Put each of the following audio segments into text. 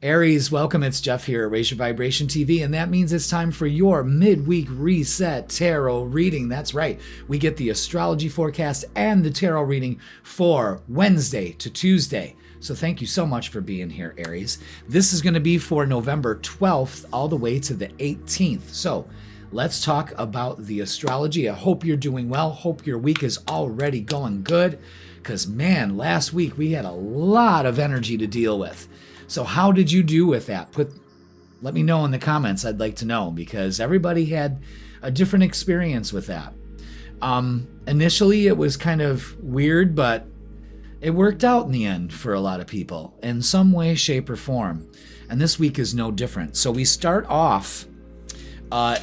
Aries, welcome. It's Jeff here at Raise Your Vibration TV, and that means it's time for your Midweek Reset Tarot Reading. That's right. We get the astrology forecast and the tarot reading for Wednesday to Tuesday. So thank you so much for being here, Aries. This is going to be for November 12th all the way to the 18th. So let's talk about the astrology. I hope you're doing well. Hope your week is already going good because, man, last week we had a lot of energy to deal with. So how did you do with that? Let me know in the comments. I'd like to know because everybody had a different experience with that. Initially, it was kind of weird, but it worked out in the end for a lot of people in some way, shape, or form. And this week is no different. So we start off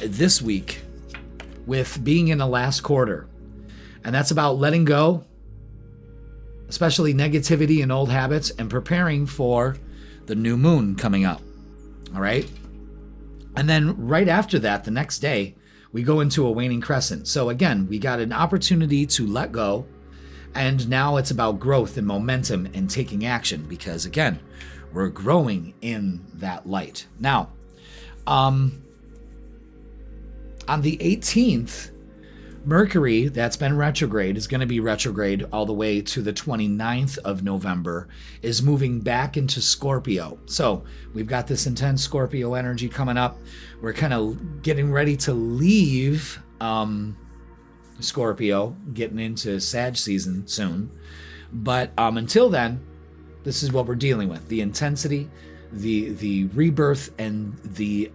this week with being in the last quarter. And that's about letting go, especially negativity and old habits, and preparing for the new moon coming up. All right. And then right after that, the next day, we go into a waning crescent. So again, we got an opportunity to let go. And now it's about growth and momentum and taking action because, again, we're growing in that light. Now, on the 18th, Mercury, that's been retrograde, is going to be retrograde all the way to the 29th of November, is moving back into Scorpio. So we've got this intense Scorpio energy coming up. We're kind of getting ready to leave Scorpio, getting into Sag season soon. But until then, this is what we're dealing with. The intensity, the rebirth, and the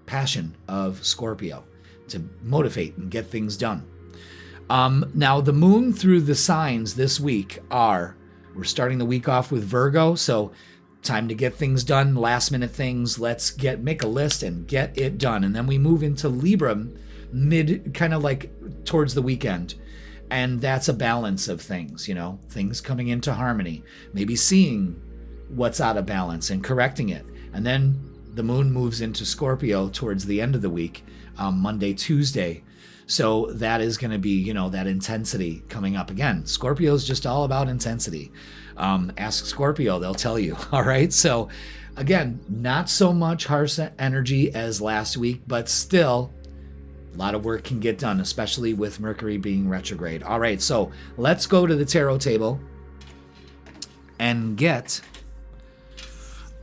passion of Scorpio to motivate and get things done. Now, the moon through the signs this week we're starting the week off with Virgo, so time to get things done, last minute things. Let's make a list and get it done. And then we move into Libra kind of like towards the weekend. And that's a balance of things, things coming into harmony, maybe seeing what's out of balance and correcting it. And then the moon moves into Scorpio towards the end of the week, Monday, Tuesday. So that is going to be, that intensity coming up again. Scorpio is just all about intensity. Ask Scorpio, they'll tell you. All right. So again, not so much harsh energy as last week, but still a lot of work can get done, especially with Mercury being retrograde. All right. So let's go to the tarot table and get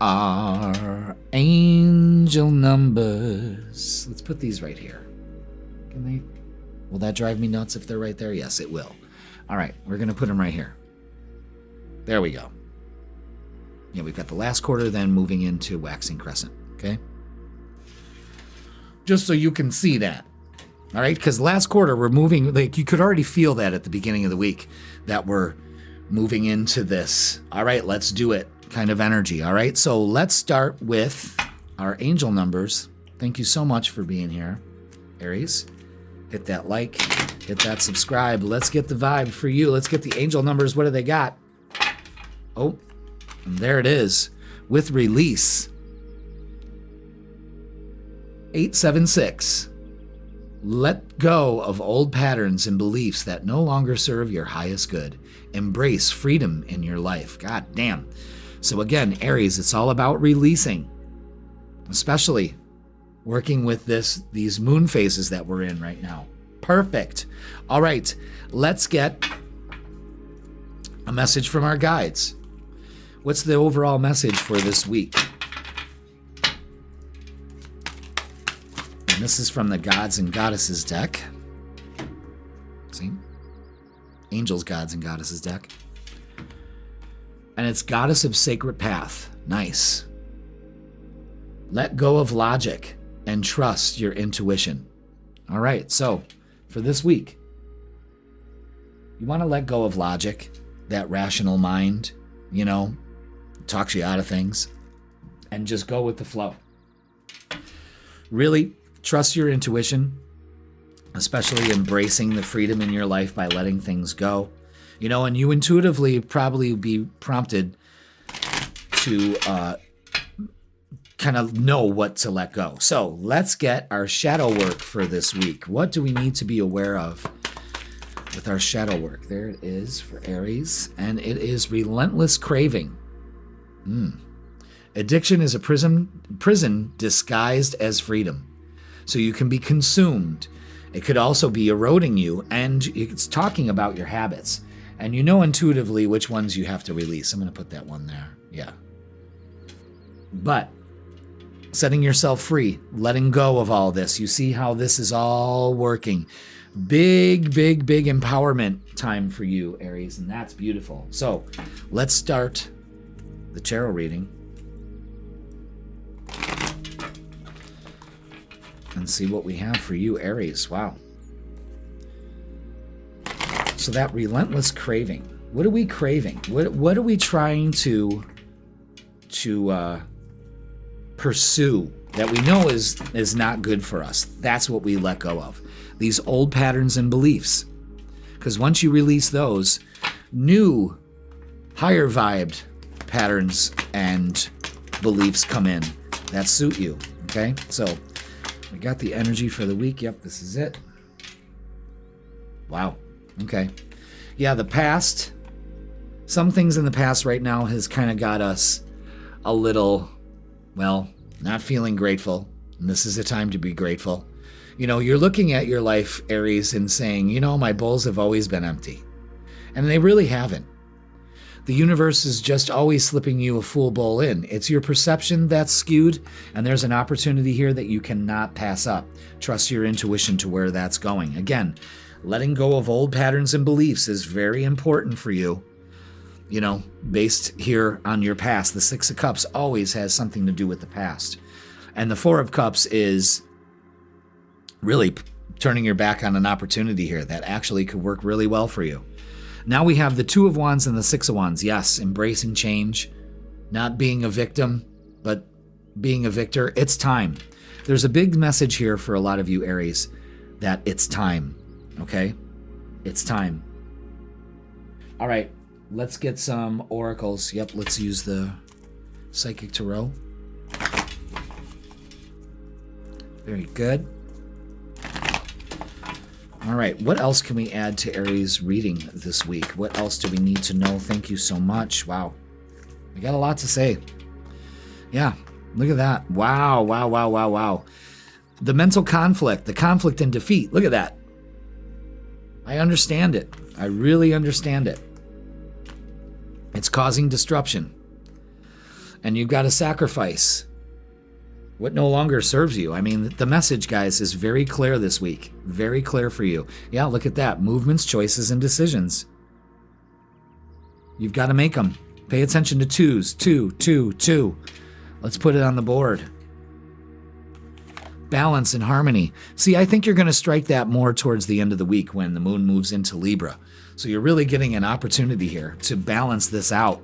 our angel numbers. Let's put these right here. Will that drive me nuts if they're right there? Yes, it will. All right, we're going to put them right here. There we go. Yeah, we've got the last quarter, then moving into waxing crescent, okay? Just so you can see that. All right, because last quarter we're moving, like you could already feel that at the beginning of the week, that we're moving into this. All right, let's do it kind of energy. All right, so let's start with our angel numbers. Thank you so much for being here, Aries. Hit that like, hit that subscribe. Let's get the vibe for you. Let's get the angel numbers. What do they got? Oh, and there it is with release. 876. Let go of old patterns and beliefs that no longer serve your highest good. Embrace freedom in your life. God damn. So again, Aries, it's all about releasing, especially working with these moon phases that we're in right now. Perfect. All right, let's get a message from our guides. What's the overall message for this week? And this is from the Gods and Goddesses deck. See? Angels, Gods, and Goddesses deck. And it's Goddess of Sacred Path. Nice. Let go of logic and trust your intuition. All right, so for this week, you want to let go of logic, that rational mind, talks you out of things, and just go with the flow. Really trust your intuition, especially embracing the freedom in your life by letting things go. And you intuitively probably be prompted to kind of know what to let go. So let's get our shadow work for this week. What do we need to be aware of with our shadow work? There it is for Aries, and it is relentless craving. Addiction is a prison disguised as freedom. So you can be consumed. It could also be eroding you, and it's talking about your habits. And you know intuitively which ones you have to release. I'm going to put that one there. Yeah. But setting yourself free, letting go of all this. You see how this is all working. Big, big, big empowerment time for you, Aries, and that's beautiful. So let's start the tarot reading and see what we have for you, Aries. Wow. So that relentless craving. What are we craving? What are we trying to pursue that we know is not good for us? That's what we let go of. These old patterns and beliefs. Because once you release those, new, higher vibed patterns and beliefs come in that suit you. Okay? So we got the energy for the week. Yep, this is it. Wow. Okay. Yeah, the past, some things in the past right now has kind of got us a little, well, not feeling grateful. And this is a time to be grateful. You know, you're looking at your life, Aries, and saying, you know, my bowls have always been empty. And they really haven't. The universe is just always slipping you a full bowl in. It's your perception that's skewed, and there's an opportunity here that you cannot pass up. Trust your intuition to where that's going. Again, letting go of old patterns and beliefs is very important for you. You know, based here on your past. The Six of Cups always has something to do with the past. And the Four of Cups is really turning your back on an opportunity here that actually could work really well for you. Now we have the Two of Wands and the Six of Wands. Yes, embracing change, not being a victim, but being a victor. It's time. There's a big message here for a lot of you, Aries, that it's time, okay? It's time. All right, let's get some oracles. Yep, let's use the Psychic Tarot. Very good. All right, what else can we add to Aries reading this week? What else do we need to know? Thank you so much. Wow. We got a lot to say. Yeah, look at that. Wow, wow, wow, wow, wow. The mental conflict, the conflict and defeat. Look at that. I understand it. I really understand it. It's causing disruption. And you've got to sacrifice what no longer serves you. I mean, the message, guys, is very clear this week. Very clear for you. Yeah, look at that. Movements, choices, and decisions. You've got to make them. Pay attention to twos. Two, two, two. Let's put it on the board. Balance and harmony. See, I think you're going to strike that more towards the end of the week when the moon moves into Libra. So you're really getting an opportunity here to balance this out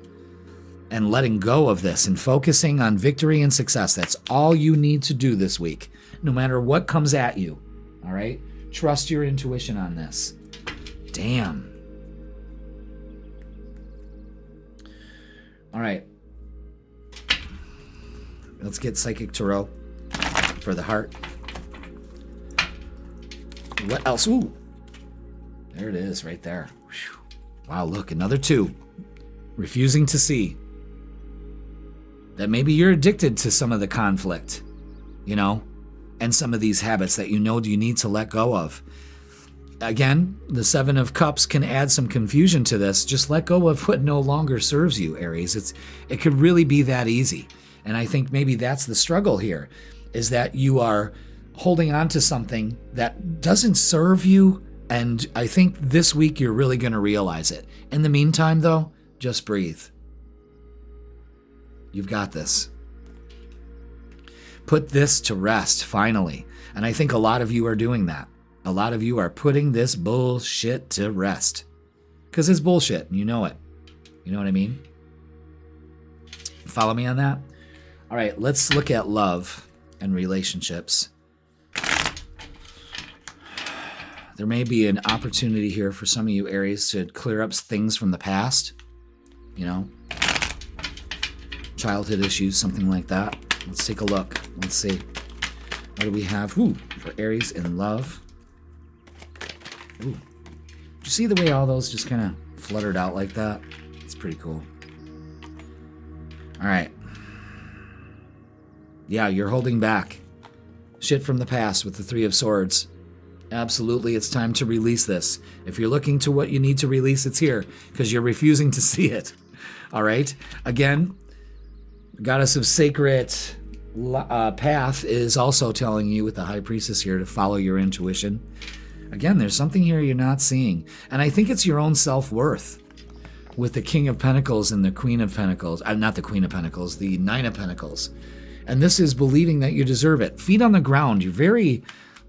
and letting go of this and focusing on victory and success. That's all you need to do this week, no matter what comes at you. All right? Trust your intuition on this. Damn. All right. Let's get Psychic Tarot for the heart. What else? Ooh. There it is right there. Whew. Wow, look, another two. Refusing to see that maybe you're addicted to some of the conflict, you know, and some of these habits that you know you need to let go of. Again, the Seven of Cups can add some confusion to this. Just let go of what no longer serves you, Aries. It could really be that easy. And I think maybe that's the struggle here, is that you are holding on to something that doesn't serve you. And I think this week you're really going to realize it. In the meantime, though, just breathe. You've got this. Put this to rest, finally. And I think a lot of you are doing that. A lot of you are putting this bullshit to rest. Because it's bullshit, and you know it. You know what I mean? Follow me on that? All right, let's look at love and relationships. There may be an opportunity here for some of you, Aries, to clear up things from the past. You know? Childhood issues, something like that. Let's take a look. Let's see. What do we have? Ooh, for Aries in love. Ooh. Did you see the way all those just kind of fluttered out like that? It's pretty cool. All right. Yeah, you're holding back. Shit from the past with the Three of Swords. Absolutely, it's time to release this. If you're looking to what you need to release, it's here, because you're refusing to see it. All right? Again, Goddess of Sacred Path is also telling you with the High Priestess here to follow your intuition. Again, there's something here you're not seeing. And I think it's your own self-worth with the King of Pentacles and the Queen of Pentacles. Not the Queen of Pentacles, the Nine of Pentacles. And this is believing that you deserve it. Feet on the ground. You're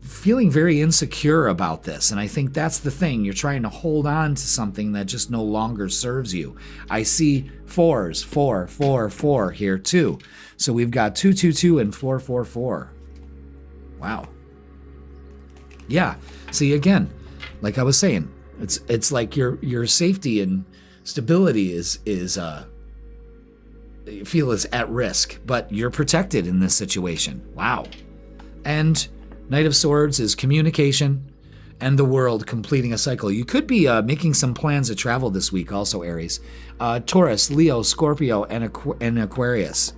feeling very insecure about this. And I think that's the thing. You're trying to hold on to something that just no longer serves you. I see 4s, 4, 4, 4 here too. So we've got 2, 2, 2 and 4, 4, 4. Wow. Yeah. See, again, like I was saying, it's like your safety and stability is you feel is at risk, but you're protected in this situation. Wow. And Knight of Swords is communication and the world completing a cycle. You could be making some plans to travel this week also, Aries. Taurus, Leo, Scorpio, and Aquarius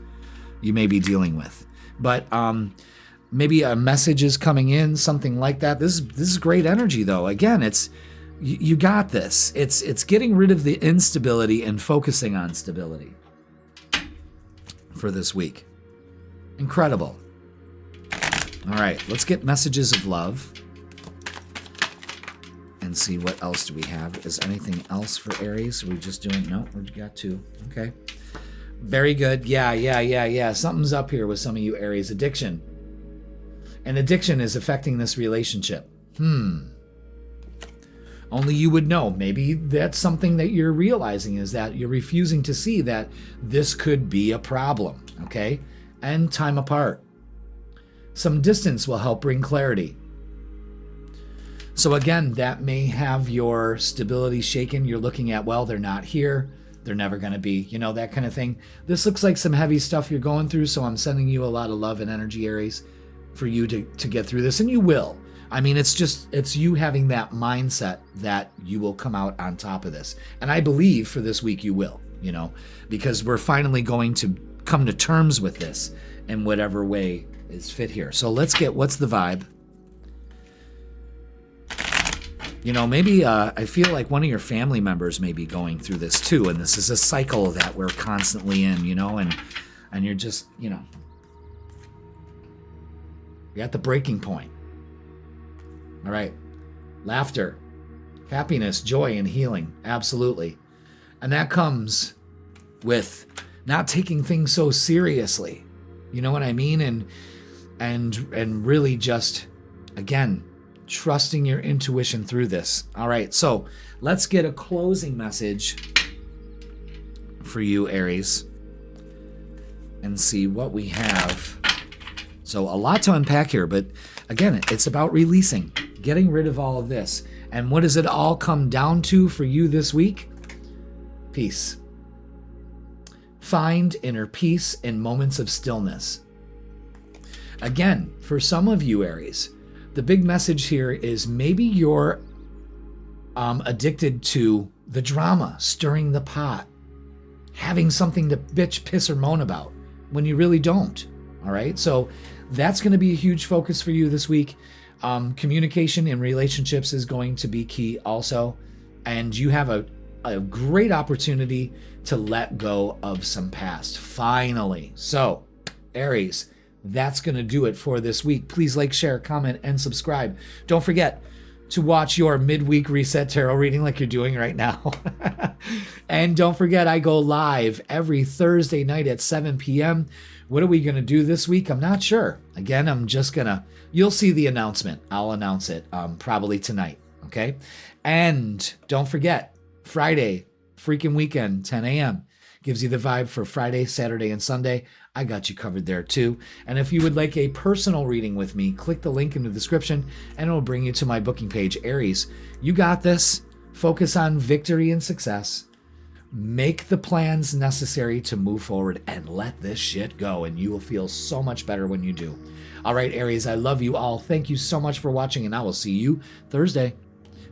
you may be dealing with. But maybe a message is coming in, something like that. This is great energy, though. Again, it's you got this. It's getting rid of the instability and focusing on stability for this week. Incredible. All right, let's get messages of love and see what else do we have. Is anything else for Aries? Are we just doing, no, we've got 2. Okay. Very good. Yeah. Something's up here with some of you Aries. Addiction. And addiction is affecting this relationship. Only you would know. Maybe that's something that you're realizing, is that you're refusing to see that this could be a problem, okay? And time apart. Some distance will help bring clarity. So again, that may have your stability shaken. You're looking at, well, they're not here. They're never going to be, that kind of thing. This looks like some heavy stuff you're going through, so I'm sending you a lot of love and energy, Aries, for you to get through this, and you will. I mean, it's you having that mindset that you will come out on top of this. And I believe for this week you will, because we're finally going to come to terms with this in whatever way is fit here. So let's get, what's the vibe? Maybe I feel like one of your family members may be going through this too, and this is a cycle that we're constantly in, and you're just, you're at the breaking point. All right. Laughter, happiness, joy, and healing. Absolutely. And that comes with not taking things so seriously. You know what I mean? And really just, again, trusting your intuition through this. All right. So let's get a closing message for you, Aries, and see what we have. So a lot to unpack here, but again, it's about releasing, getting rid of all of this. And what does it all come down to for you this week? Peace. Find inner peace in moments of stillness. Again, for some of you, Aries, the big message here is maybe you're addicted to the drama, stirring the pot, having something to bitch, piss, or moan about when you really don't. All right? So that's going to be a huge focus for you this week. Communication in relationships is going to be key also. And you have a great opportunity to let go of some past, finally. So, Aries, that's going to do it for this week. Please like, share, comment, and subscribe. Don't forget to watch your Midweek Reset Tarot Reading like you're doing right now. And don't forget, I go live every Thursday night at 7 p.m. What are we going to do this week? I'm not sure. Again, I'm just going to, you'll see the announcement. I'll announce it probably tonight, okay? And don't forget, Friday, freaking weekend, 10 a.m. gives you the vibe for Friday, Saturday, and Sunday. I got you covered there too. And if you would like a personal reading with me, click the link in the description and it'll bring you to my booking page. Aries, you got this. Focus on victory and success. Make the plans necessary to move forward and let this shit go. And you will feel so much better when you do. All right, Aries, I love you all. Thank you so much for watching, and I will see you Thursday.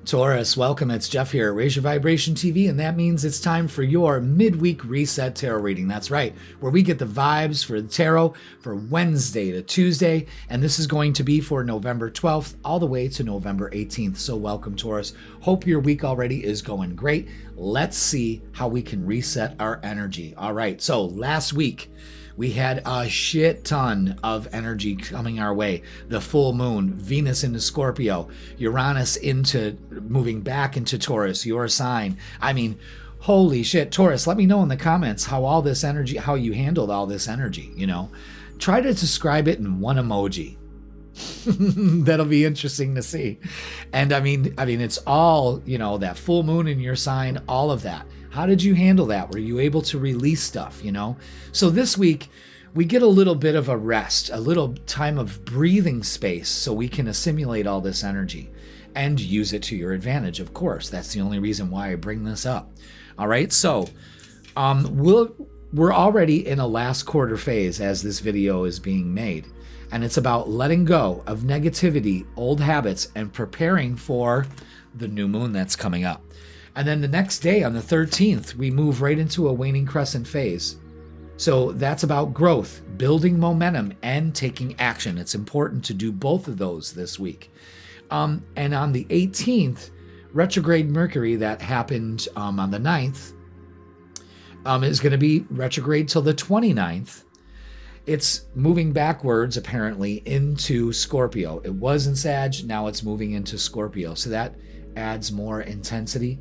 Taurus, welcome. It's Jeff here. Raise Your Vibration TV, and that means it's time for your Midweek Reset Tarot Reading. That's right, where we get the vibes for the tarot for Wednesday to Tuesday, and this is going to be for November 12th all the way to November 18th. So welcome, Taurus. Hope your week already is going great. Let's see how we can reset our energy. All right, so last week, we had a shit ton of energy coming our way. The full moon, Venus into Scorpio, Uranus moving back into Taurus, your sign. I mean, holy shit. Taurus, let me know in the comments how you handled all this energy, Try to describe it in one emoji. That'll be interesting to see. And I mean, it's all, that full moon in your sign, all of that. How did you handle that? Were you able to release stuff, So this week, we get a little bit of a rest, a little time of breathing space so we can assimilate all this energy and use it to your advantage, of course. That's the only reason why I bring this up. All right, so we're already in a last quarter phase as this video is being made. And it's about letting go of negativity, old habits, and preparing for the new moon that's coming up. And then the next day, on the 13th, we move right into a waning crescent phase. So that's about growth, building momentum, and taking action. It's important to do both of those this week. And on the 18th, retrograde Mercury that happened on the 9th is going to be retrograde till the 29th. It's moving backwards, apparently, into Scorpio. It was in Sag, now it's moving into Scorpio. So that adds more intensity.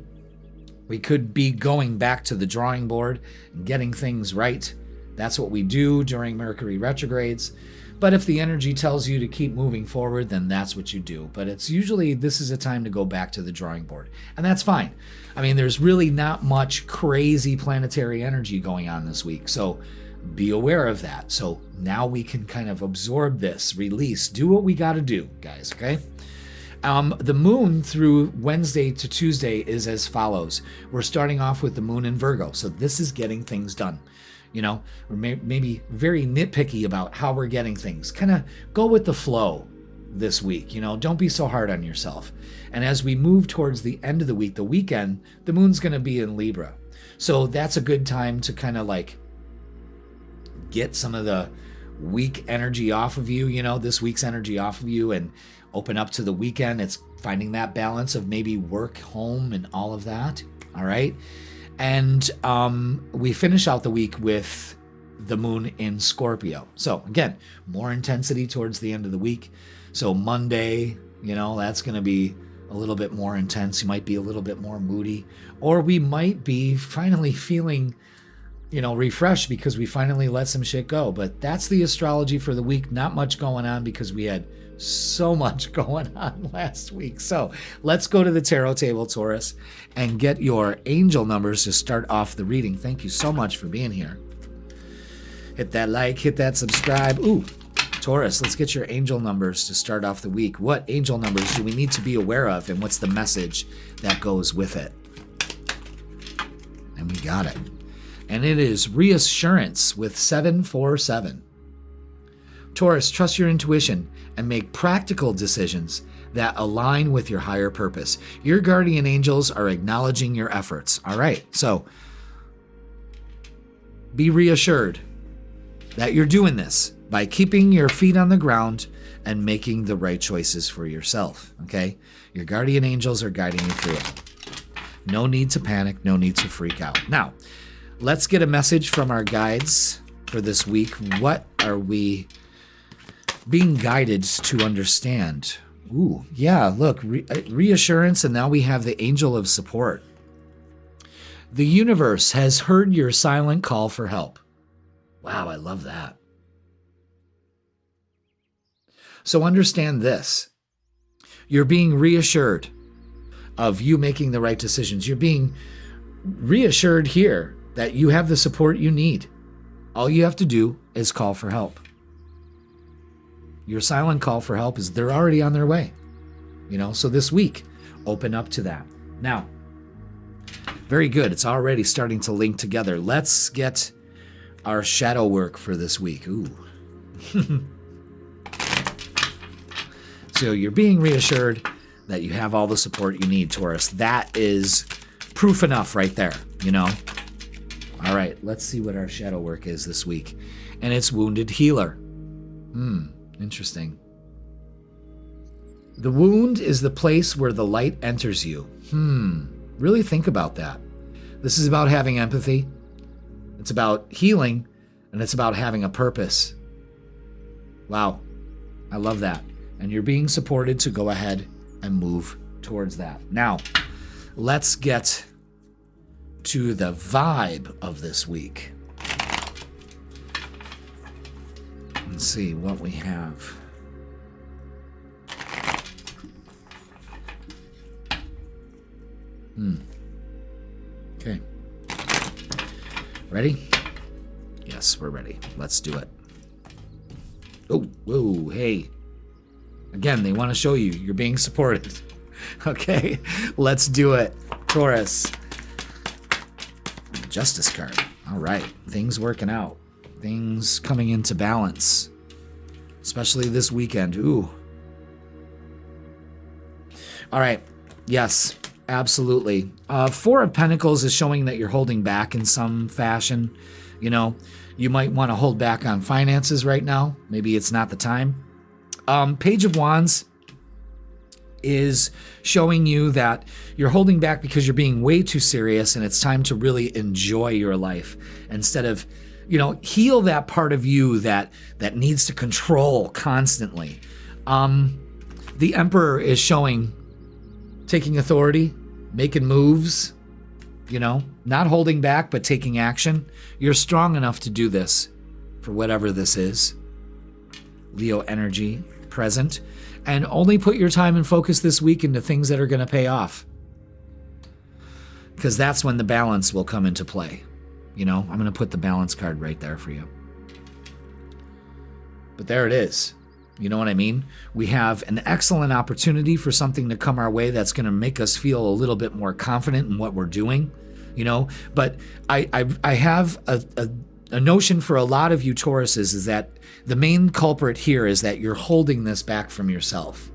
We could be going back to the drawing board and getting things right. That's what we do during Mercury retrogrades. But if the energy tells you to keep moving forward, then that's what you do. But it's usually, this is a time to go back to the drawing board. And that's fine. I mean, there's really not much crazy planetary energy going on this week. So be aware of that. So now we can kind of absorb this, release, do what we got to do, guys, okay? The moon through Wednesday to Tuesday is as follows. We're starting off with the moon in Virgo. So this is getting things done. We're maybe very nitpicky about how we're getting things. Kind of go with the flow this week. Don't be so hard on yourself. And as we move towards the end of the week, the weekend, the moon's going to be in Libra. So that's a good time to kind of like get some of the week energy off of you, this week's energy off of you, and open up to the weekend. It's finding that balance of maybe work, home, and all of that. All right. And we finish out the week with the moon in Scorpio. So again, more intensity towards the end of the week. So Monday, that's going to be a little bit more intense. You might be a little bit more moody, or we might be finally feeling refreshed because we finally let some shit go. But that's the astrology for the week. Not much going on because we had so much going on last week. So let's go to the tarot table, Taurus, and get your angel numbers to start off the reading. Thank you so much for being here. Hit that like, hit that subscribe. Ooh, Taurus, let's get your angel numbers to start off the week. What angel numbers do we need to be aware of, and what's the message that goes with it? And we got it. And it is reassurance with 747. Taurus, trust your intuition and make practical decisions that align with your higher purpose. Your guardian angels are acknowledging your efforts. All right, so be reassured that you're doing this by keeping your feet on the ground and making the right choices for yourself, okay? Your guardian angels are guiding you through it. No need to panic, no need to freak out. Now, let's get a message from our guides for this week. What are we being guided to understand? Ooh, yeah, look, reassurance, and now we have the angel of support. The universe has heard your silent call for help. Wow, I love that. So understand this. You're being reassured of you making the right decisions. You're being reassured here that you have the support you need. All you have to do is call for help. Your silent call for help is they're already on their way. So this week, open up to that. Now, very good. It's already starting to link together. Let's get our shadow work for this week. Ooh. So you're being reassured that you have all the support you need, Taurus. That is proof enough right there, you know? All right, let's see what our shadow work is this week. And it's Wounded Healer. Interesting. The wound is the place where the light enters you. Really think about that. This is about having empathy. It's about healing, and it's about having a purpose. Wow, I love that. And you're being supported to go ahead and move towards that. Now, let's get to the vibe of this week. Let's see what we have. Okay. Ready? Yes, we're ready. Let's do it. Oh, whoa, hey. Again, they want to show you you're being supported. Okay, let's do it. Taurus. Justice card. All right, things working out. Things coming into balance. Especially this weekend. Ooh. All right, yes. Absolutely. Four of Pentacles is showing that you're holding back in some fashion. You know, you might want to hold back on finances right now. Maybe it's not the time. Page of Wands is showing you that you're holding back because you're being way too serious, and it's time to really enjoy your life instead of, you know, heal that part of you that needs to control constantly. The Emperor is showing taking authority, making moves, you know, not holding back, but taking action. You're strong enough to do this for whatever this is. Leo energy present. And only put your time and focus this week into things that are going to pay off. Because that's when the balance will come into play. You know, I'm going to put the balance card right there for you. But there it is. You know what I mean? We have an excellent opportunity for something to come our way that's going to make us feel a little bit more confident in what we're doing, you know? But I have a notion for a lot of you Tauruses is that the main culprit here is that you're holding this back from yourself.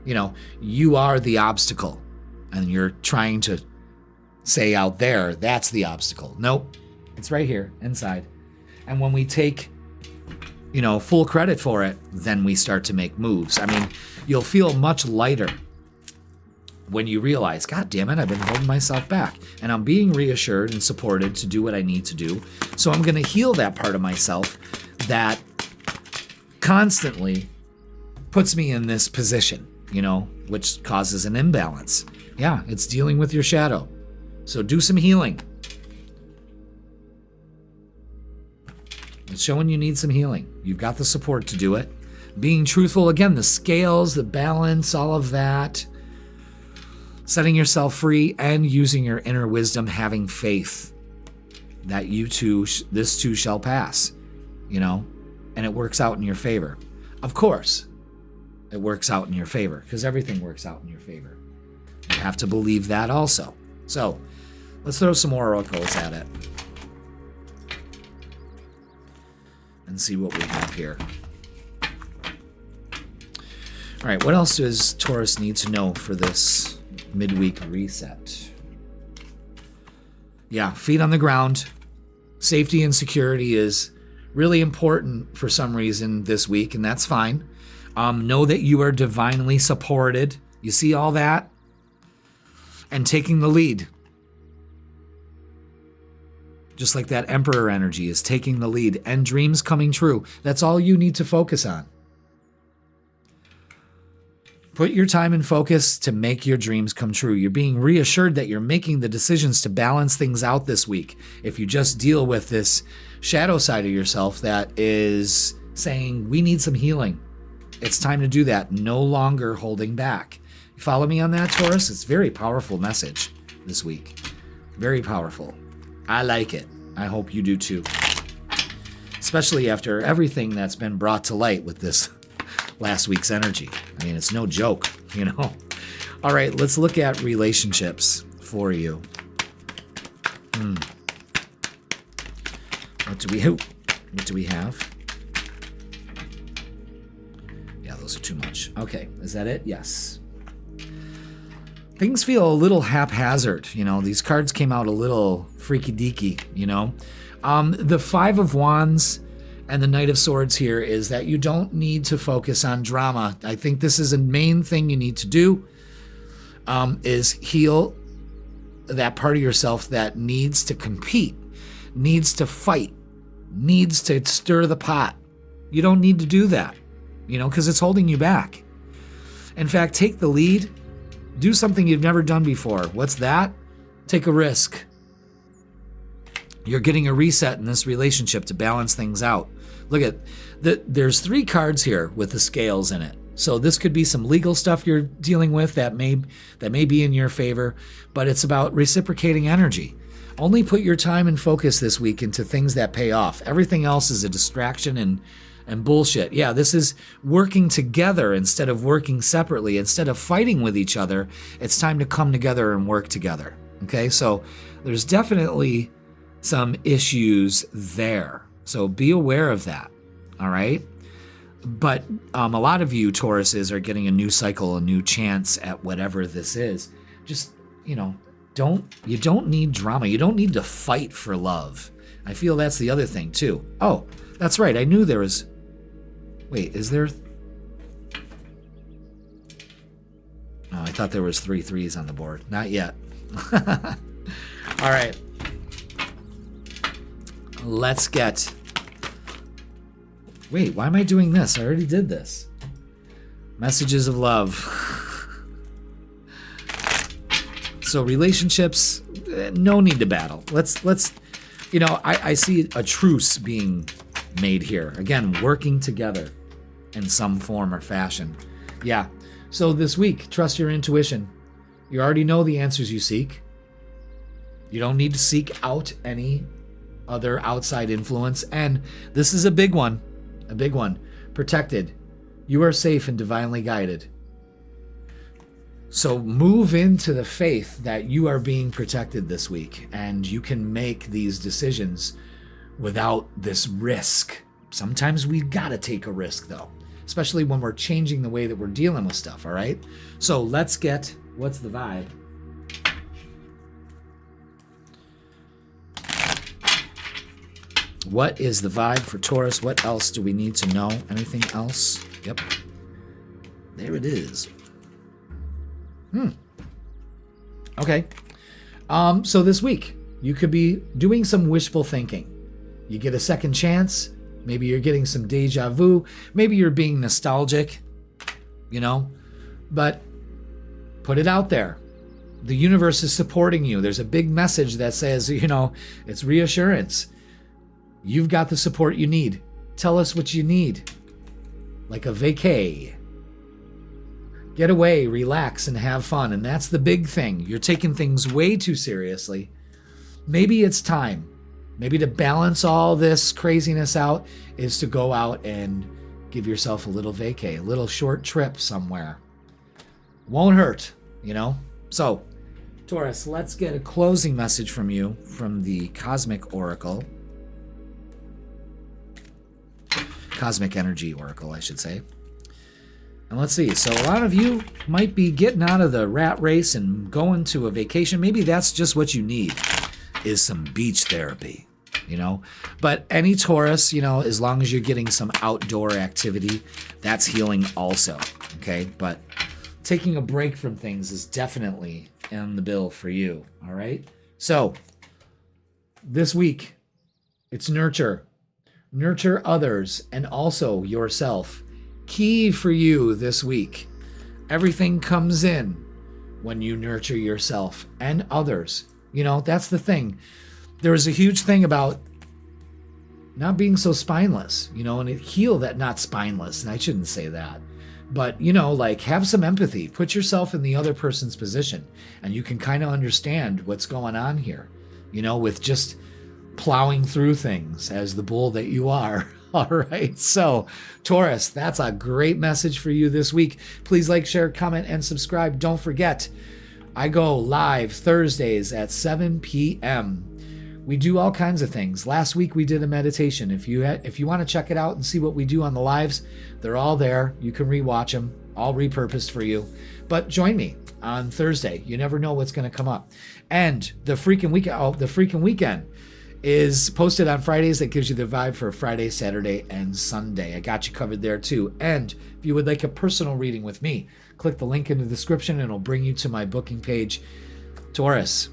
You know, you are the obstacle, and you're trying to say out there, that's the obstacle. Nope, it's right here inside. And when we take, you know, full credit for it, then we start to make moves. I mean, you'll feel much lighter when you realize, God damn it, I've been holding myself back, and I'm being reassured and supported to do what I need to do. So I'm going to heal that part of myself that constantly puts me in this position, you know, which causes an imbalance. Yeah, it's dealing with your shadow. So do some healing. It's showing you need some healing. You've got the support to do it. Being truthful, again, the scales, the balance, all of that. Setting yourself free and using your inner wisdom, having faith that you too, this too shall pass, you know, and it works out in your favor. Of course, it works out in your favor because everything works out in your favor. You have to believe that also. So let's throw some more oracles at it and see what we have here. All right, what else does Taurus need to know for this midweek reset? Yeah, feet on the ground. Safety and security is really important for some reason this week, and that's fine. Know that you are divinely supported. You see all that? And taking the lead. Just like that Emperor energy is taking the lead and dreams coming true. That's all you need to focus on. Put your time and focus to make your dreams come true. You're being reassured that you're making the decisions to balance things out this week. If you just deal with this shadow side of yourself that is saying, we need some healing. It's time to do that. No longer holding back. You follow me on that, Taurus? It's a very powerful message this week. Very powerful. I like it. I hope you do too. Especially after everything that's been brought to light with this last week's energy. I mean, it's no joke, you know. All right, let's look at relationships for you. What do we have? Yeah, those are too much. Okay, is that it? Yes. things feel a little haphazard. You know, these cards came out a little freaky deaky, you know. The Five of Wands and the Knight of Swords here is that you don't need to focus on drama. I think this is a main thing you need to do, is heal that part of yourself that needs to compete, needs to fight, needs to stir the pot. You don't need to do that, you know, because it's holding you back. In fact, take the lead. Do something you've never done before. What's that? Take a risk. You're getting a reset in this relationship to balance things out. Look at there's 3 cards here with the scales in it. So this could be some legal stuff you're dealing with that may be in your favor, but it's about reciprocating energy. Only put your time and focus this week into things that pay off. Everything else is a distraction and bullshit. Yeah, this is working together instead of working separately. Instead of fighting with each other, it's time to come together and work together. Okay, so there's definitely some issues there. So be aware of that, all right? But a lot of you Tauruses are getting a new cycle, a new chance at whatever this is. Just, you know, you don't need drama. You don't need to fight for love. I feel that's the other thing too. Oh, that's right. I knew there was... Wait, is there... Oh, I thought there was 3 3s on the board. Not yet. All right. Let's get... Wait, why am I doing this? I already did this. Messages of love. So relationships, no need to battle. Let's you know, I see a truce being made here. Again, working together in some form or fashion. Yeah. So this week, trust your intuition. You already know the answers you seek. You don't need to seek out any other outside influence. And this is a big one. A big one. Protected. You are safe and divinely guided. So move into the faith that you are being protected this week, and you can make these decisions without this risk. Sometimes we gotta take a risk though, especially when we're changing the way that we're dealing with stuff, all right? So let's get, what's the vibe? What is the vibe for Taurus? What else do we need to know? Anything else? Yep. There it is. Okay. So this week, you could be doing some wishful thinking. You get a second chance. Maybe you're getting some deja vu. Maybe you're being nostalgic, you know, but put it out there. The universe is supporting you. There's a big message that says, you know, it's reassurance. You've got the support you need. Tell us what you need. Like a vacay. Get away, relax, and have fun. And that's the big thing. You're taking things way too seriously. Maybe it's time. Maybe to balance all this craziness out is to go out and give yourself a little vacay, a little short trip somewhere. Won't hurt, you know? So, Taurus, let's get a closing message from you from the Cosmic Oracle. Cosmic Energy Oracle, I should say. And let's see. So a lot of you might be getting out of the rat race and going to a vacation. Maybe that's just what you need, is some beach therapy, you know? But any Taurus, you know, as long as you're getting some outdoor activity, that's healing also, okay? But taking a break from things is definitely in the bill for you, all right? So this week, it's nurture. Nurture others and also yourself. Key for you this week. Everything comes in when you nurture yourself and others. You know, that's the thing. There is a huge thing about not being so spineless, you know, and heal that not spineless. And I shouldn't say that. But, you know, like have some empathy. Put yourself in the other person's position and you can kind of understand what's going on here, you know, with just plowing through things as the bull that you are. All right. So, Taurus, that's a great message for you this week. Please like, share, comment, and subscribe. Don't forget, I go live Thursdays at 7 p.m. We do all kinds of things. Last week we did a meditation. If you want to check it out and see what we do on the lives, they're all there. You can rewatch them, all repurposed for you. But join me on Thursday. You never know what's going to come up. And the freaking weekend is posted on Fridays. That gives you the vibe for Friday, Saturday, and Sunday. I got you covered there too. And if you would like a personal reading with me, click the link in the description and it'll bring you to my booking page. Taurus,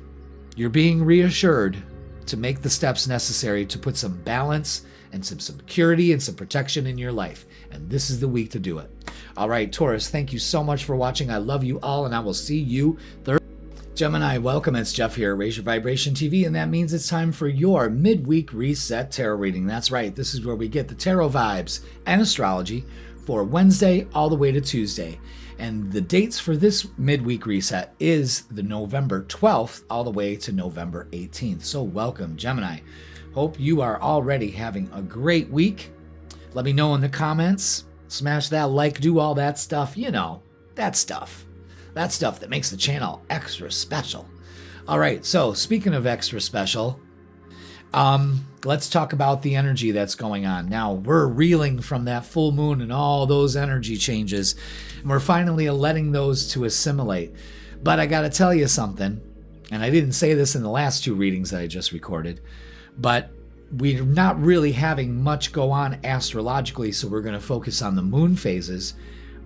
you're being reassured to make the steps necessary to put some balance and some security and some protection in your life. And this is the week to do it. All right, Taurus, thank you so much for watching. I love you all, and I will see you Thursday. Gemini, welcome. It's Jeff here, Raise Your Vibration TV, and that means it's time for your Midweek Reset Tarot Reading. That's right. This is where we get the tarot vibes and astrology for Wednesday all the way to Tuesday. And the dates for this midweek reset is the November 12th all the way to November 18th. So welcome, Gemini. Hope you are already having a great week. Let me know in the comments. Smash that like, do all that stuff. You know, that stuff. That stuff that makes the channel extra special. All right, so speaking of extra special, let's talk about the energy that's going on. Now, we're reeling from that full moon and all those energy changes, and we're finally letting those to assimilate. But I got to tell you something, and I didn't say this in the last two readings that I just recorded, but we're not really having much go on astrologically, so we're going to focus on the moon phases.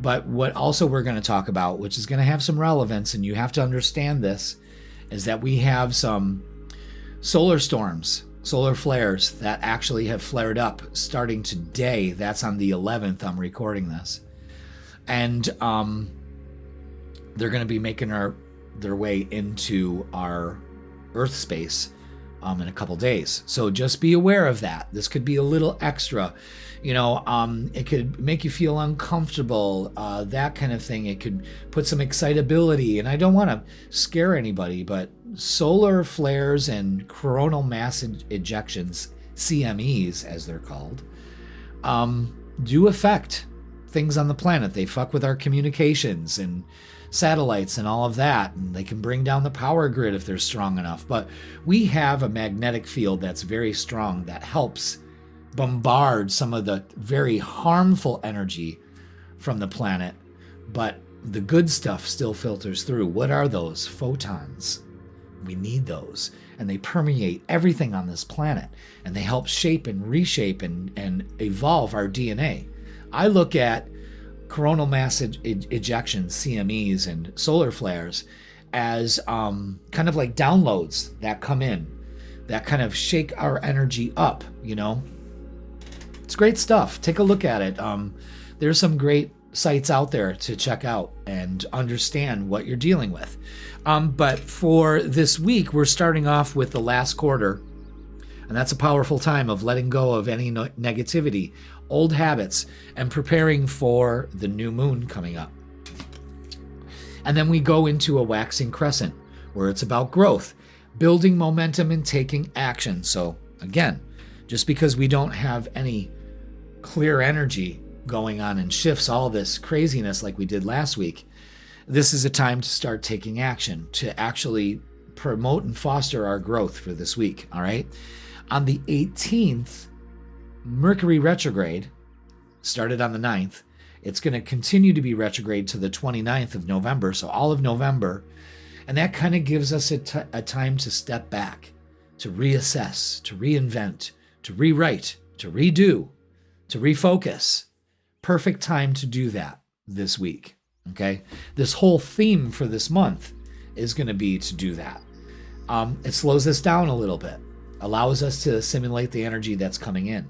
But what also we're going to talk about, which is going to have some relevance, and you have to understand this, is that we have some solar storms, solar flares that actually have flared up starting today. That's on the 11th. I'm recording this. And they're going to be making their way into our Earth space in a couple days. So just be aware of that. This could be a little extra. You know, it could make you feel uncomfortable, that kind of thing. It could put some excitability. And I don't want to scare anybody, but solar flares and coronal mass ejections, CMEs as they're called, do affect things on the planet. They fuck with our communications and satellites and all of that, and they can bring down the power grid if they're strong enough. But we have a magnetic field that's very strong that helps bombard some of the very harmful energy from the planet, but the good stuff still filters through. What are those? Photons. We need those, and they permeate everything on this planet, and they help shape and reshape and evolve our DNA. I look at coronal mass ejections, CMEs, and solar flares as kind of like downloads that come in, that kind of shake our energy up, you know? It's great stuff. Take a look at it. There's some great sites out there to check out and understand what you're dealing with. But for this week, we're starting off with the last quarter, and that's a powerful time of letting go of any negativity, old habits, and preparing for the new moon coming up. And then we go into a waxing crescent, where it's about growth, building momentum, and taking action. So again, just because we don't have any clear energy going on and shifts, all this craziness like we did last week, this is a time to start taking action, to actually promote and foster our growth for this week, all right? On the 18th, Mercury retrograde started on the 9th. It's going to continue to be retrograde to the 29th of November, so all of November. And that kind of gives us a time to step back, to reassess, to reinvent, to rewrite, to redo, to refocus. Perfect time to do that this week, okay? This whole theme for this month is going to be to do that. It slows us down a little bit, allows us to assimilate the energy that's coming in.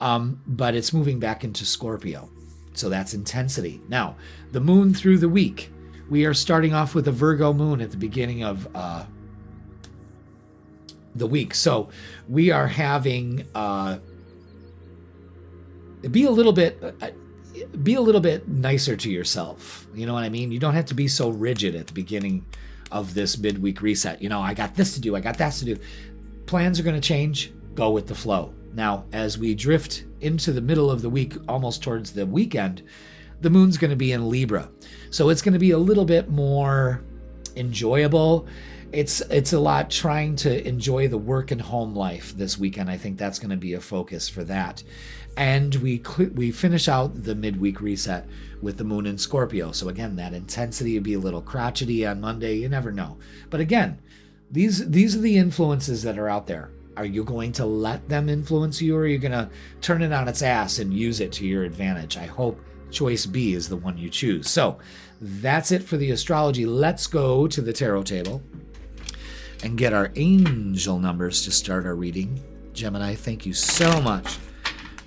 But it's moving back into Scorpio. So that's intensity. Now, the moon through the week. We are starting off with a Virgo moon at the beginning of the week. So we are having be a little bit nicer to yourself. You know what I mean? You don't have to be so rigid at the beginning of this midweek reset. You know, I got this to do, I got that to do. Plans are going to change. Go with the flow. Now, as we drift into the middle of the week, almost towards the weekend, the moon's going to be in Libra. So it's going to be a little bit more enjoyable. it's a lot trying to enjoy the work and home life this weekend. I think that's going to be a focus for that. And we finish out the midweek reset with the moon in Scorpio. So again, that intensity would be a little crotchety on Monday. You never know. But again, these are the influences that are out there. Are you going to let them influence you, or are you going to turn it on its ass and use it to your advantage? I hope choice B is the one you choose. So that's it for the astrology. Let's go to the tarot table and get our angel numbers to start our reading. Gemini, thank you so much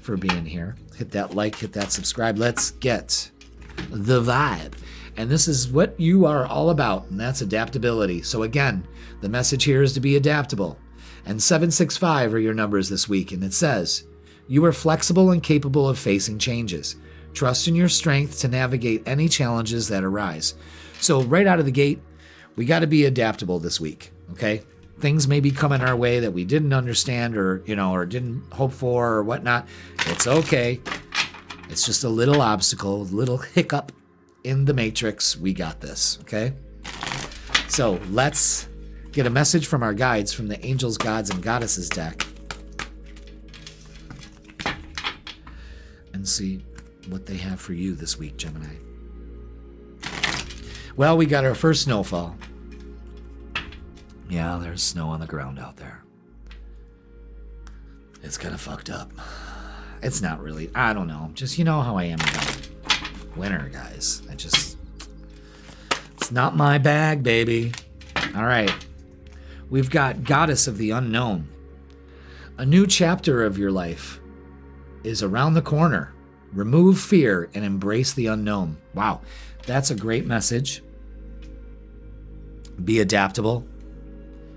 for being here. Hit that like, hit that subscribe. Let's get the vibe. And this is what you are all about, and that's adaptability. So again, the message here is to be adaptable. And 765 are your numbers this week, and it says, you are flexible and capable of facing changes. Trust in your strength to navigate any challenges that arise. So right out of the gate, we got to be adaptable this week, okay? Things may be coming our way that we didn't understand or didn't hope for or whatnot. It's okay. It's just a little obstacle, a little hiccup in the matrix. We got this, okay? So let's get a message from our guides from the Angels, Gods, and Goddesses deck and see what they have for you this week, Gemini. Well, we got our first snowfall. Yeah, there's snow on the ground out there. It's kind of fucked up. It's not really. I don't know. Just, you know how I am about winter, guys. It's not my bag, baby. All right. We've got Goddess of the Unknown. A new chapter of your life is around the corner. Remove fear and embrace the unknown. Wow, that's a great message. Be adaptable.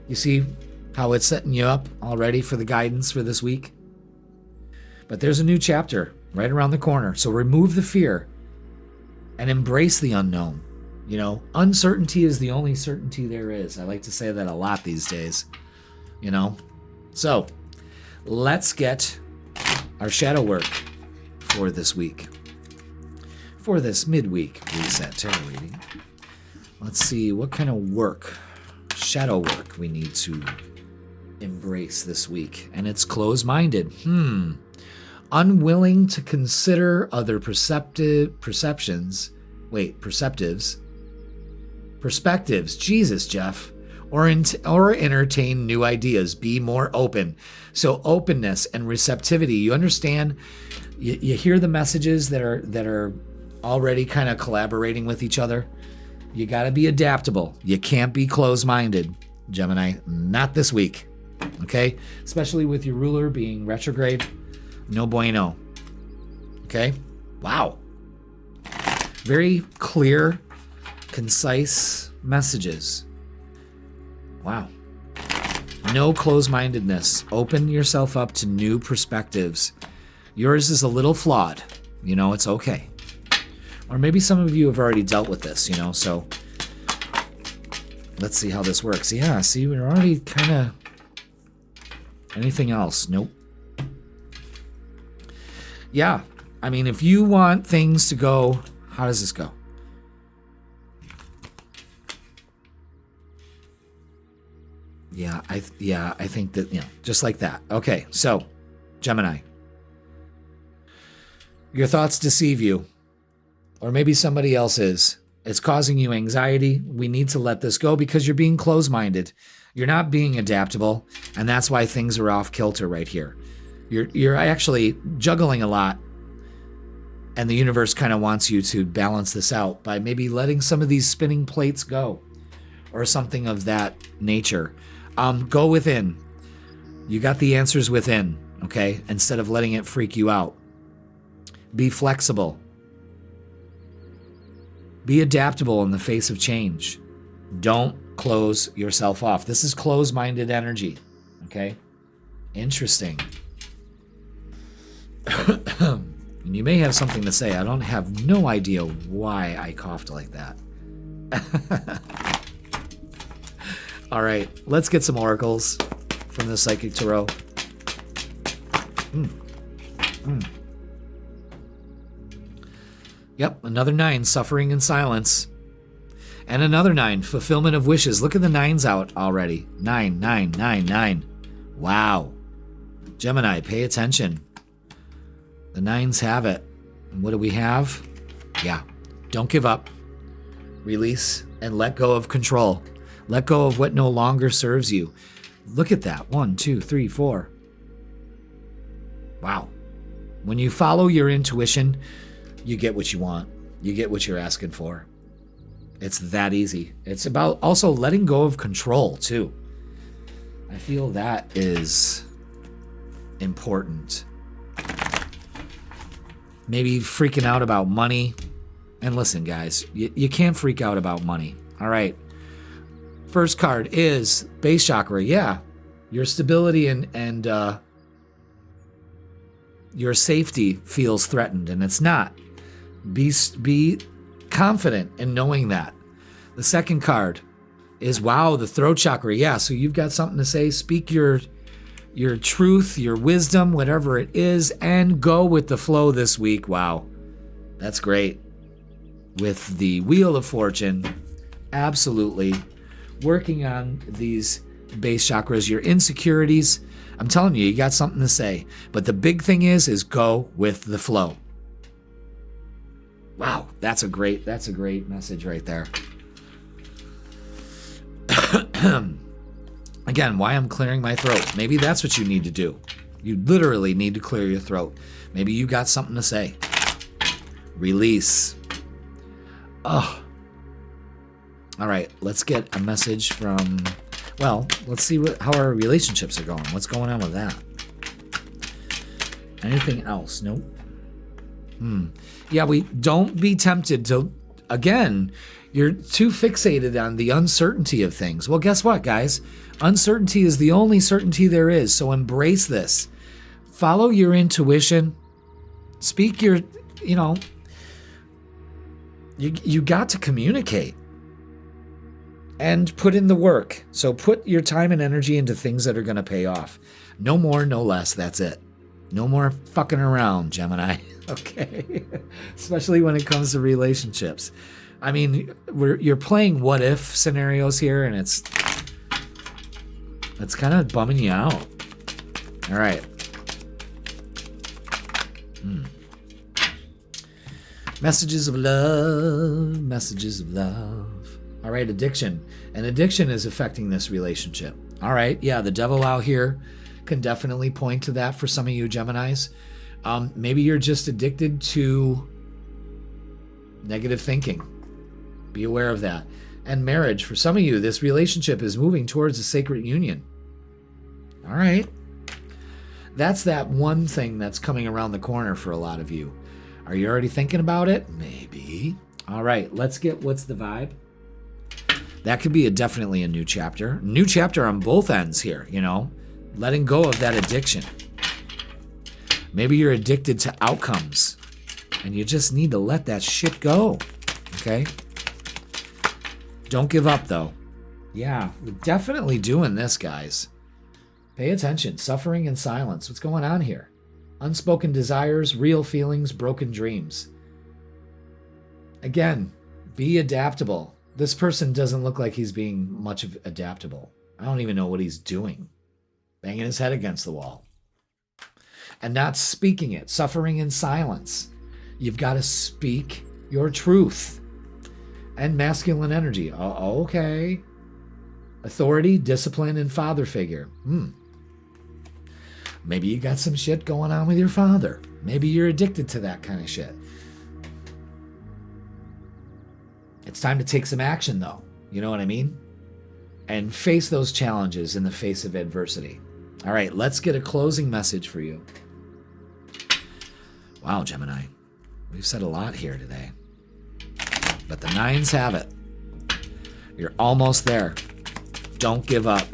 You see how it's setting you up already for the guidance for this week? But there's a new chapter right around the corner. So remove the fear and embrace the unknown. You know, uncertainty is the only certainty there is. I like to say that a lot these days, you know. So let's get our shadow work for this week. For this midweek reset tarot reading. Let's see what kind of work, shadow work, we need to embrace this week. And it's closed-minded. Unwilling to consider other perspectives. Jesus, Jeff. Or entertain new ideas. Be more open. So openness and receptivity. You understand? You hear the messages that are already kind of collaborating with each other. You got to be adaptable. You can't be closed-minded, Gemini. Not this week. Okay? Especially with your ruler being retrograde. No bueno. Okay? Wow. Very clear, concise messages. Wow. No closed-mindedness. Open yourself up to new perspectives. Yours is a little flawed. You know, it's okay. Or maybe some of you have already dealt with this, you know, so let's see how this works. Yeah, see, we're already kind of... Anything else? Nope. Yeah, I mean, if you want things to go... How does this go? Yeah, I think that, you know, just like that. Okay, so, Gemini. Your thoughts deceive you. Or maybe somebody else is. It's causing you anxiety. We need to let this go because you're being closed-minded. You're not being adaptable, and that's why things are off kilter right here. You're actually juggling a lot, and the universe kind of wants you to balance this out by maybe letting some of these spinning plates go or something of that nature. Go within. You got the answers within, okay? Instead of letting it freak you out. Be flexible. Be adaptable in the face of change. Don't close yourself off. This is closed-minded energy, okay? Interesting. And you may have something to say. I don't have no idea why I coughed like that. All right, let's get some oracles from the Psychic Tarot. Yep, another 9, suffering in silence. And another 9, fulfillment of wishes. Look at the 9s out already. 9, 9, 9, 9. Wow. Gemini, pay attention. The 9s have it. And what do we have? Yeah. Don't give up. Release and let go of control. Let go of what no longer serves you. Look at that. 1, 2, 3, 4. Wow. When you follow your intuition, you get what you want. You get what you're asking for. It's that easy. It's about also letting go of control, too. I feel that is important. Maybe freaking out about money. And listen, guys, you can't freak out about money. All right. First card is base chakra. Yeah. Your stability and your safety feels threatened, and it's not. Be confident in knowing that. The second card is, wow, the throat chakra. Yeah, so you've got something to say. Speak your truth, your wisdom, whatever it is, and go with the flow this week. Wow, that's great. With the Wheel of Fortune, absolutely working on these base chakras, your insecurities. I'm telling you, you got something to say. But the big thing is go with the flow. Wow, that's a great message right there. Again, why I'm clearing my throat. Maybe that's what you need to do. You literally need to clear your throat. Maybe you got something to say. Release. Oh. All right, let's get a message from, well, let's see how our relationships are going. What's going on with that? Anything else? Nope. Yeah, we don't be tempted to, again, you're too fixated on the uncertainty of things. Well, guess what, guys? Uncertainty is the only certainty there is, so embrace this. Follow your intuition. Speak your, you got to communicate and put in the work. So put your time and energy into things that are going to pay off. No more, no less. That's it. No more fucking around, Gemini. Okay. Especially when it comes to relationships. I mean, you're playing what if scenarios here, and it's kind of bumming you out. All right. Messages of love. Messages of love. All right, addiction. And addiction is affecting this relationship. All right, yeah, the devil out here can definitely point to that for some of you Geminis. Maybe you're just addicted to negative thinking. Be aware of that. And marriage, for some of you, this relationship is moving towards a sacred union. All right. That's that one thing that's coming around the corner for a lot of you. Are you already thinking about it? Maybe. All right, let's get what's the vibe. That could be definitely a new chapter. New chapter on both ends here, letting go of that addiction. Maybe you're addicted to outcomes and you just need to let that shit go. Okay? Don't give up, though. Yeah, we're definitely doing this, guys. Pay attention. Suffering and silence. What's going on here? Unspoken desires, real feelings, broken dreams. Again, be adaptable. This person doesn't look like he's being much of adaptable. I don't even know what he's doing. Banging his head against the wall. And not speaking it. Suffering in silence. You've got to speak your truth. And masculine energy. Okay. Authority, discipline, and father figure. Maybe you got some shit going on with your father. Maybe you're addicted to that kind of shit. It's time to take some action, though. You know what I mean? And face those challenges in the face of adversity. All right, let's get a closing message for you. Wow, Gemini. We've said a lot here today. But the 9s have it. You're almost there. Don't give up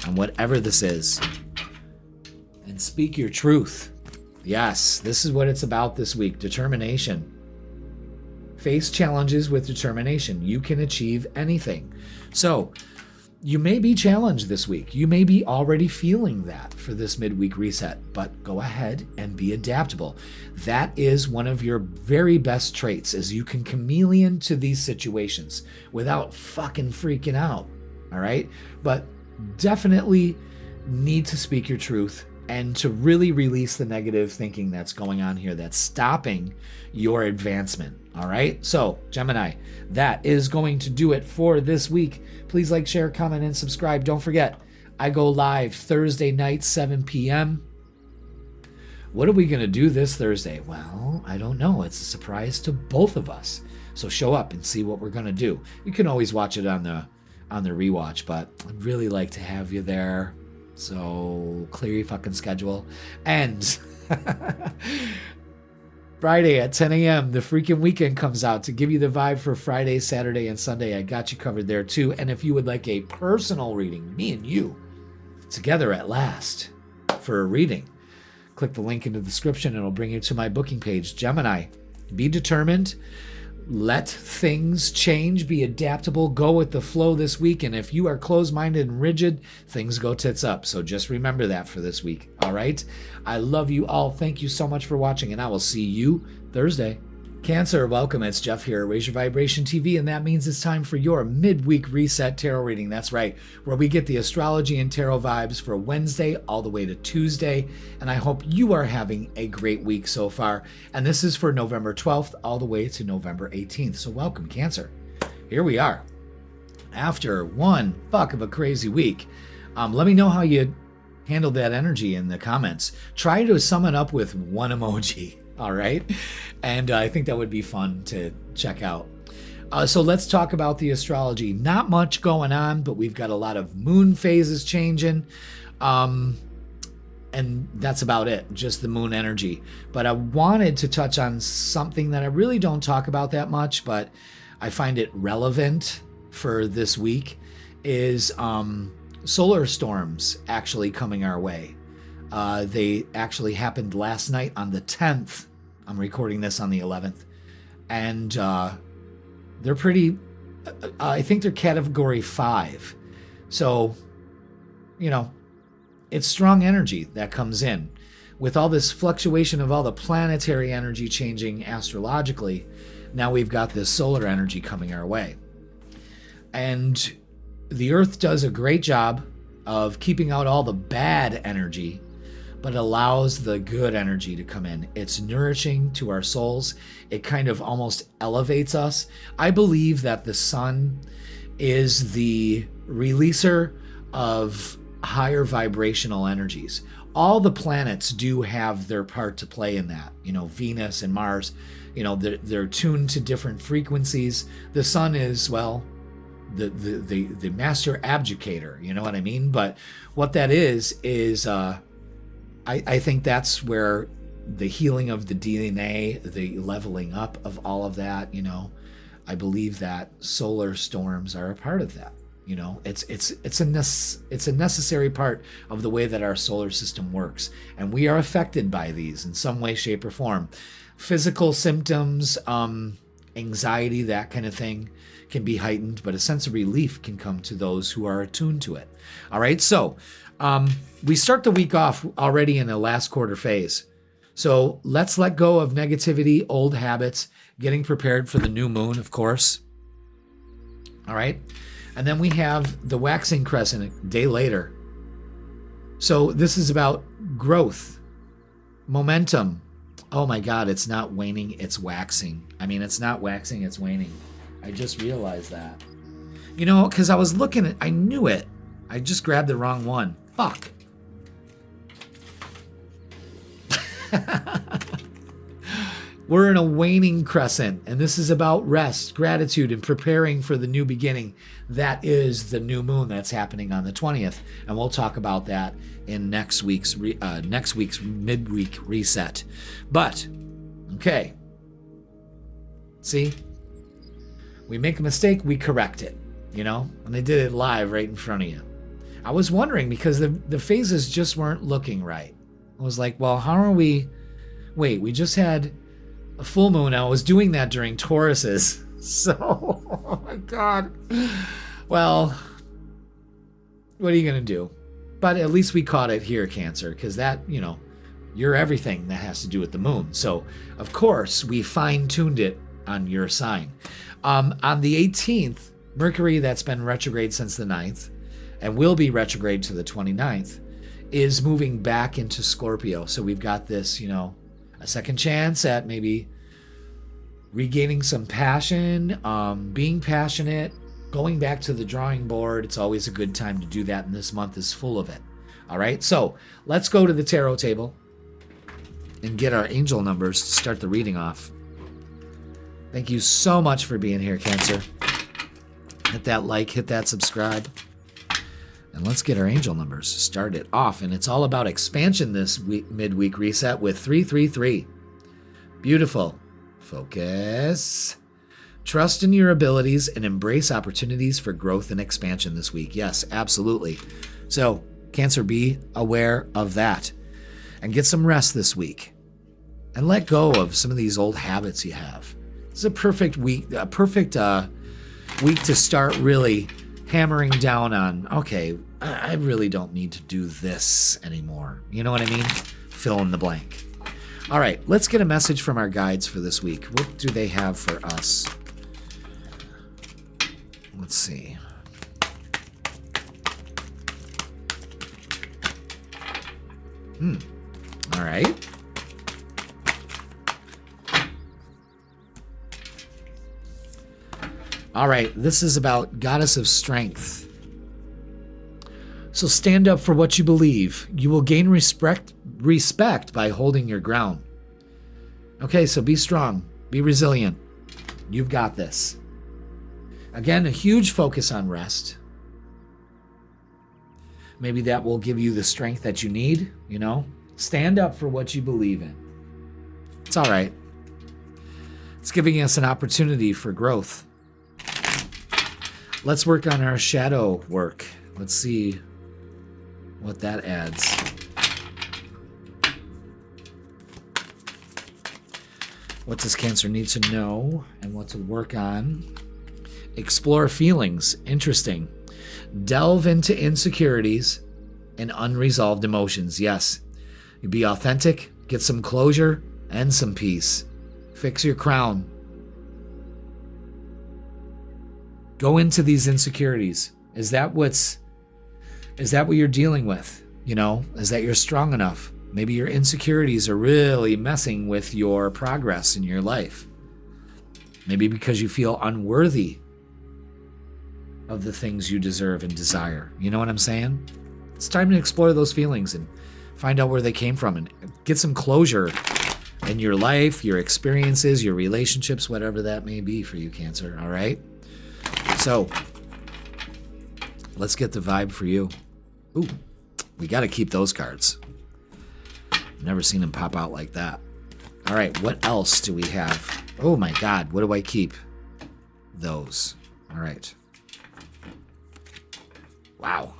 on whatever this is. And speak your truth. Yes, this is what it's about this week. Determination. Face challenges with determination. You can achieve anything. So, you may be challenged this week. You may be already feeling that for this midweek reset, but go ahead and be adaptable. That is one of your very best traits, is you can chameleon to these situations without fucking freaking out. All right? But definitely need to speak your truth and to really release the negative thinking that's going on here that's stopping your advancement. All right? So, Gemini, that is going to do it for this week. Please like, share, comment, and subscribe. Don't forget, I go live Thursday night, 7 p.m. What are we going to do this Thursday? Well, I don't know. It's a surprise to both of us. So show up and see what we're going to do. You can always watch it on the rewatch, but I'd really like to have you there. So clear your fucking schedule. And Friday at 10 a.m., the freaking weekend comes out to give you the vibe for Friday, Saturday, and Sunday. I got you covered there too. And if you would like a personal reading, me and you together at last for a reading, click the link in the description and it'll bring you to my booking page. Gemini, be determined. Let things change. Be adaptable. Go with the flow this week. And if you are closed-minded and rigid, things go tits up. So just remember that for this week. All right? I love you all. Thank you so much for watching, and I will see you Thursday. Cancer, welcome. It's Jeff here, Raise Your Vibration TV, and that means it's time for your midweek reset tarot reading. That's right, where we get the astrology and tarot vibes for Wednesday all the way to Tuesday, and I hope you are having a great week so far. And this is for November 12th all the way to November 18th. So welcome, Cancer. Here we are. After one fuck of a crazy week, let me know how you handled that energy in the comments. Try to sum it up with one emoji. All right. And I think that would be fun to check out. So let's talk about the astrology. Not much going on, but we've got a lot of moon phases changing. And that's about it, just the moon energy. But I wanted to touch on something that I really don't talk about that much, but I find it relevant for this week, is solar storms actually coming our way. They actually happened last night on the 10th. I'm recording this on the 11th. And they're pretty, I think they're category 5. So, you know, it's strong energy that comes in. With all this fluctuation of all the planetary energy changing astrologically, now we've got this solar energy coming our way. And the Earth does a great job of keeping out all the bad energy, but allows the good energy to come in. It's nourishing to our souls. It kind of almost elevates us. I believe that the sun is the releaser of higher vibrational energies. All the planets do have their part to play in that. You know, Venus and Mars, you know, they're tuned to different frequencies. The sun is, well, the master abdicator, you know what I mean? But what that is I think that's where the healing of the DNA, the leveling up of all of that, you know, I believe that solar storms are a part of that. You know, it's a necessary part of the way that our solar system works, and we are affected by these in some way, shape, or form. Physical symptoms, anxiety, that kind of thing can be heightened, but a sense of relief can come to those who are attuned to it. All right, so we start the week off already in the last quarter phase. So let's let go of negativity, old habits, getting prepared for the new moon, of course. All right. And then we have the waxing crescent a day later. So this is about growth, momentum. Oh my God, it's not waning, it's waxing. I mean, it's not waxing, it's waning. I just realized that. You know, because I was looking at, I knew it. I just grabbed the wrong one. Fuck. We're in a waning crescent, and this is about rest, gratitude, and preparing for the new beginning. That is the new moon that's happening on the 20th, and we'll talk about that in next week's midweek reset. But, okay. See? We make a mistake, we correct it, you know? And they did it live right in front of you. I was wondering because the phases just weren't looking right. I was like, well, how are we... Wait, we just had a full moon. I was doing that during Tauruses. So, oh my God. Well, what are you going to do? But at least we caught it here, Cancer, because that, you're everything that has to do with the moon. So, of course, we fine-tuned it on your sign. On the 18th, Mercury, that's been retrograde since the 9th, and will be retrograde to the 29th, is moving back into Scorpio. So we've got this, a second chance at maybe regaining some passion, being passionate, going back to the drawing board. It's always a good time to do that, and this month is full of it. All right, so let's go to the tarot table and get our angel numbers to start the reading off. Thank you so much for being here, Cancer. Hit that like, hit that subscribe. And let's get our angel numbers started off. And it's all about expansion this week, midweek reset with 333. Beautiful. Focus. Trust in your abilities and embrace opportunities for growth and expansion this week. Yes, absolutely. So, Cancer, be aware of that. And get some rest this week. And let go of some of these old habits you have. It's a perfect week, week to start really hammering down on, okay, I really don't need to do this anymore. You know what I mean? Fill in the blank. All right, let's get a message from our guides for this week. What do they have for us? Let's see. All right. All right, this is about Goddess of Strength. So stand up for what you believe. You will gain respect by holding your ground. Okay, so be strong. Be resilient. You've got this. Again, a huge focus on rest. Maybe that will give you the strength that you need, Stand up for what you believe in. It's all right. It's giving us an opportunity for growth. Let's work on our shadow work. Let's see what that adds. What does Cancer need to know and what to work on? Explore feelings. Interesting. Delve into insecurities and unresolved emotions. Yes. You be authentic, get some closure and some peace. Fix your crown. Go into these insecurities. Is that what you're dealing with? Is that you're strong enough? Maybe your insecurities are really messing with your progress in your life. Maybe because you feel unworthy of the things you deserve and desire. You know what I'm saying? It's time to explore those feelings and find out where they came from and get some closure in your life, your experiences, your relationships, whatever that may be for you, Cancer. All right? So, let's get the vibe for you. Ooh, we got to keep those cards. Never seen them pop out like that. All right, what else do we have? Oh my God, what do I keep? Those. All right. Wow.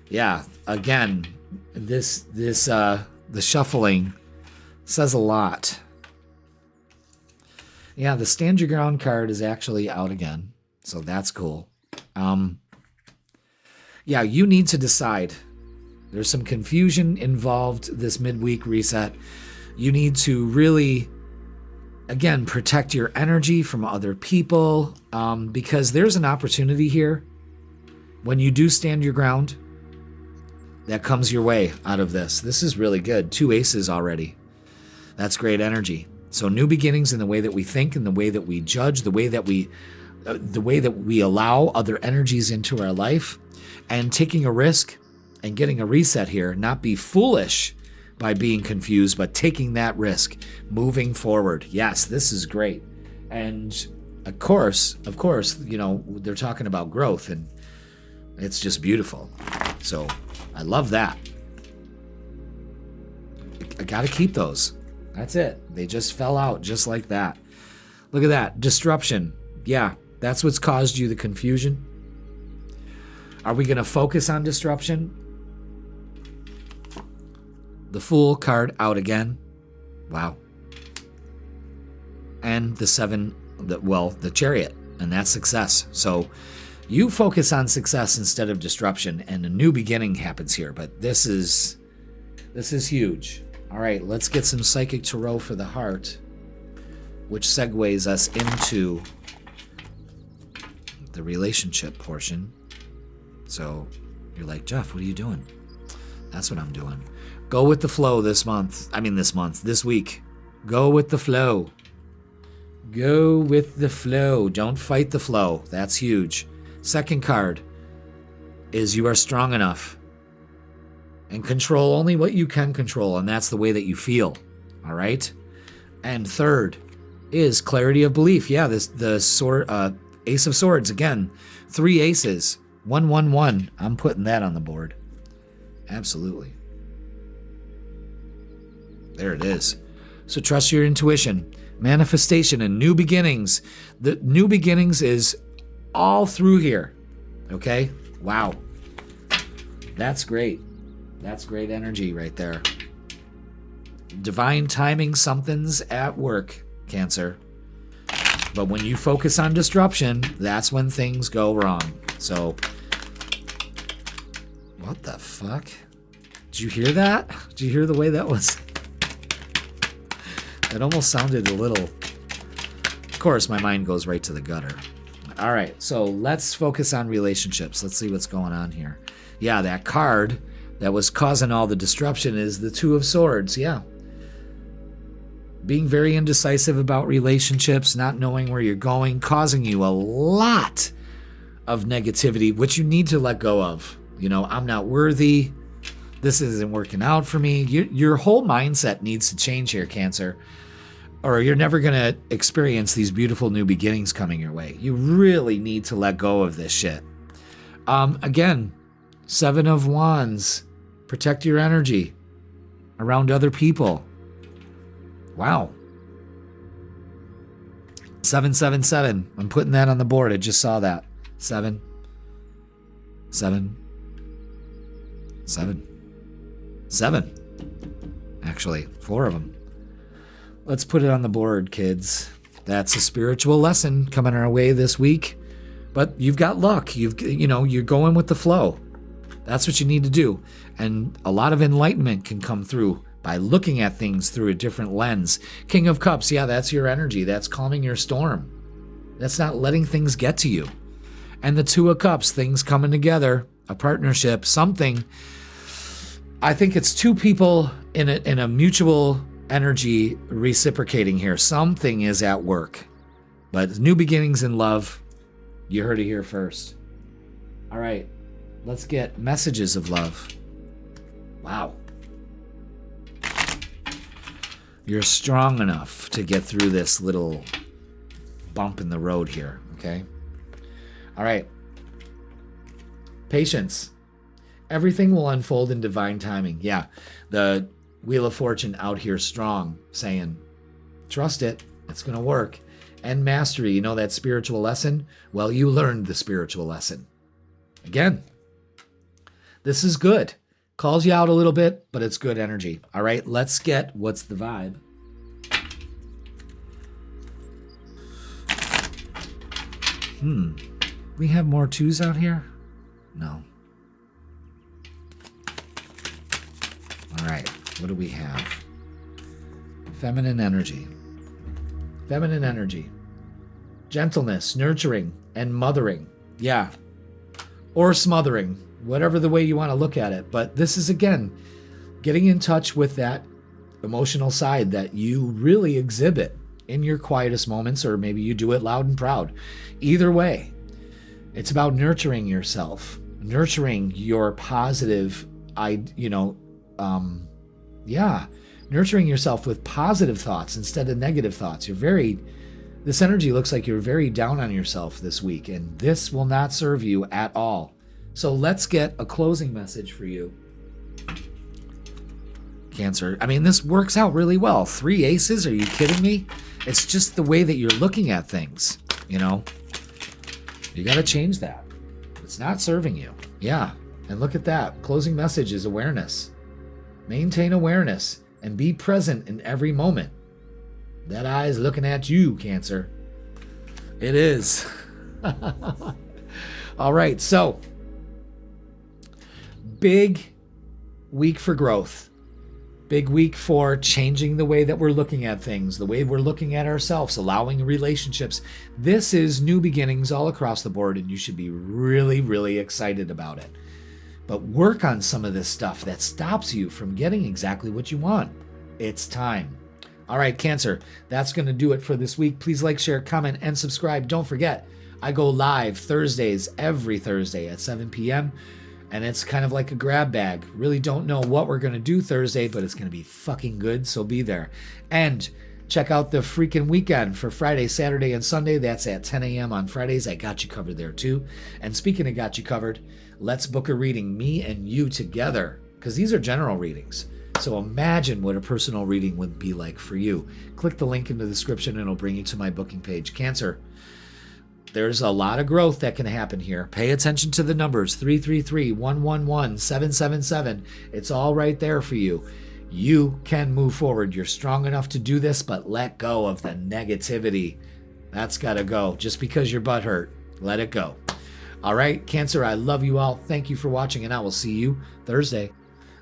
Yeah, again, the shuffling says a lot. Yeah, the stand your ground card is actually out again. So that's cool. Yeah, you need to decide. There's some confusion involved this midweek reset. You need to really, again, protect your energy from other people because there's an opportunity here. When you do stand your ground, that comes your way out of this. This is really good. 2 aces already. That's great energy. So new beginnings in the way that we think, in the way that we judge, the way that we allow other energies into our life, and taking a risk and getting a reset here. Not be foolish by being confused, but taking that risk, moving forward. Yes, this is great. And of course, they're talking about growth, and it's just beautiful. So I love that. I got to keep those. That's it. They just fell out just like that. Look at that. Disruption. Yeah, that's what's caused you the confusion. Are we going to focus on disruption? The Fool card out again. Wow. And the Chariot. And that's success. So You focus on success instead of disruption, and a new beginning happens here. But this is huge. All right, let's get some Psychic Tarot for the heart, which segues us into the relationship portion. So you're like, Jeff, what are you doing? That's what I'm doing. Go with the flow this week. Go with the flow. Go with the flow. Don't fight the flow. That's huge. Second card is you are strong enough and control only what you can control, and that's the way that you feel. All right? And third is clarity of belief. Yeah, the sword, Ace of Swords again. 3 aces. 111. I'm putting that on the board. Absolutely. There it is. So trust your intuition. Manifestation and new beginnings. The new beginnings is all through here. Okay? Wow. That's great. That's great energy right there. Divine timing, something's at work, Cancer. But when you focus on disruption, that's when things go wrong. So, what the fuck? Did you hear that? Did you hear the way that was? It almost sounded a little... Of course, my mind goes right to the gutter. All right, so let's focus on relationships. Let's see what's going on here. Yeah, that card that was causing all the disruption is the 2 of Swords. Yeah. Being very indecisive about relationships, not knowing where you're going, causing you a lot of negativity, which you need to let go of. You know, I'm not worthy. This isn't working out for me. Your whole mindset needs to change here, Cancer, or you're never going to experience these beautiful new beginnings coming your way. You really need to let go of this shit. Again, 7 of Wands. Protect your energy around other people. Wow. 777. I'm putting that on the board. I just saw that. 7. 7. 7. 7. Actually, 4 of them. Let's put it on the board, kids. That's a spiritual lesson coming our way this week. But you've got luck. You're going with the flow. That's what you need to do. And a lot of enlightenment can come through by looking at things through a different lens. King of Cups, yeah, that's your energy. That's calming your storm. That's not letting things get to you. And the 2 of Cups, things coming together, a partnership, something. I think it's 2 people in a mutual energy reciprocating here. Something is at work. But new beginnings in love, you heard it here first. All right, let's get messages of love. Wow. You're strong enough to get through this little bump in the road here, okay? All right. Patience. Everything will unfold in divine timing. Yeah, the Wheel of Fortune out here strong, saying, trust it, it's going to work. And mastery, you know that spiritual lesson? Well, you learned the spiritual lesson. Again, this is good. Calls you out a little bit, but it's good energy. All right, let's get what's the vibe. We have more 2s out here? No. All right, what do we have? Feminine energy. Feminine energy. Gentleness, nurturing, and mothering. Yeah. Or smothering. Whatever the way you want to look at it. But this is, again, getting in touch with that emotional side that you really exhibit in your quietest moments, or maybe you do it loud and proud. Either way, it's about nurturing yourself, nurturing your positive, nurturing yourself with positive thoughts instead of negative thoughts. This energy looks like you're very down on yourself this week, and this will not serve you at all. So let's get a closing message for you, Cancer. I mean, this works out really well. 3 aces, are you kidding me? It's just the way that you're looking at things, you know? You got to change that. It's not serving you. Yeah, and look at that. Closing message is awareness. Maintain awareness and be present in every moment. That eye is looking at you, Cancer. It is. All right, so big week for growth. Big week for changing the way that we're looking at things, the way we're looking at ourselves, allowing relationships. This is new beginnings all across the board, and you should be really, really excited about it. But work on some of this stuff that stops you from getting exactly what you want. It's time. All right, Cancer, that's going to do it for this week. Please like, share, comment, and subscribe. Don't forget, I go live Thursdays, every Thursday at 7 p.m., and it's kind of like a grab bag. Really don't know what we're going to do Thursday, but it's going to be fucking good, so be there. And check out the freaking weekend for Friday, Saturday, and Sunday. That's at 10 a.m. on Fridays. I got you covered there, too. And speaking of got you covered, let's book a reading, me and you together, because these are general readings. So imagine what a personal reading would be like for you. Click the link in the description and it'll bring you to my booking page. Cancer, there's a lot of growth that can happen here. Pay attention to the numbers, 333-111-777. It's all right there for you. You can move forward. You're strong enough to do this, but let go of the negativity. That's got to go. Just because your butt hurt, let it go. All right, Cancer, I love you all. Thank you for watching, and I will see you Thursday.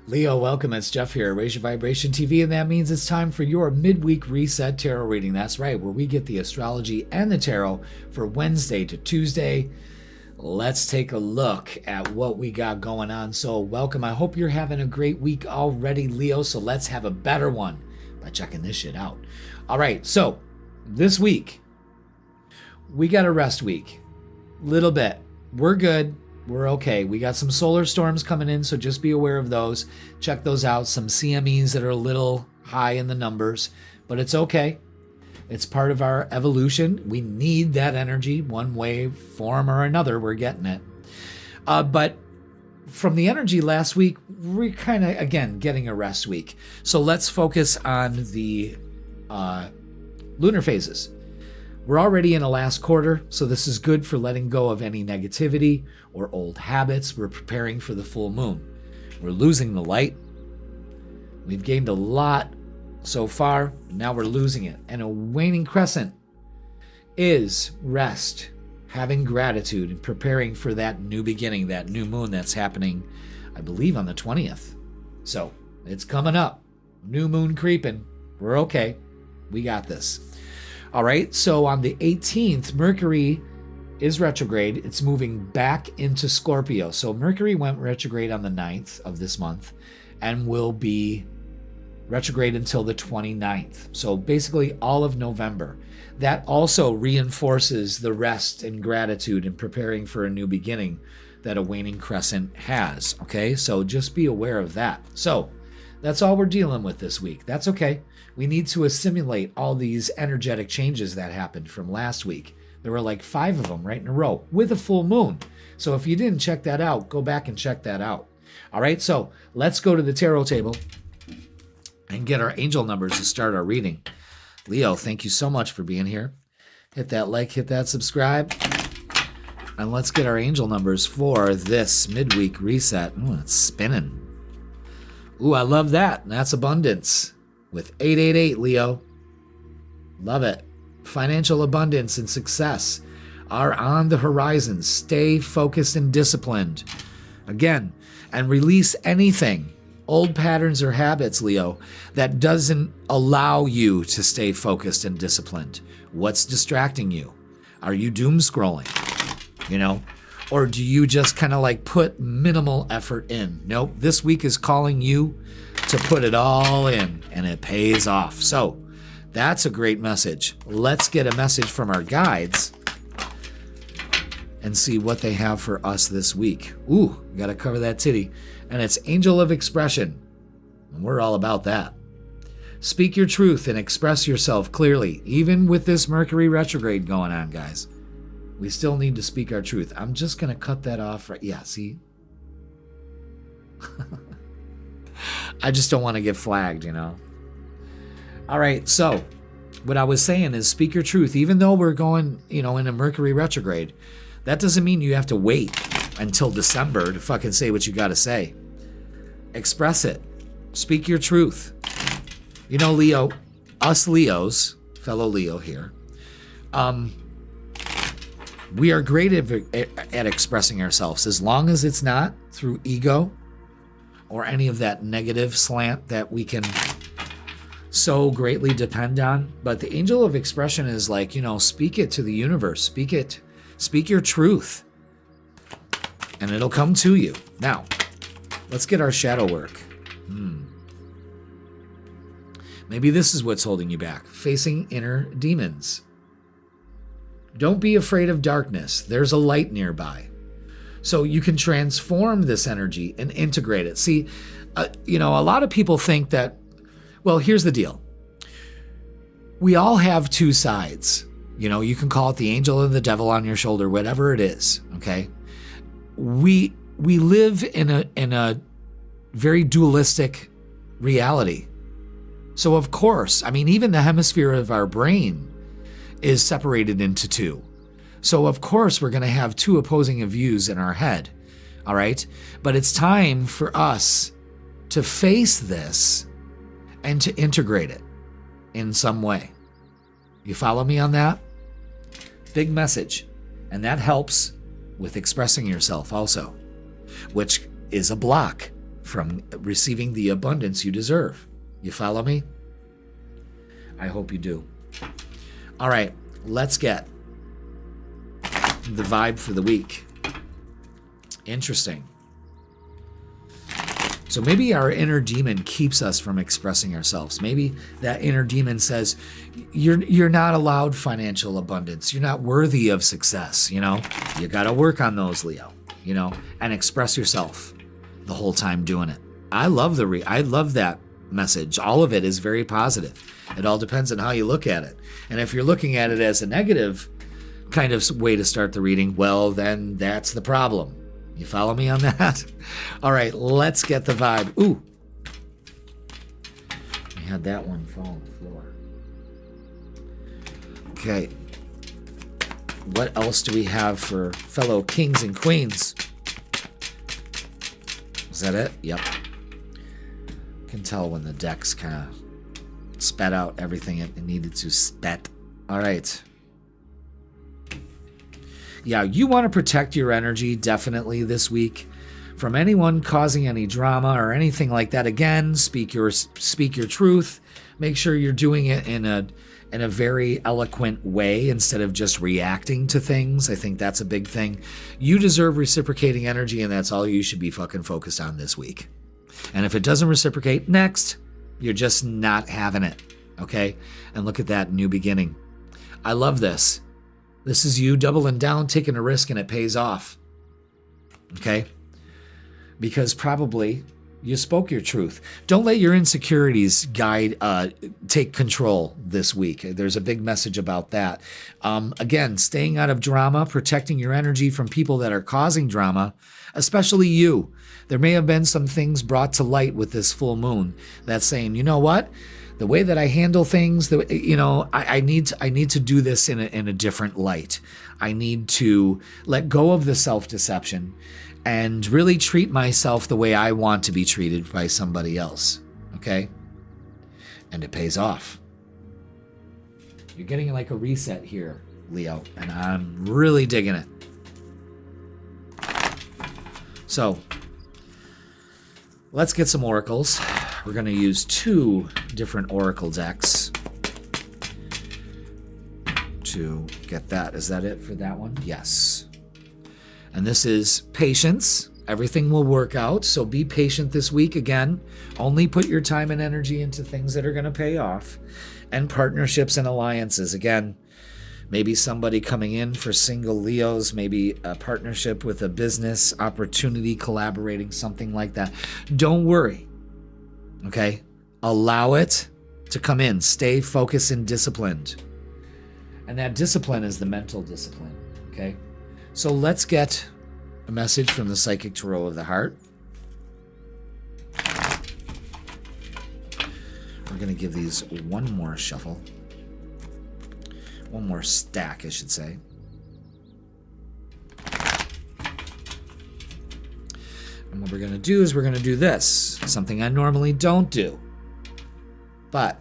Leo, welcome. It's Jeff here, Raise Your Vibration TV, and that means it's time for your Midweek Reset Tarot Reading. That's right, where we get the astrology and the tarot for Wednesday to Tuesday. Let's take a look at what we got going on. So welcome. I hope you're having a great week already, Leo, so let's have a better one by checking this shit out. All right, so this week, we got a rest week. Little bit. We're good. We're okay. We got some solar storms coming in, so just be aware of those. Check those out. Some CMEs that are a little high in the numbers, but it's okay. It's part of our evolution. We need that energy one way, form, or another. We're getting it. But from the energy last week, we're kind of, again, getting a rest week. So let's focus on the lunar phases. We're already in a last quarter, so this is good for letting go of any negativity or old habits. We're preparing for the full moon. We're losing the light. We've gained a lot so far. Now we're losing it. And a waning crescent is rest, having gratitude, and preparing for that new beginning, that new moon that's happening, I believe, on the 20th. So it's coming up. New moon creeping. We're okay. We got this. All right, so on the 18th, Mercury is retrograde. It's moving back into Scorpio. So Mercury went retrograde on the 9th of this month and will be retrograde until the 29th. So basically all of November. That also reinforces the rest and gratitude and preparing for a new beginning that a waning crescent has. Okay, so just be aware of that. So that's all we're dealing with this week. That's okay. We need to assimilate all these energetic changes that happened from last week. There were like 5 of them right in a row with a full moon. So if you didn't check that out, go back and check that out. All right, so let's go to the tarot table and get our angel numbers to start our reading. Leo, thank you so much for being here. Hit that like, hit that subscribe. And let's get our angel numbers for this midweek reset. Ooh, it's spinning. Ooh, I love that. That's abundance with 888, Leo. Love it. Financial abundance and success are on the horizon. Stay focused and disciplined. Again, and release anything, old patterns or habits, Leo, that doesn't allow you to stay focused and disciplined. What's distracting you? Are you doom scrolling? Or do you just kind of like put minimal effort in? Nope. This week is calling you to put it all in, and it pays off. So that's a great message. Let's get a message from our guides and see what they have for us this week. Ooh, got to cover that titty. And it's Angel of Expression. And we're all about that. Speak your truth and express yourself clearly, even with this Mercury retrograde going on, guys. We still need to speak our truth. I'm just going to cut that off right. Yeah, see? I just don't want to get flagged, All right, so what I was saying is speak your truth. Even though we're going, in a Mercury retrograde, that doesn't mean you have to wait until December to fucking say what you got to say. Express it. Speak your truth. Leo, us Leos, fellow Leo here, We are great at expressing ourselves, as long as it's not through ego or any of that negative slant that we can so greatly depend on. But the angel of expression is like, speak it to the universe. Speak it. Speak your truth. And it'll come to you. Now, let's get our shadow work. Maybe this is what's holding you back. Facing inner demons. Don't be afraid of darkness. There's a light nearby. So you can transform this energy and integrate it. See, a lot of people think that, well, here's the deal. We all have two sides. You can call it the angel and the devil on your shoulder, whatever it is, okay? We live in a very dualistic reality. So of course, even the hemisphere of our brain is separated into two. So of course we're going to have two opposing views in our head, all right? But it's time for us to face this and to integrate it in some way. You follow me on that? Big message. And that helps with expressing yourself also, which is a block from receiving the abundance you deserve. You follow me? I hope you do. All right, let's get the vibe for the week. Interesting. So maybe our inner demon keeps us from expressing ourselves. Maybe that inner demon says, you're not allowed financial abundance. You're not worthy of success. You got to work on those, Leo, and express yourself the whole time doing it. I love that message. All of it is very positive. It all depends on how you look at it. And if you're looking at it as a negative kind of way to start the reading, well, then that's the problem. You follow me on that? All right, let's get the vibe. Ooh. I had that one fall on the floor. Okay. What else do we have for fellow kings and queens? Is that it? Yep. Can tell when the deck's kind of spat out everything it needed to spat. All right. Yeah, you want to protect your energy definitely this week from anyone causing any drama or anything like that. Again, speak your truth. Make sure you're doing it in a very eloquent way instead of just reacting to things. I think that's a big thing. You deserve reciprocating energy, and that's all you should be fucking focused on this week. And if it doesn't reciprocate, next, you're just not having it, okay? And look at that new beginning. I love this. This is you doubling down, taking a risk, and it pays off, okay? Because probably you spoke your truth. Don't let your insecurities take control this week. There's a big message about that. Again, staying out of drama, protecting your energy from people that are causing drama, especially you. There may have been some things brought to light with this full moon that's saying, you know what? The way that I handle things, I need to do this in a different light. I need to let go of the self-deception and really treat myself the way I want to be treated by somebody else, okay? And it pays off. You're getting like a reset here, Leo, and I'm really digging it. So, let's get some oracles. We're going to use 2 different oracle decks to get that. Is that it for that one? Yes. And this is patience. Everything will work out, so be patient this week. Again, only put your time and energy into things that are going to pay off. And partnerships and alliances. Again, maybe somebody coming in for single Leos, maybe a partnership with a business opportunity, collaborating, something like that. Don't worry. Okay? Allow it to come in. Stay focused and disciplined. And that discipline is the mental discipline. Okay? So let's get a message from the Psychic Tarot of the Heart. We're going to give these one more shuffle. One more stack, I should say. And what we're going to do is we're going to do this, something I normally don't do. But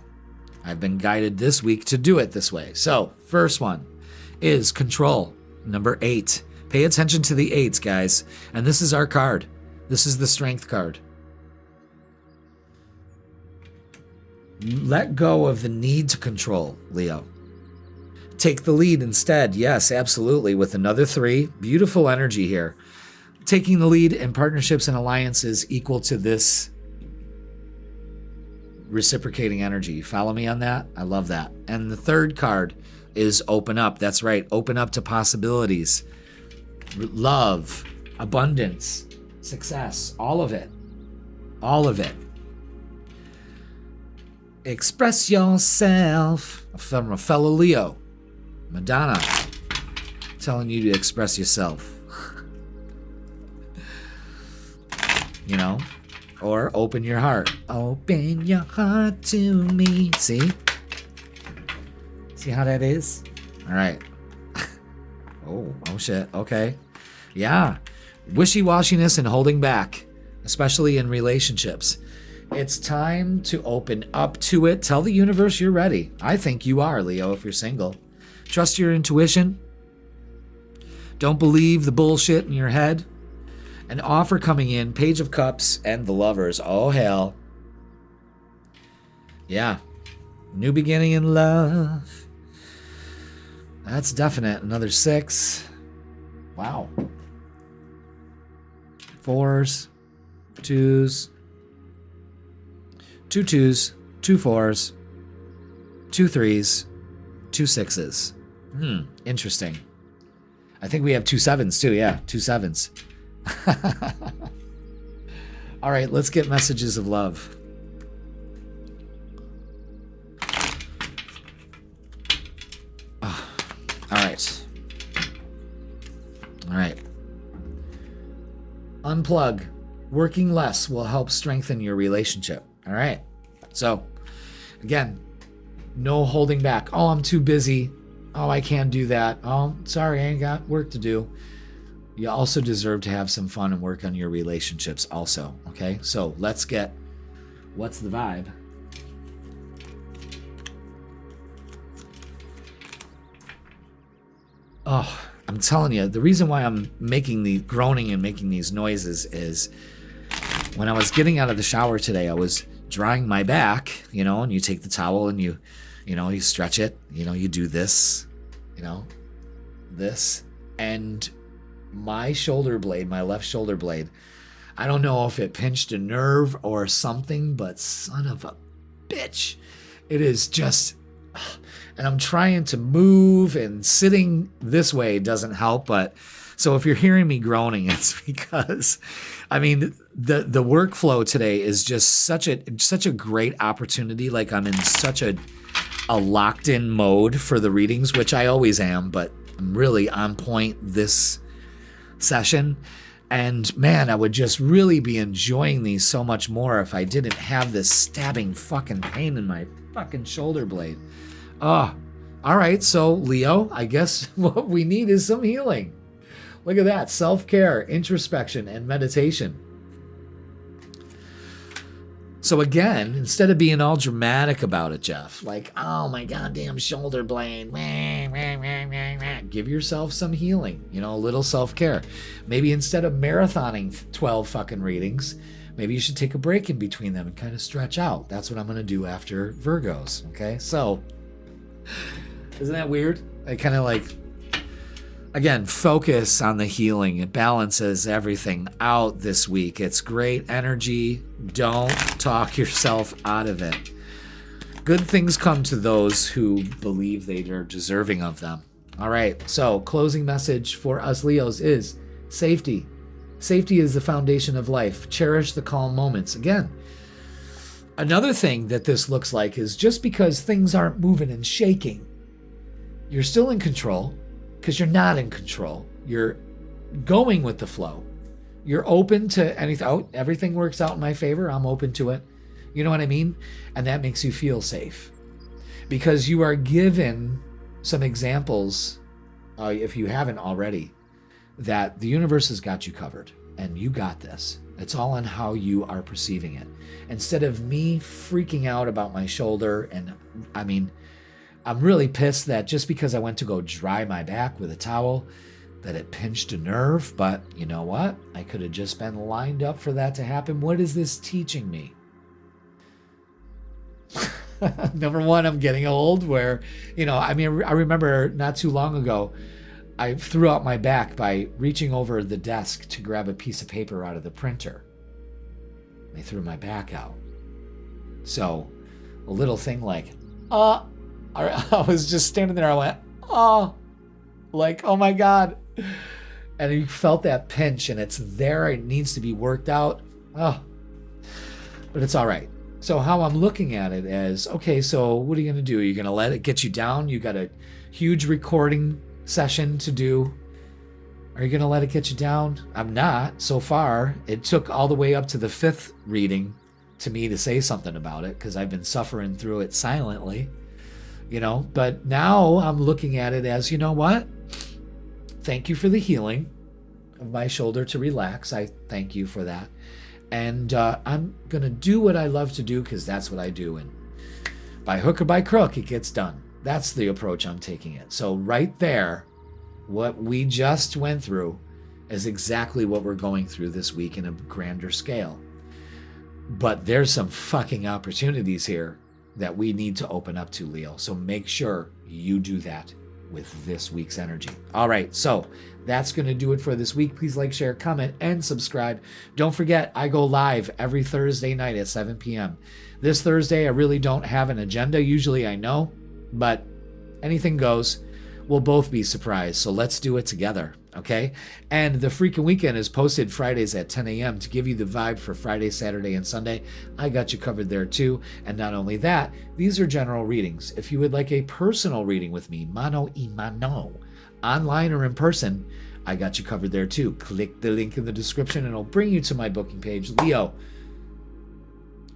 I've been guided this week to do it this way. So, first one is control. Number 8. Pay attention to the 8s, guys. And this is our card. This is the Strength card. Let go of the need to control, Leo. Take the lead instead. Yes, absolutely. With another 3. Beautiful energy here. Taking the lead in partnerships and alliances equal to this reciprocating energy. Follow me on that? I love that. And the 3rd card is open up. That's right. Open up to possibilities. Love, abundance, success, all of it. All of it. Express yourself. From a fellow Leo. Madonna. Telling you to express yourself. You know? Or open your heart. Open your heart to me. See? See how that is? All right. Oh shit. Okay. Yeah. Wishy-washiness and holding back, especially in relationships. It's time to open up to it. Tell the universe you're ready. I think you are, Leo, if you're single. Trust your intuition. Don't believe the bullshit in your head. An offer coming in, Page of Cups and the Lovers. Oh, hell. Yeah. New beginning in love. That's definite. Another 6. Wow. 4s. 2s. 2 2s. 2 4s. 2 3s. 2 6s. Interesting. I think we have 2 7s too. Yeah, 2 7s. All right, let's get messages of love. All right. All right. Unplug. Working less will help strengthen your relationship. All right. So, again, no holding back. Oh, I'm too busy. Oh, I can't do that. Oh, sorry, I ain't got work to do. You also deserve to have some fun and work on your relationships also, okay? So let's get, what's the vibe? Oh, I'm telling you, the reason why I'm making the groaning and making these noises is when I was getting out of the shower today, I was drying my back, you know, and you take the towel and you stretch it, you do this, this, and my shoulder blade, my left shoulder blade, I don't know if it pinched a nerve or something, but son of a bitch, it is just, and I'm trying to move, and sitting this way doesn't help. But so if you're hearing me groaning, it's because, I mean, the workflow today is just such a great opportunity. Like, I'm in such a locked in mode for the readings, which I always am, but I'm really on point this session. And man, I would just really be enjoying these so much more if I didn't have this stabbing fucking pain in my fucking shoulder blade. Oh, all right. So Leo, I guess what we need is some healing. Look at that. Self-care, introspection, and meditation. So again, instead of being all dramatic about it, Jeff, like, oh my goddamn shoulder blade, give yourself some healing, a little self-care. Maybe instead of marathoning 12 fucking readings, maybe you should take a break in between them and kind of stretch out. That's what I'm going to do after Virgos, okay? So, isn't that weird? I kind of like, again, focus on the healing. It balances everything out this week. It's great energy. Don't talk yourself out of it. Good things come to those who believe they are deserving of them. All right, so closing message for us Leos is safety. Safety is the foundation of life. Cherish the calm moments. Again, another thing that this looks like is just because things aren't moving and shaking, you're still in control. Because you're not in control. You're going with the flow. You're open to anything. Oh, everything works out in my favor. I'm open to it. You know what I mean? And that makes you feel safe. Because you are given some examples, if you haven't already, that the universe has got you covered. And you got this. It's all on how you are perceiving it. Instead of me freaking out about my shoulder, and I mean, I'm really pissed that just because I went to go dry my back with a towel, that it pinched a nerve, but you know what? I could have just been lined up for that to happen. What is this teaching me? Number one, I'm getting old where, I remember not too long ago, I threw out my back by reaching over the desk to grab a piece of paper out of the printer. I threw my back out. So a little thing like, I was just standing there. I went, like, oh my God. And you felt that pinch and it's there. It needs to be worked out. But it's all right. So how I'm looking at it is, okay, so what are you going to do? Are you going to let it get you down? You got a huge recording session to do. Are you going to let it get you down? I'm not so far. It took all the way up to the 5th reading to me to say something about it because I've been suffering through it silently, but now I'm looking at it as, you know what? Thank you for the healing of my shoulder to relax. I thank you for that. And I'm going to do what I love to do because that's what I do. And by hook or by crook, it gets done. That's the approach I'm taking it. So right there, what we just went through is exactly what we're going through this week in a grander scale. But there's some fucking opportunities here that we need to open up to, Leo. So make sure you do that with this week's energy. All right, so that's going to do it for this week. Please like, share, comment, and subscribe. Don't forget, I go live every Thursday night at 7 p.m. This Thursday, I really don't have an agenda. Usually I know, but anything goes. We'll both be surprised, so let's do it together, okay? And the freaking weekend is posted Fridays at 10 a.m. to give you the vibe for Friday, Saturday, and Sunday. I got you covered there too. And not only that, these are general readings. If you would like a personal reading with me, mano y mano, online or in person, I got you covered there too. Click the link in the description and it'll bring you to my booking page. Leo,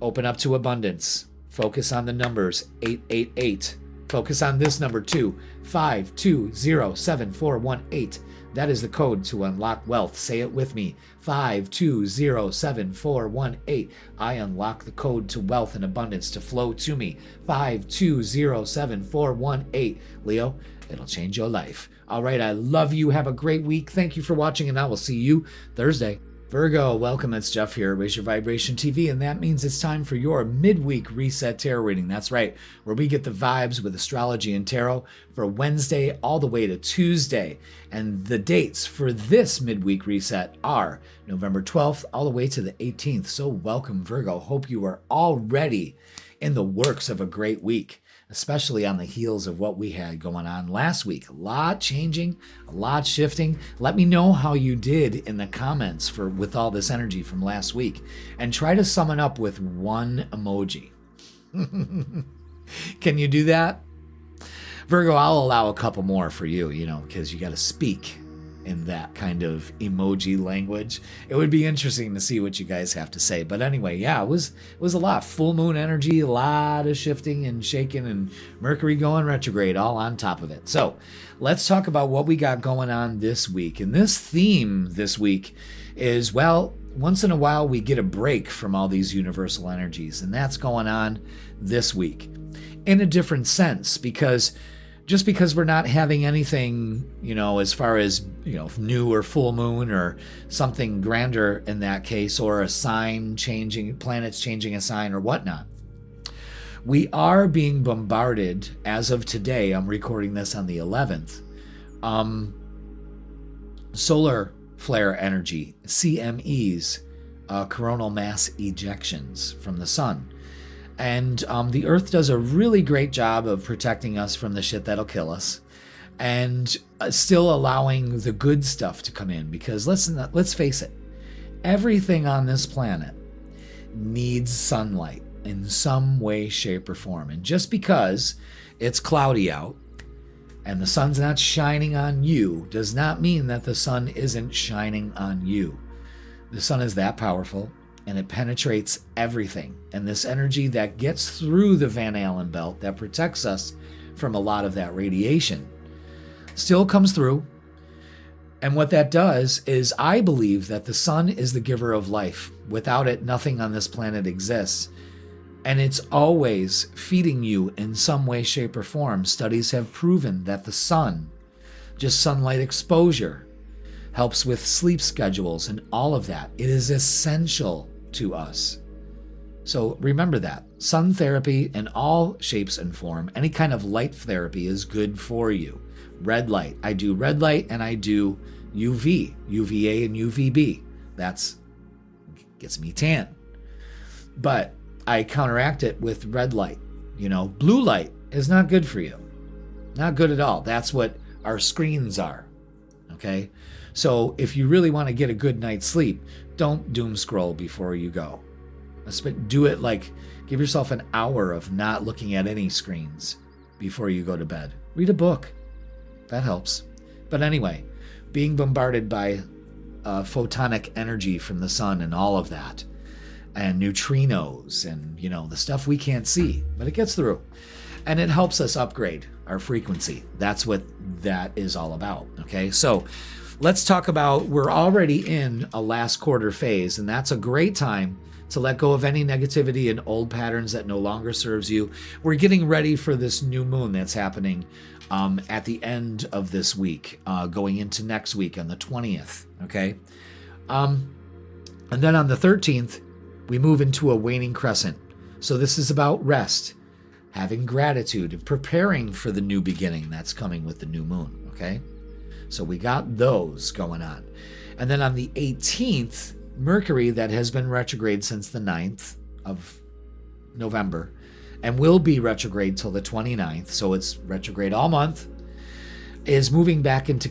open up to abundance. Focus on the numbers 888. Focus on this number too, 5207418. That is the code to unlock wealth. Say it with me, 5207418. I unlock the code to wealth and abundance to flow to me, 5207418. Leo, it'll change your life. All right, I love you. Have a great week. Thank you for watching, and I will see you Thursday. Virgo, welcome. It's Jeff here, Raise Your Vibration TV, and that means it's time for your Midweek Reset Tarot Reading. That's right, where we get the vibes with astrology and tarot for Wednesday all the way to Tuesday. And the dates for this Midweek Reset are November 12th all the way to the 18th. So welcome, Virgo. Hope you are already in the works of a great week, especially on the heels of what we had going on last week. A lot changing, a lot shifting. Let me know how you did in the comments with all this energy from last week, and try to sum it up with one emoji. Can you do that? Virgo, I'll allow a couple more for you, because you got to speak in that kind of emoji language. It would be interesting to see what you guys have to say. But anyway, yeah, it was a lot. Full moon energy, a lot of shifting and shaking, and Mercury going retrograde all on top of it. So let's talk about what we got going on this week. And this theme this week is, well, once in a while we get a break from all these universal energies. And that's going on this week in a different sense, because just because we're not having anything, as far as, new or full moon or something grander in that case, or a sign changing, planets changing a sign or whatnot, we are being bombarded as of today. I'm recording this on the 11th. Solar flare energy, CMEs, coronal mass ejections from the sun. And the Earth does a really great job of protecting us from the shit that'll kill us, and still allowing the good stuff to come in. Because let's face it, everything on this planet needs sunlight in some way, shape, or form. And just because it's cloudy out and the sun's not shining on you does not mean that the sun isn't shining on you. The sun is that powerful, and it penetrates everything. And this energy that gets through the Van Allen belt that protects us from a lot of that radiation still comes through. And what that does is, I believe that the sun is the giver of life. Without it, nothing on this planet exists. And it's always feeding you in some way, shape, or form. Studies have proven that the sun, just sunlight exposure, helps with sleep schedules and all of that. It is essential to us. So remember that. Sun therapy in all shapes and form, any kind of light therapy is good for you. Red light. I do red light and I do UV, UVA and UVB. That's gets me tan. But I counteract it with red light. Blue light is not good for you. Not good at all. That's what our screens are. Okay? So if you really want to get a good night's sleep, don't doom scroll before you go. Do it give yourself an hour of not looking at any screens before you go to bed. Read a book. That helps. But anyway, being bombarded by photonic energy from the sun and all of that, and neutrinos and, the stuff we can't see, but it gets through. And it helps us upgrade our frequency. That's what that is all about. Okay, so let's talk about, we're already in a last quarter phase, and that's a great time to let go of any negativity and old patterns that no longer serves you. We're getting ready for this new moon that's happening at the end of this week, going into next week on the 20th, okay? And then on the 13th, we move into a waning crescent. So this is about rest, having gratitude, and preparing for the new beginning that's coming with the new moon, okay? So we got those going on. And then on the 18th, Mercury, that has been retrograde since the 9th of November and will be retrograde till the 29th, so it's retrograde all month, is moving back into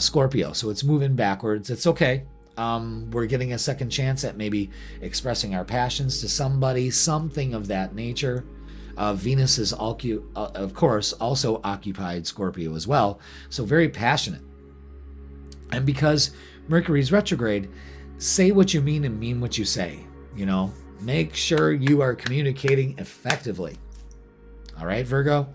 Scorpio. So it's moving backwards. It's okay. We're getting a second chance at maybe expressing our passions to somebody, something of that nature. Venus is, of course, also occupied Scorpio as well, so very passionate. And because Mercury's retrograde, say what you mean and mean what you say. Make sure you are communicating effectively. All right, Virgo?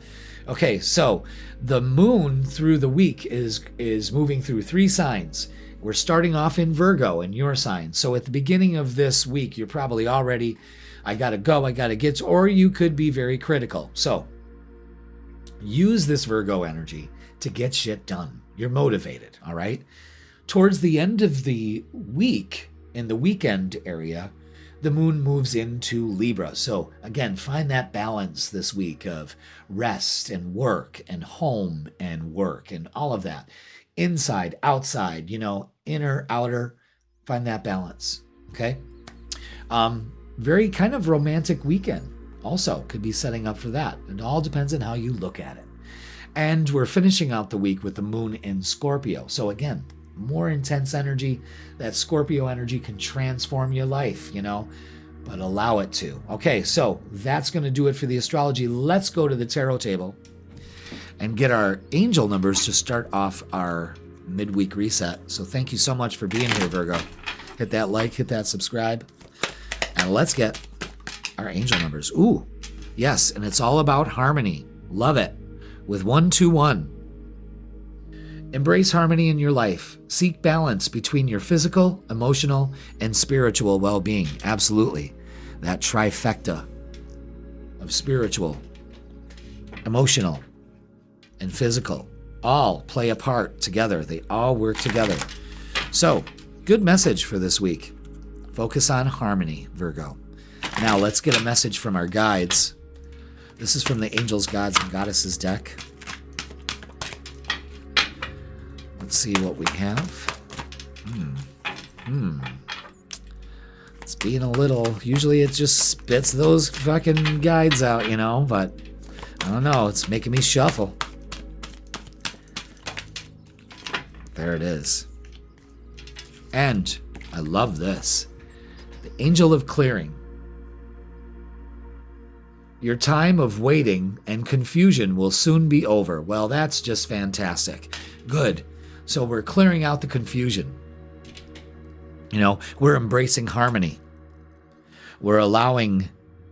Okay, so the moon through the week is moving through 3 signs. We're starting off in Virgo in your sign. So at the beginning of this week, you're probably already, I gotta go, I gotta get, or you could be very critical. So use this Virgo energy to get shit done. You're motivated, all right? Towards the end of the week, in the weekend area, the moon moves into Libra. So again, find that balance this week of rest and work and home and work and all of that. Inside, outside, inner, outer, find that balance, okay? Very kind of romantic weekend also could be setting up for that. It all depends on how you look at it. And we're finishing out the week with the moon in Scorpio. So again, more intense energy. That Scorpio energy can transform your life, but allow it to. Okay, so that's going to do it for the astrology. Let's go to the tarot table and get our angel numbers to start off our midweek reset. So thank you so much for being here, Virgo. Hit that like, hit that subscribe, and let's get our angel numbers. Ooh, yes, and it's all about harmony. Love it. With 121. Embrace harmony in your life. Seek balance between your physical, emotional, and spiritual well-being. Absolutely. That trifecta of spiritual, emotional, and physical all play a part together. They all work together. So, good message for this week. Focus on harmony, Virgo. Now, let's get a message from our guides. This is from the Angels, Gods, and Goddesses deck. Let's see what we have. It's being a little, usually it just spits those fucking guides out, but I don't know, it's making me shuffle. There it is. And I love this. The Angel of Clearing. Your time of waiting and confusion will soon be over. Well, that's just fantastic. Good. So we're clearing out the confusion. We're embracing harmony. We're allowing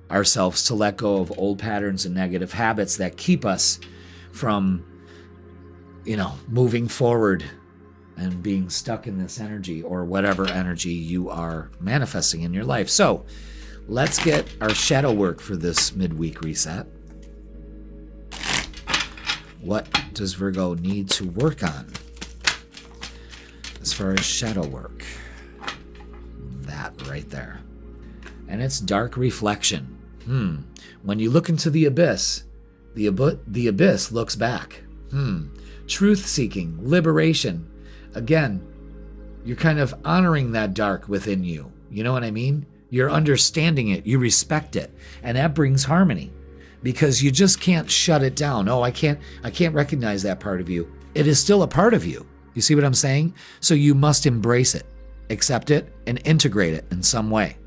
ourselves to let go of old patterns and negative habits that keep us from, moving forward and being stuck in this energy or whatever energy you are manifesting in your life. So let's get our shadow work for this midweek reset. What does Virgo need to work on as far as shadow work. That right there. And it's dark reflection. When you look into the abyss, the abyss looks back. Truth-seeking, liberation. Again, you're kind of honoring that dark within you. You know what I mean? You're understanding it. You respect it. And that brings harmony because you just can't shut it down. Oh, I can't recognize that part of you. It is still a part of you. You see what I'm saying? So you must embrace it, accept it, and integrate it in some way.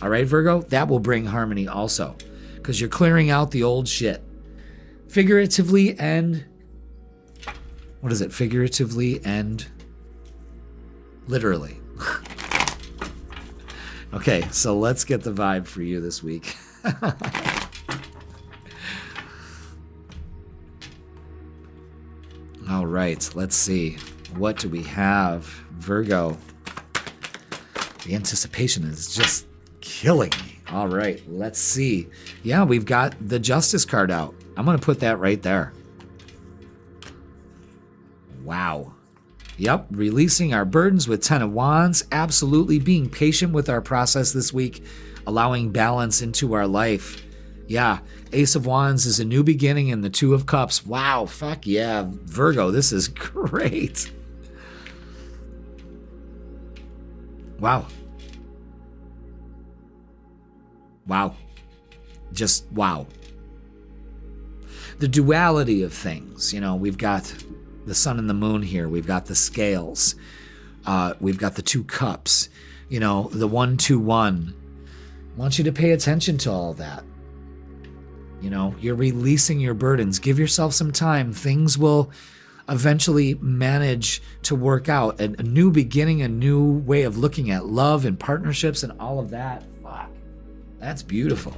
All right, Virgo? That will bring harmony also because you're clearing out the old shit. Figuratively and... what is it? Figuratively and literally. Okay, so let's get the vibe for you this week. All right, let's see. What do we have? Virgo. The anticipation is just killing me. All right, let's see. Yeah, we've got the Justice card out. I'm going to put that right there. Wow. Yep, releasing our burdens with 10 of Wands. Absolutely being patient with our process this week, allowing balance into our life. Yeah, Ace of Wands is a new beginning in the Two of Cups. Wow, fuck yeah, Virgo, this is great. Wow. Wow. Just wow. The duality of things, you know, we've got the sun and the moon here. We've got the scales. We've got the two cups. You know, the 1-2-1. I want you to pay attention to all that. You know, you're releasing your burdens. Give yourself some time. Things will eventually manage to work out. A new beginning, a new way of looking at love and partnerships and all of that. Fuck. That's beautiful.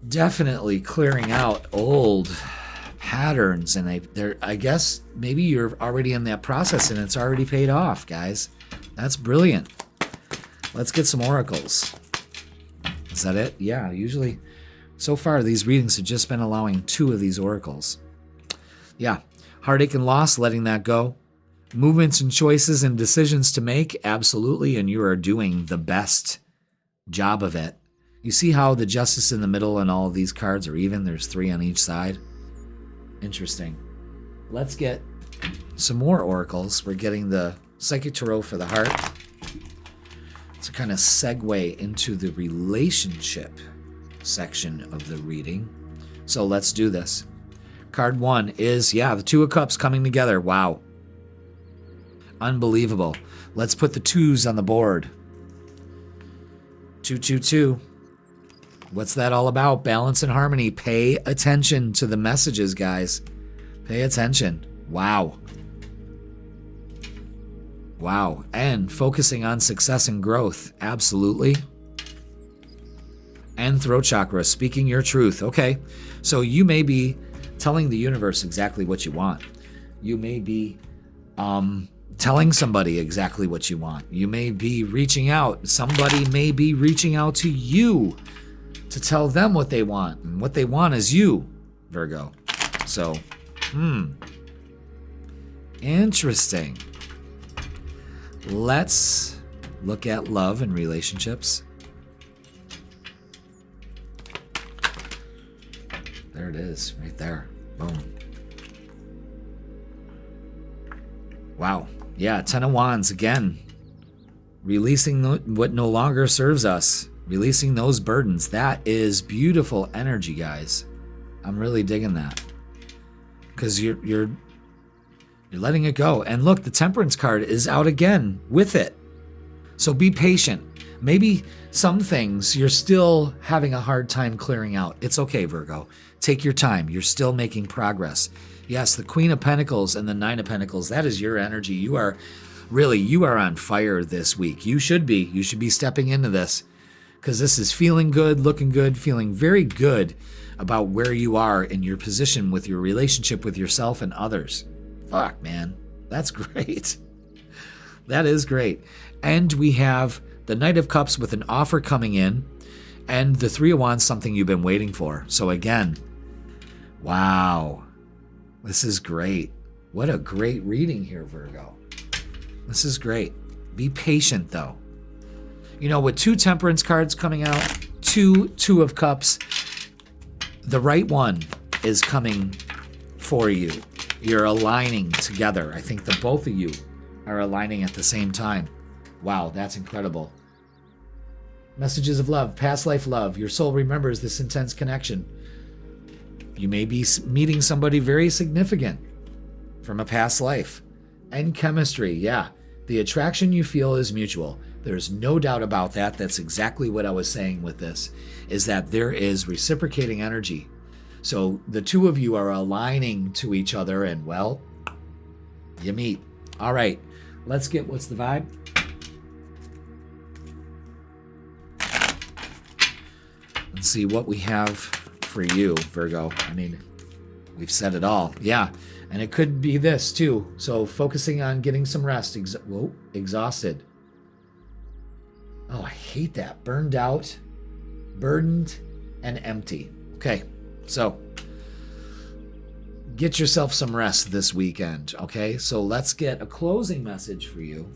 Definitely clearing out old patterns, and I guess maybe you're already in that process and it's already paid off, guys. That's brilliant. Let's get some oracles. Is that it? Yeah, usually so far these readings have just been allowing 2 of these oracles. Yeah, heartache and loss, letting that go. Movements and choices and decisions to make, absolutely, and you are doing the best job of it. You see how the Justice in the middle and all of these cards are even? There's 3 on each side. Interesting. Let's get some more oracles. We're getting the Psychic Tarot for the heart. It's a kind of segue into the relationship section of the reading. So let's do this. Card 1 is, yeah, the Two of Cups coming together. Wow. Unbelievable. Let's put the 2s on the board. 2-2-2. What's that all about? Balance and harmony. Pay attention to the messages, guys. Pay attention. Wow. Wow. And focusing on success and growth. Absolutely. And throat chakra. Speaking your truth. Okay. So you may be telling the universe exactly what you want. You may be telling somebody exactly what you want. You may be reaching out. Somebody may be reaching out to you to tell them what they want. And what they want is you, Virgo. So, interesting. Let's look at love and relationships. There it is, right there. Boom. Wow. Yeah, 10 of Wands again. Releasing what no longer serves us. Releasing those burdens. That is beautiful energy, guys. I'm really digging that. Because you're letting it go. And look, the Temperance card is out again with it. So be patient. Maybe some things you're still having a hard time clearing out. It's okay, Virgo. Take your time. You're still making progress. Yes, the Queen of Pentacles and the Nine of Pentacles, that is your energy. You are on fire this week. You should be. You should be stepping into this. Because this is feeling good, looking good, feeling very good about where you are in your position with your relationship with yourself and others. Fuck, man. That's great. That is great. And we have the Knight of Cups with an offer coming in, and the Three of Wands, something you've been waiting for. So again, wow. This is great. What a great reading here, Virgo. This is great. Be patient, though. You know, with 2 Temperance cards coming out, 2 of Cups, the right one is coming for you. You're aligning together. I think the both of you are aligning at the same time. Wow, that's incredible. Messages of love, past life love. Your soul remembers this intense connection. You may be meeting somebody very significant from a past life. And chemistry, yeah. The attraction you feel is mutual. There's no doubt about that. That's exactly what I was saying with this, is that there is reciprocating energy. So the 2 of you are aligning to each other and, well, you meet. All right, let's get what's the vibe. Let's see what we have for you, Virgo. I mean, we've said it all. Yeah, and it could be this too. So focusing on getting some rest. Exhausted. Oh, I hate that. Burned out, burdened, and empty. Okay, so get yourself some rest this weekend, okay? So let's get a closing message for you.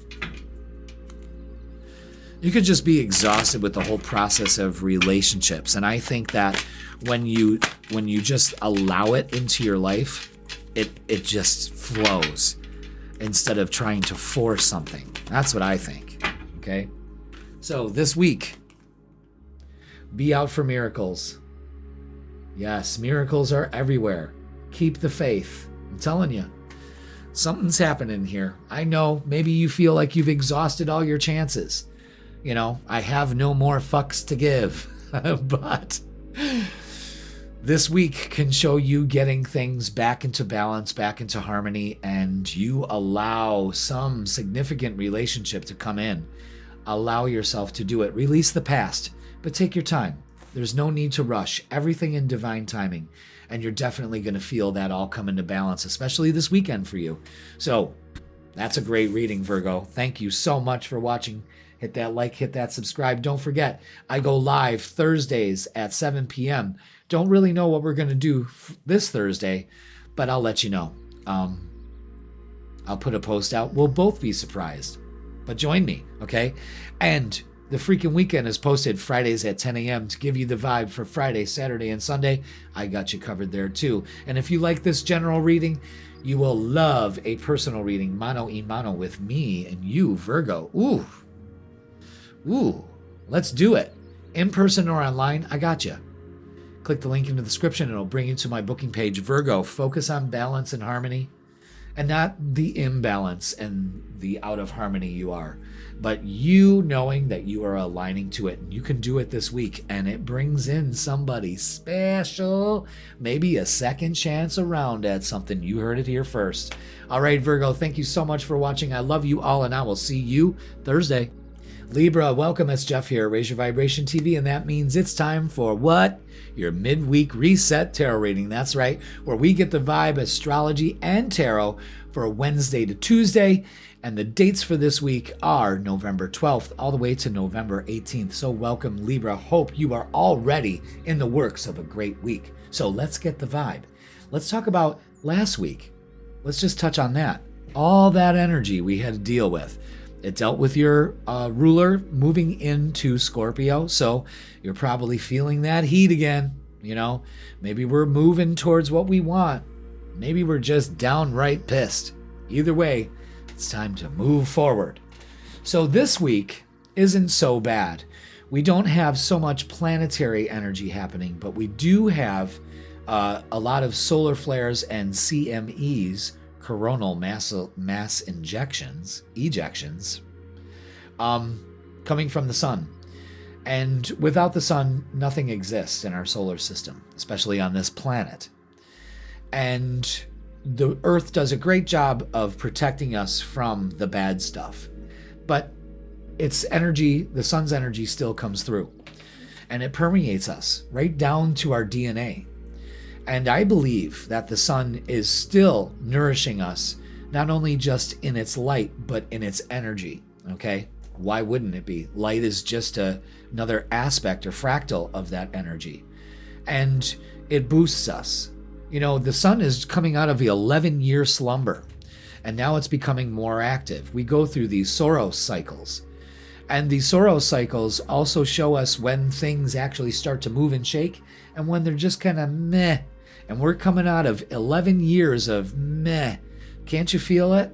You could just be exhausted with the whole process of relationships. And I think that when you just allow it into your life, it just flows instead of trying to force something. That's what I think, okay? So this week, be out for miracles. Yes, miracles are everywhere. Keep the faith. I'm telling you, something's happening here. I know maybe you feel like you've exhausted all your chances. You know, I have no more fucks to give. But this week can show you getting things back into balance, back into harmony, and you allow some significant relationship to come in. Allow yourself to do it. Release the past, but take your time. There's no need to rush. Everything in divine timing. And you're definitely going to feel that all come into balance, especially this weekend for you. So that's a great reading, Virgo. Thank you so much for watching. Hit that like, hit that subscribe. Don't forget, I go live Thursdays at 7 p.m. Don't really know what we're going to do this Thursday, but I'll let you know. I'll put a post out. We'll both be surprised. But join me, okay? And the freaking weekend is posted Fridays at 10 a.m. to give you the vibe for Friday, Saturday, and Sunday. I got you covered there too. And if you like this general reading, you will love a personal reading, mano a mano, with me and you, Virgo. Ooh, let's do it. In person or online, I got you. Click the link in the description. It'll bring you to my booking page. Virgo, focus on balance and harmony, and not the imbalance and the out of harmony you are, but you knowing that you are aligning to it. And you can do it this week, and it brings in somebody special, maybe a second chance around at something. You heard it here first. All right, Virgo, thank you so much for watching. I love you all, and I will see you Thursday. Libra, welcome. It's Jeff here, Raise Your Vibration TV, and that means it's time for what? Your Midweek Reset Tarot Reading. That's right, where we get the vibe, astrology, and tarot for Wednesday to Tuesday. And the dates for this week are November 12th all the way to November 18th. So welcome, Libra. Hope you are already in the works of a great week. So let's get the vibe. Let's talk about last week. Let's just touch on that. All that energy we had to deal with. It dealt with your ruler moving into Scorpio, so you're probably feeling that heat again. You know, maybe we're moving towards what we want. Maybe we're just downright pissed. Either way, it's time to move forward. So this week isn't so bad. We don't have so much planetary energy happening, but we do have a lot of solar flares and CMEs, coronal mass ejections, coming from the sun. And without the sun, nothing exists in our solar system, especially on this planet. And the Earth does a great job of protecting us from the bad stuff. But its energy, the sun's energy, still comes through. And it permeates us right down to our DNA. And I believe that the sun is still nourishing us, not only just in its light, but in its energy, okay? Why wouldn't it be? Light is just another aspect or fractal of that energy. And it boosts us. You know, the sun is coming out of the 11-year slumber, and now it's becoming more active. We go through these Soros cycles. And these Soros cycles also show us when things actually start to move and shake and when they're just kind of meh. And we're coming out of 11 years of meh. Can't you feel it?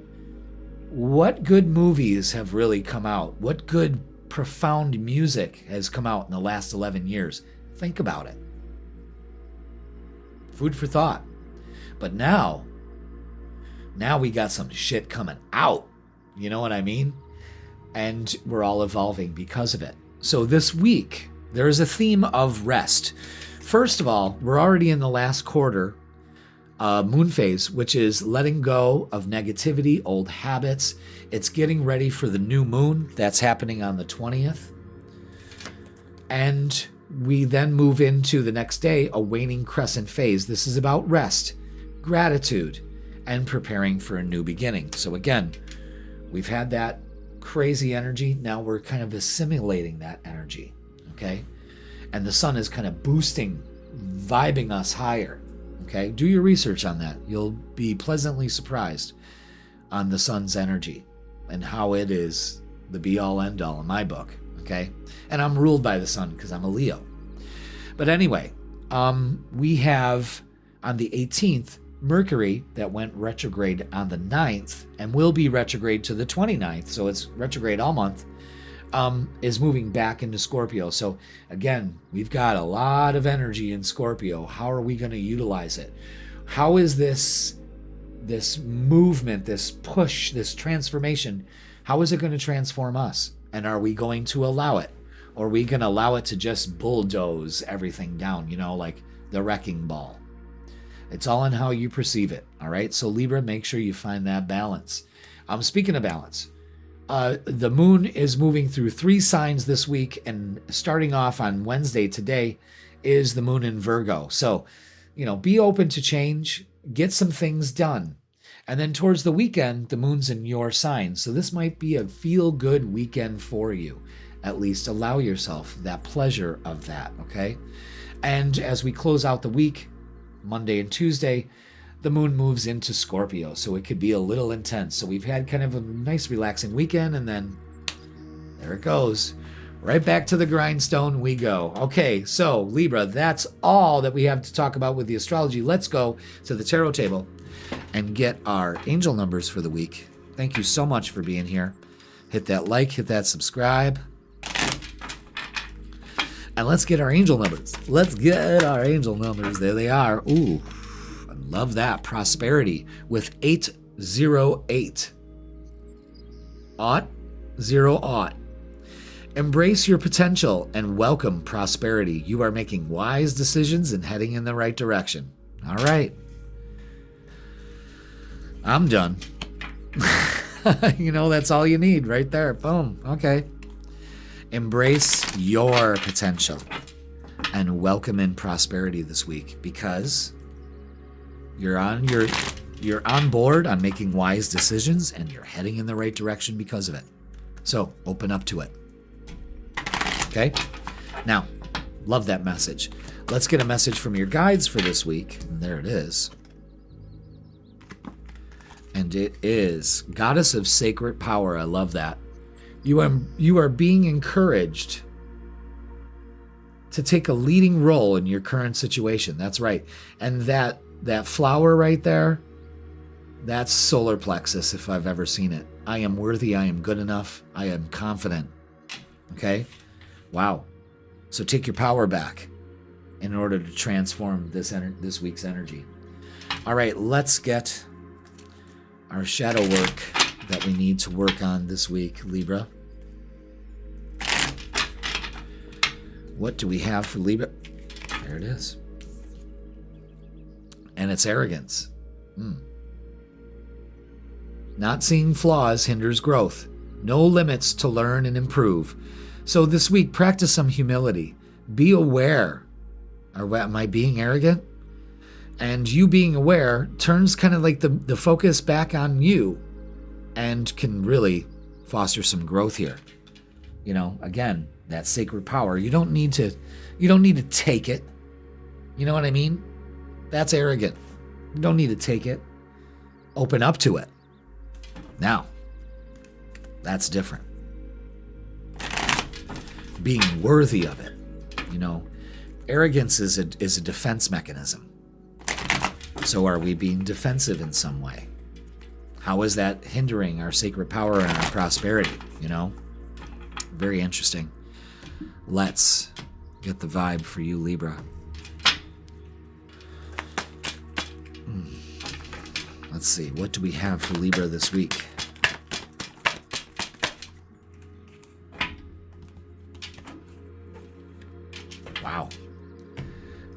What good movies have really come out? What good, profound music has come out in the last 11 years? Think about it. Food for thought. But now we got some shit coming out. You know what I mean? And we're all evolving because of it. So this week, there is a theme of rest. First of all, we're already in the last quarter, moon phase, which is letting go of negativity, old habits. It's getting ready for the new moon. That's happening on the 20th. And we then move into the next day, a waning crescent phase. This is about rest, gratitude, and preparing for a new beginning. So again, we've had that crazy energy. Now we're kind of assimilating that energy, okay? And the sun is kind of boosting, vibing us higher, okay? Do your research on that. You'll be pleasantly surprised on the sun's energy and how it is the be-all, end-all in my book, okay? And I'm ruled by the sun because I'm a Leo. But anyway, we have on the 18th, Mercury that went retrograde on the 9th and will be retrograde to the 29th, so it's retrograde all month, is moving back into Scorpio. So again, we've got a lot of energy in Scorpio. How are we going to utilize it? How is this movement, this push, this transformation, how is it going to transform us? And are we going to allow it? Or are we going to allow it to just bulldoze everything down, like the wrecking ball? It's all in how you perceive it, all right? So Libra, make sure you find that balance. Speaking of balance, the moon is moving through 3 signs this week, and starting off on Wednesday today is the moon in Virgo. So, be open to change, get some things done. And then towards the weekend, the moon's in your sign. So this might be a feel-good weekend for you. At least allow yourself that pleasure of that, okay? And as we close out the week, Monday and Tuesday, the moon moves into Scorpio, so it could be a little intense. So we've had kind of a nice relaxing weekend, and then there it goes. Right back to the grindstone we go. Okay, so Libra, that's all that we have to talk about with the astrology. Let's go to the tarot table and get our angel numbers for the week. Thank you so much for being here. Hit that like, hit that subscribe. And let's get our angel numbers. Let's get our angel numbers. There they are. Ooh, I love that. Prosperity with 808. 0. Embrace your potential and welcome prosperity. You are making wise decisions and heading in the right direction. All right. I'm done. That's all you need right there. Boom. Okay. Embrace your potential and welcome in prosperity this week, because you're on board on making wise decisions and you're heading in the right direction because of it. So open up to it. Okay? Now, love that message. Let's get a message from your guides for this week. And there it is. And it is Goddess of Sacred Power. I love that. You are being encouraged to take a leading role in your current situation. That's right. And that flower right there, that's solar plexus if I've ever seen it. I am worthy. I am good enough. I am confident. Okay? Wow. So take your power back in order to transform this week's energy. All right, let's get our shadow work that we need to work on this week, Libra. What do we have for Libra? There it is. And it's arrogance. Not seeing flaws hinders growth. No limits to learn and improve. So this week, practice some humility. Be aware. Am I being arrogant? And you being aware turns kind of like the focus back on you and can really foster some growth here. Again, that sacred power. You don't need to take it. You know what I mean? That's arrogant. You don't need to take it. Open up to it. Now, that's different. Being worthy of it. You know, arrogance is a defense mechanism. So are we being defensive in some way? How is that hindering our sacred power and our prosperity? You know, very interesting. Let's get the vibe for you, Libra. Let's see, what do we have for Libra this week? Wow.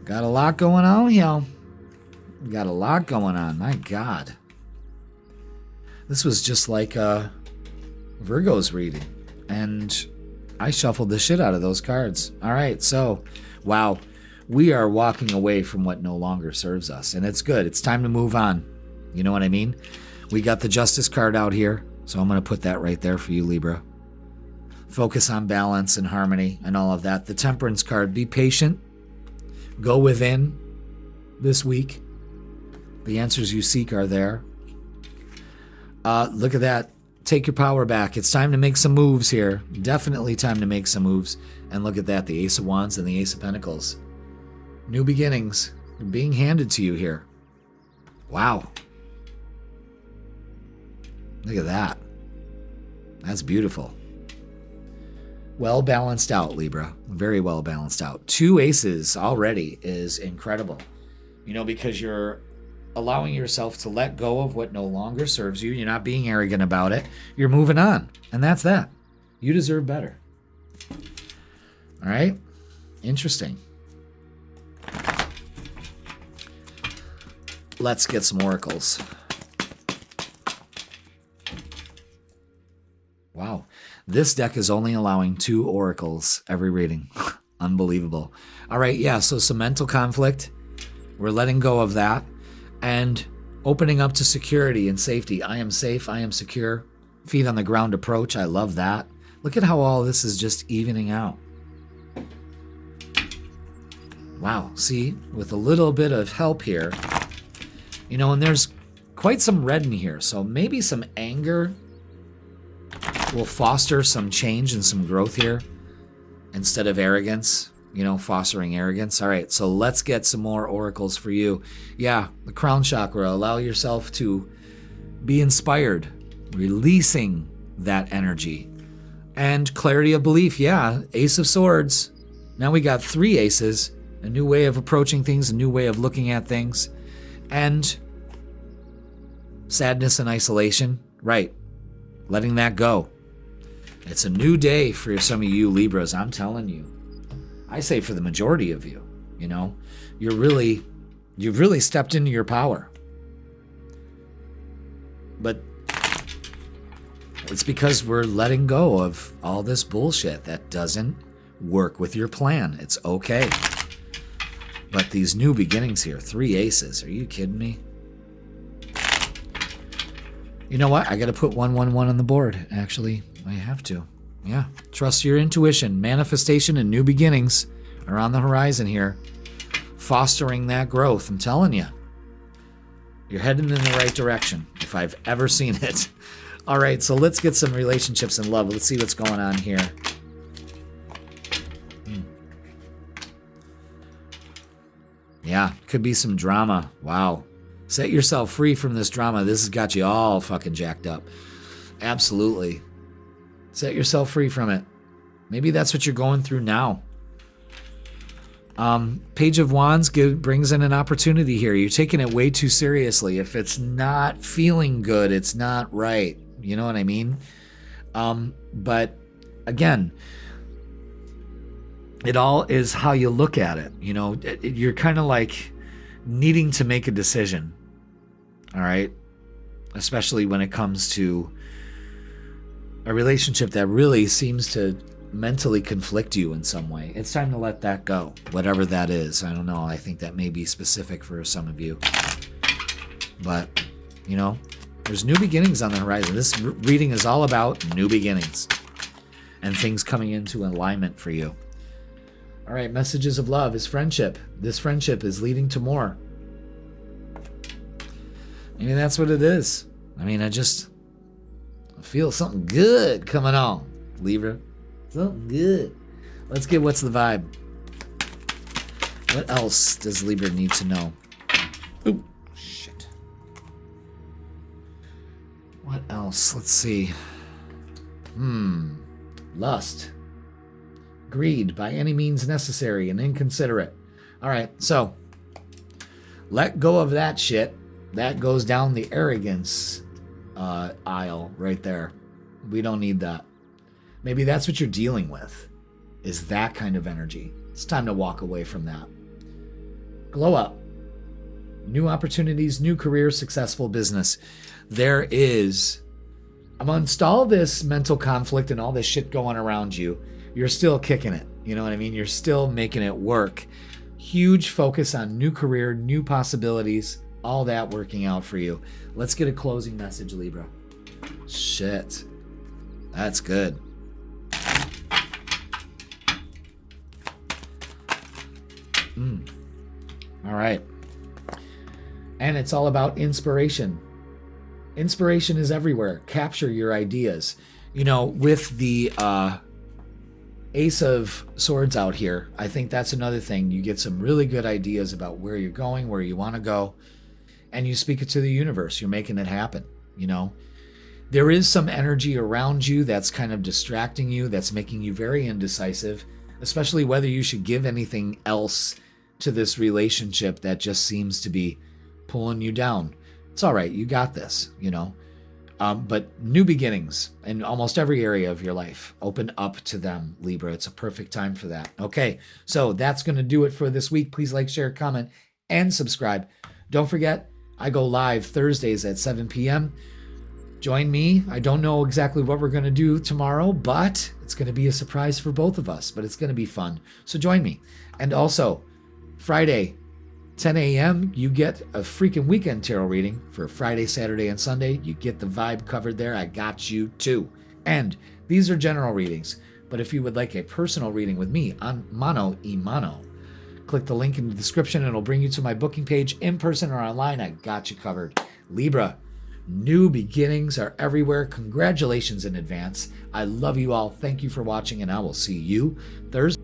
Got a lot going on here. Got a lot going on, my God. This was just like Virgo's reading, and I shuffled the shit out of those cards. All right, so, wow. We are walking away from what no longer serves us, and it's good. It's time to move on. You know what I mean? We got the Justice card out here, so I'm going to put that right there for you, Libra. Focus on balance and harmony and all of that. The Temperance card, be patient. Go within this week. The answers you seek are there. Look at that. Take your power back. It's time to make some moves here. Definitely time to make some moves. And look at that, the Ace of Wands and the Ace of Pentacles. New beginnings being handed to you here. Wow. Look at that. That's beautiful. Well balanced out, Libra. Very well balanced out. 2 aces already is incredible. You know, because you're allowing yourself to let go of what no longer serves you. You're not being arrogant about it. You're moving on. And that's that. You deserve better. All right? Interesting. Let's get some oracles. Wow. This deck is only allowing 2 oracles every reading. Unbelievable. All right, yeah, so some mental conflict. We're letting go of that and opening up to security and safety. I am safe. I am secure. Feet on the ground approach. I love that. Look at how all this is just evening out. Wow. See, with a little bit of help here, you know, and there's quite some red in here. So maybe some anger will foster some change and some growth here instead of arrogance, you know, fostering arrogance. All right, so let's get some more oracles for you. Yeah, the crown chakra. Allow yourself to be inspired, releasing that energy. And clarity of belief. Yeah, Ace of Swords. Now we got 3 aces, a new way of approaching things, a new way of looking at things. And sadness and isolation. Right. Letting that go. It's a new day for some of you Libras, I'm telling you. I say for the majority of you, you know, you've really stepped into your power. But it's because we're letting go of all this bullshit that doesn't work with your plan. It's okay. But these new beginnings here, 3 aces, are you kidding me? You know what? I got to put 111 on the board, actually. I have to. Yeah. Trust your intuition. Manifestation and new beginnings are on the horizon here. Fostering that growth. I'm telling you. You're heading in the right direction, if I've ever seen it. All right, so let's get some relationships and love. Let's see what's going on here. Yeah, could be some drama. Wow. Set yourself free from this drama. This has got you all fucking jacked up. Absolutely. Set yourself free from it. Maybe that's what you're going through now. Page of Wands brings in an opportunity here. You're taking it way too seriously. If it's not feeling good, it's not right. You know what I mean? But again, it all is how you look at it. You know, you're kind of like needing to make a decision. All right? Especially when it comes to a relationship that really seems to mentally conflict you in some way. It's time to let that go, whatever that is. I don't know. I think that may be specific for some of you. But, you know, there's new beginnings on the horizon. This reading is all about new beginnings and things coming into alignment for you. All right, messages of love is friendship. This friendship is leading to more. Maybe that's what it is. I mean, I feel something good coming on, Libra. Something good. Let's get what's the vibe. What else does Libra need to know? Ooh, shit. What else? Let's see. Lust. Greed by any means necessary and inconsiderate. All right, so let go of that shit. That goes down the arrogance aisle right there. We don't need that. Maybe that's what you're dealing with, is that kind of energy. It's time to walk away from that. Glow up. New opportunities, new career, successful business. There is, amongst all this mental conflict and all this shit going around you, you're still kicking it. You know what I mean? You're still making it work. Huge focus on new career, new possibilities, all that working out for you. Let's get a closing message, Libra. Shit. That's good. All right. And it's all about inspiration. Inspiration is everywhere. Capture your ideas. You know, with the Ace of Swords out here, I think that's another thing. You get some really good ideas about where you're going, where you want to go, and you speak it to the universe. You're making it happen, you know. There is some energy around you that's kind of distracting you, that's making you very indecisive, especially whether you should give anything else to this relationship that just seems to be pulling you down. It's all right. You got this, you know. But new beginnings in almost every area of your life. Open up to them, Libra. It's a perfect time for that. Okay, so that's going to do it for this week. Please like, share, comment, and subscribe. Don't forget, I go live Thursdays at 7 p.m. Join me. I don't know exactly what we're going to do tomorrow, but it's going to be a surprise for both of us, but it's going to be fun. So join me. And also, Friday, 10 a.m., you get a freaking weekend tarot reading for Friday, Saturday, and Sunday. You get the vibe covered there. I got you too. And these are general readings, but if you would like a personal reading with me on mano y mano, click the link in the description and it'll bring you to my booking page in person or online. I got you covered. Libra, new beginnings are everywhere. Congratulations in advance. I love you all. Thank you for watching, and I will see you Thursday.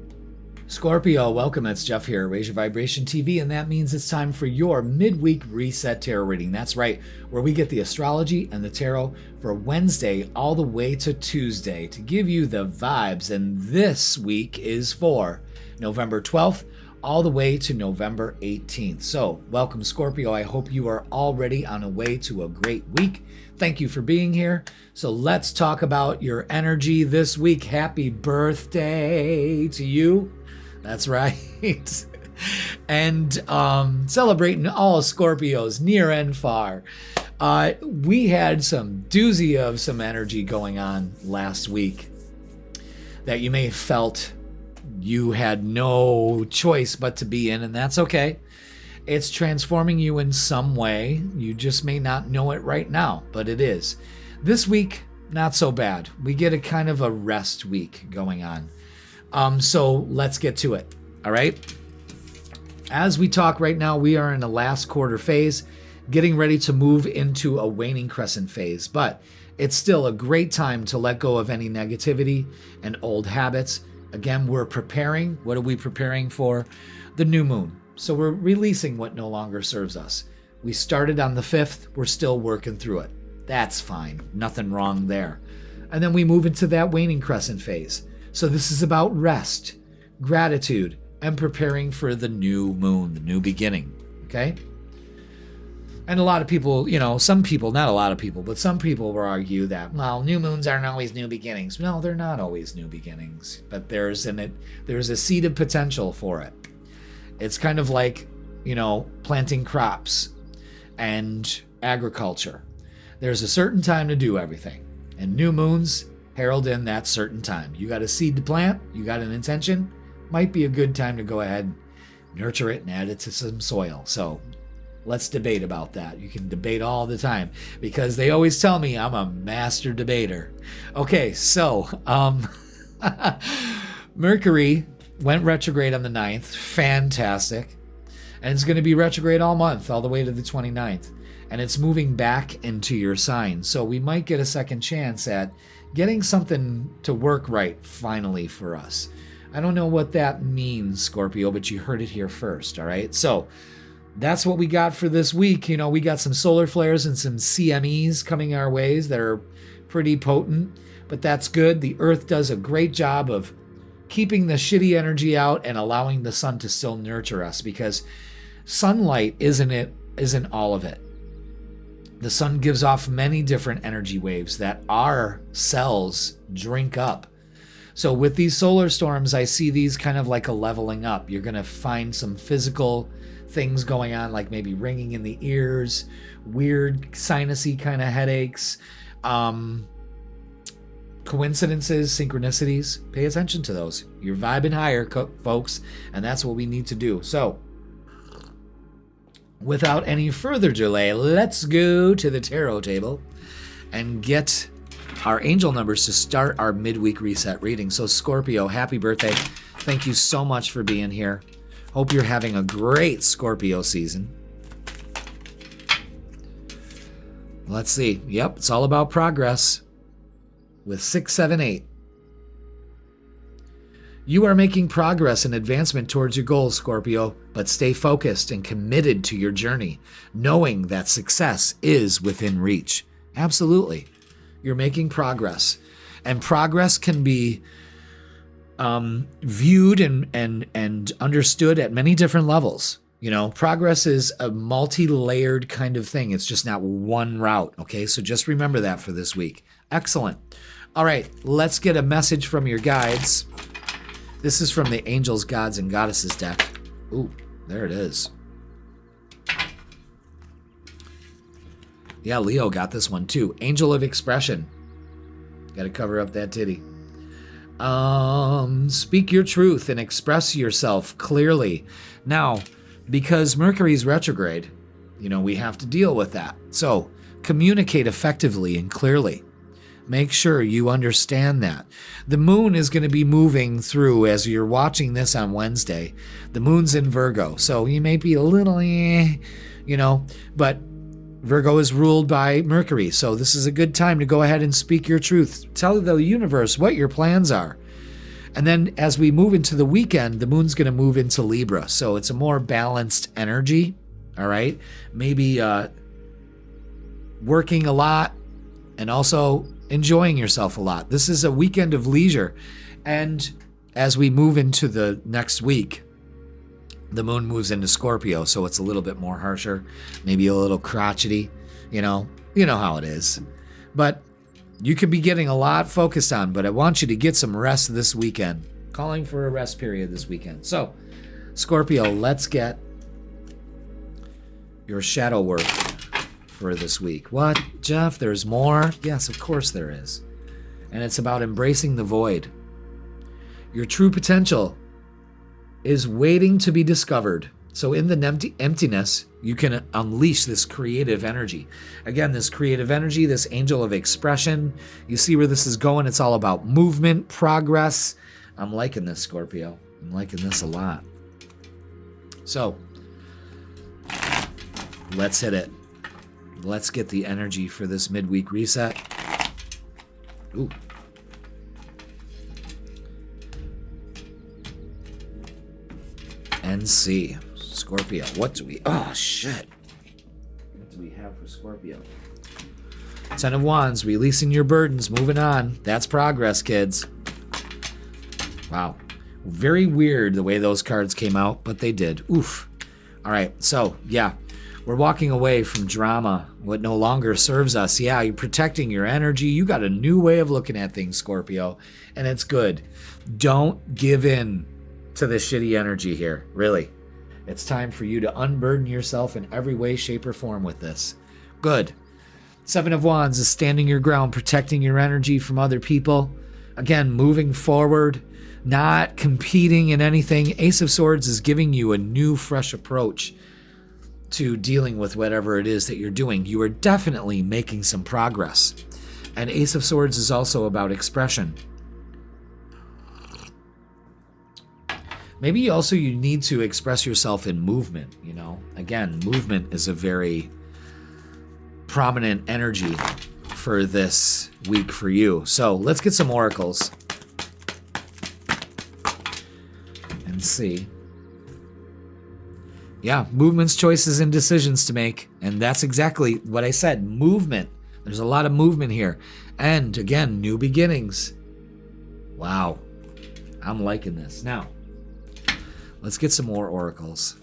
Scorpio, welcome. It's Jeff here, Raise Your Vibration TV, and that means it's time for your Midweek Reset Tarot Reading. That's right, where we get the astrology and the tarot for Wednesday all the way to Tuesday to give you the vibes, and this week is for November 12th all the way to November 18th. So, welcome, Scorpio. I hope you are already on a way to a great week. Thank you for being here. So let's talk about your energy this week. Happy birthday to you. That's right. And celebrating all Scorpios near and far. We had some doozy of some energy going on last week that you may have felt you had no choice but to be in, and that's okay. It's transforming you in some way. You just may not know it right now, but it is. This week, not so bad. We get a kind of a rest week going on. So let's get to it. All right. As we talk right now, we are in the last quarter phase, getting ready to move into a waning crescent phase, but it's still a great time to let go of any negativity and old habits. Again, we're preparing. What are we preparing for? The new moon. So we're releasing what no longer serves us. We started on the 5th. We're still working through it. That's fine. Nothing wrong there. And then we move into that waning crescent phase. So this is about rest, gratitude, and preparing for the new moon, the new beginning. Okay? And a lot of people, you know, some people, not a lot of people, but some people will argue that, well, new moons aren't always new beginnings. No, they're not always new beginnings, but there's a seed of potential for it. It's kind of like, you know, planting crops and agriculture. There's a certain time to do everything, and new moons herald in that certain time. You got a seed to plant, you got an intention, might be a good time to go ahead, nurture it, and add it to some soil. So let's debate about that. You can debate all the time because they always tell me I'm a master debater. Okay, so Mercury went retrograde on the 9th. Fantastic. And it's going to be retrograde all month, all the way to the 29th. And it's moving back into your sign. So we might get a second chance at getting something to work right finally for us. I don't know what that means, Scorpio, but you heard it here first, all right? So that's what we got for this week. You know, we got some solar flares and some CMEs coming our ways that are pretty potent, but that's good. The Earth does a great job of keeping the shitty energy out and allowing the sun to still nurture us, because sunlight isn't all of it. The sun gives off many different energy waves that our cells drink up. So with these solar storms, I see these kind of like a leveling up. You're going to find some physical things going on, like maybe ringing in the ears, weird sinusy kind of headaches, coincidences, synchronicities. Pay attention to those. You're vibing higher, folks, and that's what we need to do. So without any further delay, let's go to the tarot table and get our angel numbers to start our midweek reset reading. So Scorpio, happy birthday. Thank you so much for being here. Hope you're having a great Scorpio season. Let's see. Yep, it's all about progress with 6, 7, 8. You are making progress and advancement towards your goals, Scorpio, but stay focused and committed to your journey, knowing that success is within reach. Absolutely. You're making progress, and progress can be viewed and understood at many different levels. You know, progress is a multi-layered kind of thing. It's just not one route, okay? So just remember that for this week. Excellent. All right, let's get a message from your guides. This is from the Angels, Gods, and Goddesses deck. Ooh, there it is. Yeah, Leo got this one too. Angel of Expression. Got to cover up that titty. Speak your truth and express yourself clearly. Now, because Mercury's retrograde, you know, we have to deal with that. So, communicate effectively and clearly. Make sure you understand that. The moon is going to be moving through as you're watching this on Wednesday. The moon's in Virgo, so you may be a little, but Virgo is ruled by Mercury, so this is a good time to go ahead and speak your truth. Tell the universe what your plans are. And then as we move into the weekend, the moon's going to move into Libra, so it's a more balanced energy, all right? Maybe working a lot and also enjoying yourself a lot. This is a weekend of leisure. And as we move into the next week, the moon moves into Scorpio, so it's a little bit more harsher, maybe a little crotchety, you know how it is. But you could be getting a lot focused on, but I want you to get some rest this weekend. Calling for a rest period this weekend. So, Scorpio, let's get your shadow work for this week. What, Jeff? There's more? Yes, of course there is. And it's about embracing the void. Your true potential is waiting to be discovered. So in the emptiness, you can unleash this creative energy. Again, this creative energy, this angel of expression. You see where this is going? It's all about movement, progress. I'm liking this, Scorpio. I'm liking this a lot. So, let's hit it. Let's get the energy for this midweek reset. Ooh. And see. Scorpio. What do we... Oh, shit. What do we have for Scorpio? 10 of Wands. Releasing your burdens. Moving on. That's progress, kids. Wow. Very weird the way those cards came out, but they did. Oof. All right. So, yeah. We're walking away from drama, what no longer serves us. Yeah, you're protecting your energy. You got a new way of looking at things, Scorpio, and it's good. Don't give in to the shitty energy here, really. It's time for you to unburden yourself in every way, shape, or form with this. Good. 7 of Wands is standing your ground, protecting your energy from other people. Again, moving forward, not competing in anything. Ace of Swords is giving you a new, fresh approach to dealing with whatever it is that you're doing. You are definitely making some progress. And Ace of Swords is also about expression. Maybe also you need to express yourself in movement, you know. Again, movement is a very prominent energy for this week for you. So let's get some oracles and see. Yeah, movements, choices, and decisions to make. And that's exactly what I said, movement. There's a lot of movement here. And again, new beginnings. Wow, I'm liking this. Now, let's get some more oracles.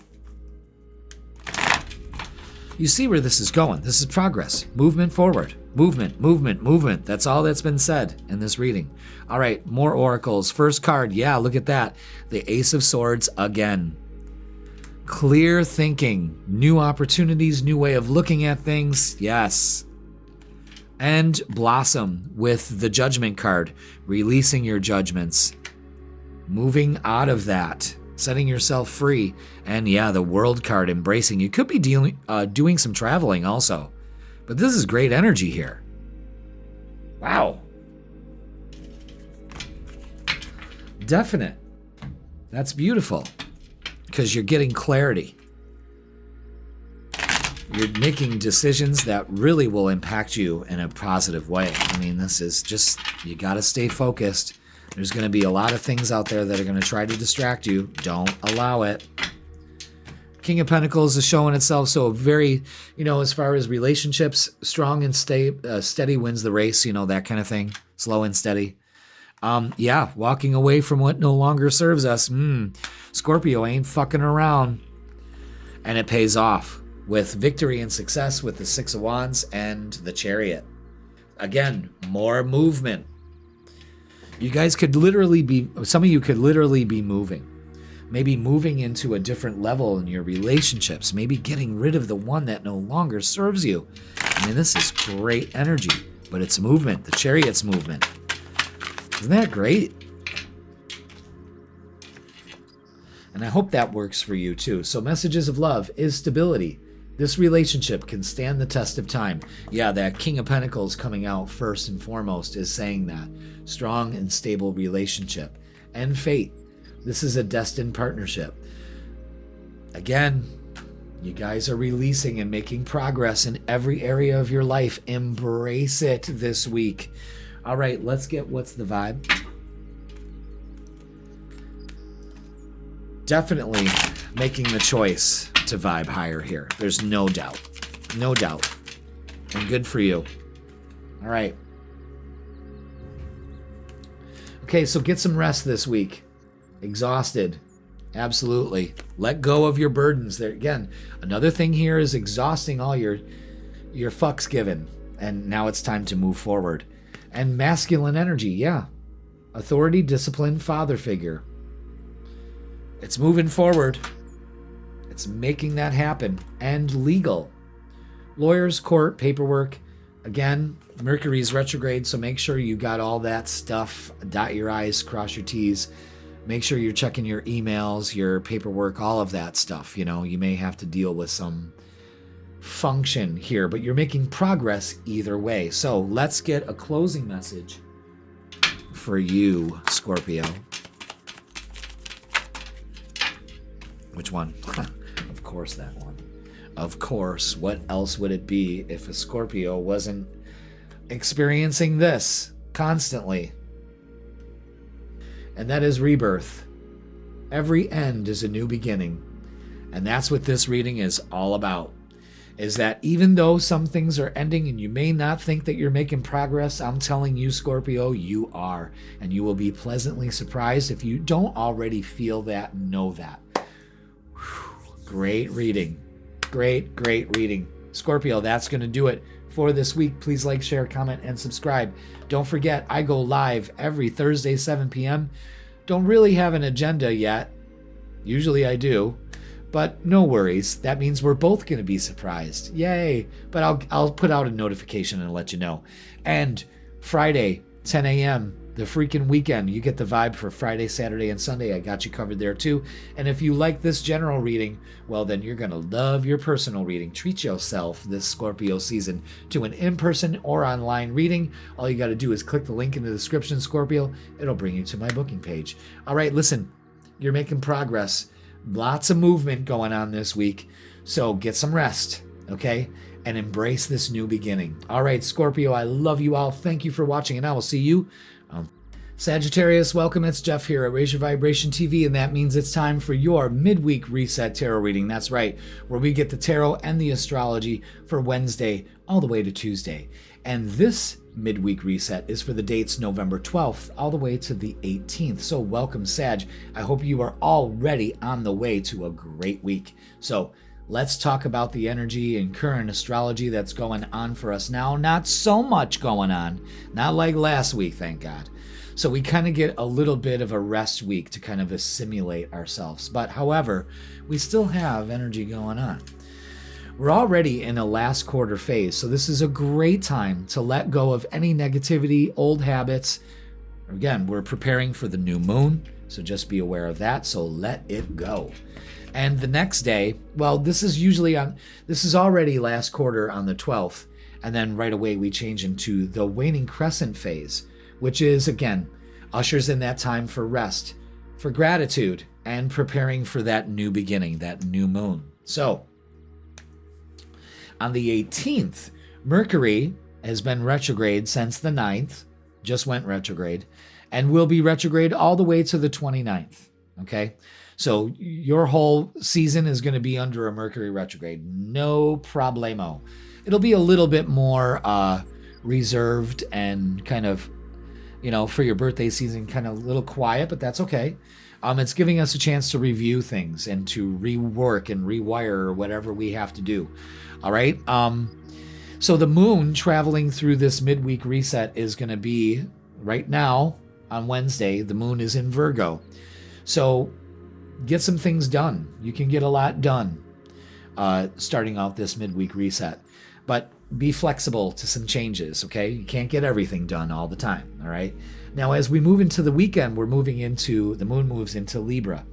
You see where this is going. This is progress. Movement forward. Movement, movement, movement. That's all that's been said in this reading. All right, more oracles. First card. Yeah, look at that. The Ace of Swords again. Clear thinking. New opportunities, new way of looking at things. Yes. And Blossom with the Judgment card. Releasing your judgments. Moving out of that. Setting yourself free. And yeah, the World card, embracing. You could be doing some traveling also. But this is great energy here. Wow. Definite. That's beautiful. Because you're getting clarity. You're making decisions that really will impact you in a positive way. I mean, this is just, you got to stay focused. There's going to be a lot of things out there that are going to try to distract you. Don't allow it. King of Pentacles is showing itself, so very, as far as relationships, strong and steady wins the race, that kind of thing. Slow and steady. Yeah, walking away from what no longer serves us. Scorpio ain't fucking around. And it pays off with victory and success with the Six of Wands and the Chariot. Again, more movement. You guys could literally be, some of you could literally be moving. Maybe moving into a different level in your relationships. Maybe getting rid of the one that no longer serves you. I mean, this is great energy, but it's movement. The Chariot's movement. Isn't that great? And I hope that works for you too. So messages of love is stability. This relationship can stand the test of time. Yeah, that King of Pentacles coming out first and foremost is saying that. Strong and stable relationship. And fate. This is a destined partnership. Again, you guys are releasing and making progress in every area of your life. Embrace it this week. All right, let's get what's the vibe. Definitely making the choice to vibe higher here. There's no doubt. No doubt. And good for you. All right. Okay, so get some rest this week. Exhausted. Absolutely. Let go of your burdens. There again, another thing here is exhausting all your fucks given. And now it's time to move forward. And masculine energy, yeah. Authority, discipline, father figure. It's moving forward. It's making that happen. And legal. Lawyers, court, paperwork. Again, Mercury's retrograde, so make sure you got all that stuff. Dot your I's, cross your T's. Make sure you're checking your emails, your paperwork, all of that stuff. You may have to deal with some function here, but you're making progress either way. So let's get a closing message for you, Scorpio. Which one? Of course, that one. Of course. What else would it be if a Scorpio wasn't experiencing this constantly? And that is rebirth. Every end is a new beginning. And that's what this reading is all about. Is that even though some things are ending and you may not think that you're making progress, I'm telling you, Scorpio, you are. And you will be pleasantly surprised if you don't already feel that and know that. Whew. Great reading. Great, great reading. Scorpio, that's going to do it for this week. Please like, share, comment, and subscribe. Don't forget, I go live every Thursday, 7 p.m. Don't really have an agenda yet. Usually I do. But no worries. That means we're both going to be surprised. Yay. But I'll put out a notification and let you know. And Friday, 10 a.m., the freaking weekend. You get the vibe for Friday, Saturday, and Sunday. I got you covered there too. And if you like this general reading, well, then you're going to love your personal reading. Treat yourself this Scorpio season to an in-person or online reading. All you got to do is click the link in the description, Scorpio. It'll bring you to my booking page. All right, listen. you're making progress. Lots of movement going on this week. So get some rest, okay? And embrace this new beginning. All right, Scorpio, I love you all. Thank you for watching, and I will see you. Sagittarius, welcome. It's Jeff here at Raise Your Vibration TV, and that means it's time for your Midweek Reset Tarot Reading. That's right, where we get the tarot and the astrology for Wednesday all the way to Tuesday. And this Midweek Reset is for the dates November 12th all the way to the 18th. So welcome, Sag. I hope you are already on the way to a great week. So let's talk about the energy and current astrology that's going on for us now. Not so much going on, not like last week, thank God. So we kind of get a little bit of a rest week to kind of assimilate ourselves. But however, we still have energy going on. We're already in a last quarter phase, so this is a great time to let go of any negativity, old habits. Again, we're preparing for the new moon, so just be aware of that. So let it go. And the next day, well, this is already last quarter on the 12th, and then right away we change into the waning crescent phase, which is, again, ushers in that time for rest, for gratitude, and preparing for that new beginning, that new moon. So, on the 18th, Mercury has been retrograde since the 9th, just went retrograde, and will be retrograde all the way to the 29th, okay? So your whole season is going to be under a Mercury retrograde. No problemo. It'll be a little bit more reserved and kind of, for your birthday season, kind of a little quiet, but that's okay. It's giving us a chance to review things and to rework and rewire whatever we have to do. All right. So the moon traveling through this midweek reset is going to be right now on Wednesday. The moon is in Virgo. So get some things done. You can get a lot done starting out this midweek reset. But be flexible to some changes, okay? You can't get everything done all the time, all right? Now, as we move into the weekend, the moon moves into Libra.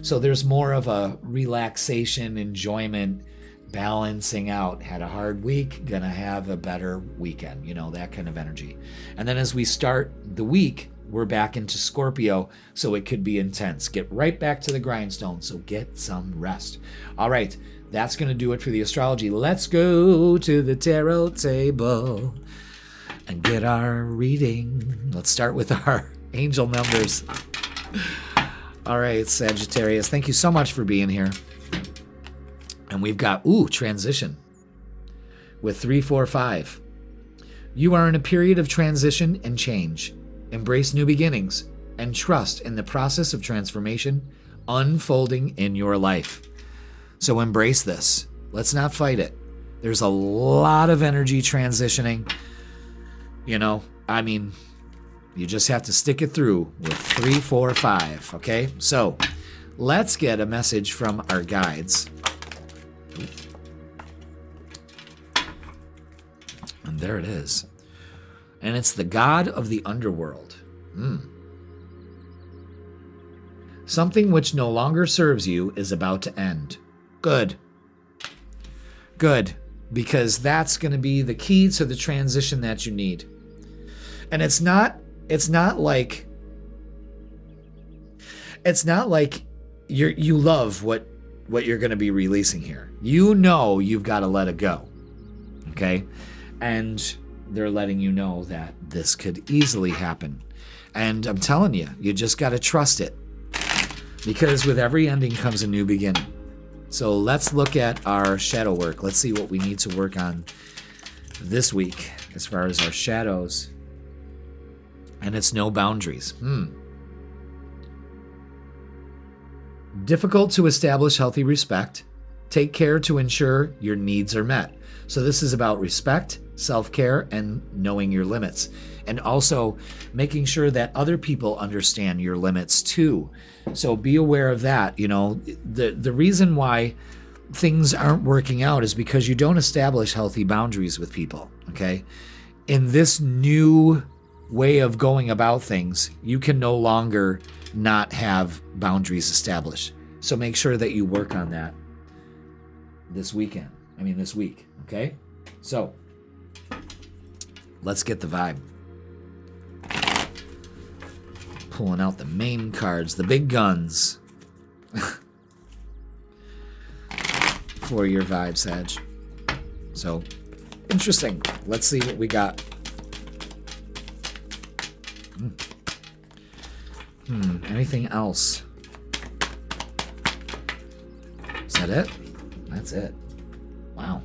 So there's more of a relaxation, enjoyment, balancing out. Had a hard week, gonna have a better weekend, that kind of energy. And then as we start the week, we're back into Scorpio, so it could be intense. Get right back to the grindstone, so get some rest. All right, that's going to do it for the astrology. Let's go to the tarot table and get our reading. Let's start with our angel numbers. All right, Sagittarius, thank you so much for being here. And we've got, transition with 3, 4, 5. You are in a period of transition and change. Embrace new beginnings and trust in the process of transformation unfolding in your life. So embrace this. Let's not fight it. There's a lot of energy transitioning. You just have to stick it through with 3, 4, 5. Okay? So let's get a message from our guides. And there it is. And it's the god of the underworld. Something which no longer serves you is about to end. Good. Because that's going to be the key to the transition that you need. And it's not like you love what you're going to be releasing here. You've got to let it go. Okay? And they're letting you know that this could easily happen. And I'm telling you, you just got to trust it. Because with every ending comes a new beginning. So let's look at our shadow work. Let's see what we need to work on this week as far as our shadows. And it's no boundaries. Difficult to establish healthy respect. Take care to ensure your needs are met. So this is about respect, self-care, and knowing your limits. And also making sure that other people understand your limits too. So be aware of that. The reason why things aren't working out is because you don't establish healthy boundaries with people, okay? In this new way of going about things, you can no longer not have boundaries established. So make sure that you work on that this week, okay? So let's get the vibe. Pulling out the main cards, the big guns. for your vibe, Sag. So, interesting. Let's see what we got. Anything else? Is that it? That's it. Wow.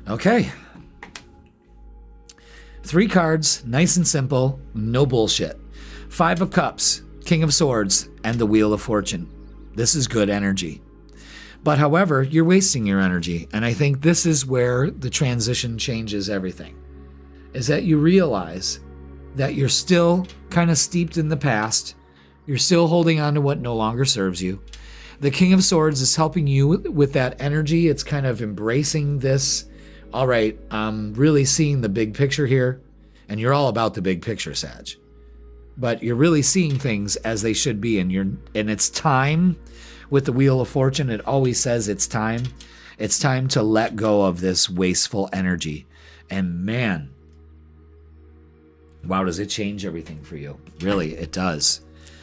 Okay. 3 cards, nice and simple, no bullshit. 5 of Cups, King of Swords, and the Wheel of Fortune. This is good energy. But however, you're wasting your energy, and I think this is where the transition changes everything. Is that you realize that you're still kind of steeped in the past. You're still holding on to what no longer serves you. The King of Swords is helping you with that energy. It's kind of embracing this. All right, I'm really seeing the big picture here. And you're all about the big picture, Sag. But you're really seeing things as they should be. And it's time. With the Wheel of Fortune, it always says it's time. It's time to let go of this wasteful energy. And man, wow, does it change everything for you? Really, it does.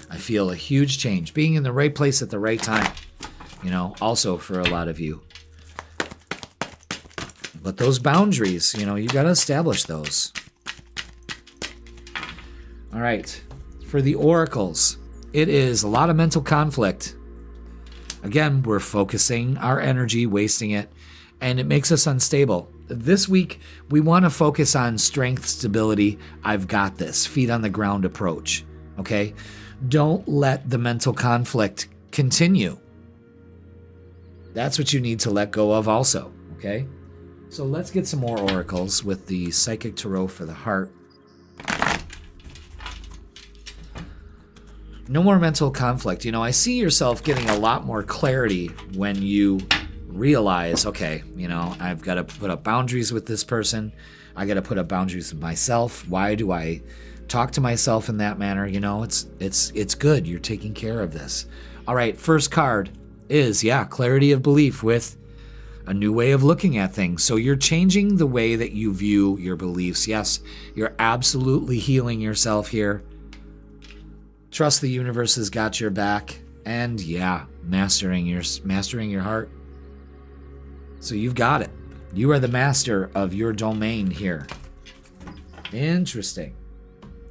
I feel a huge change. Being in the right place at the right time, also for a lot of you. But those boundaries, you got to establish those. All right. For the oracles, it is a lot of mental conflict. Again, we're focusing our energy, wasting it, and it makes us unstable. This week, we want to focus on strength, stability, I've got this, feet on the ground approach, okay? Don't let the mental conflict continue. That's what you need to let go of also, okay? So let's get some more oracles with the Psychic Tarot for the heart. No more mental conflict. I see yourself getting a lot more clarity when you realize, okay, I've got to put up boundaries with this person. I got to put up boundaries with myself. Why do I talk to myself in that manner? It's good. You're taking care of this. All right, first card is, clarity of belief with a new way of looking at things. So you're changing the way that you view your beliefs. Yes, you're absolutely healing yourself here. Trust the universe has got your back. And mastering your heart. So you've got it. You are the master of your domain here. Interesting.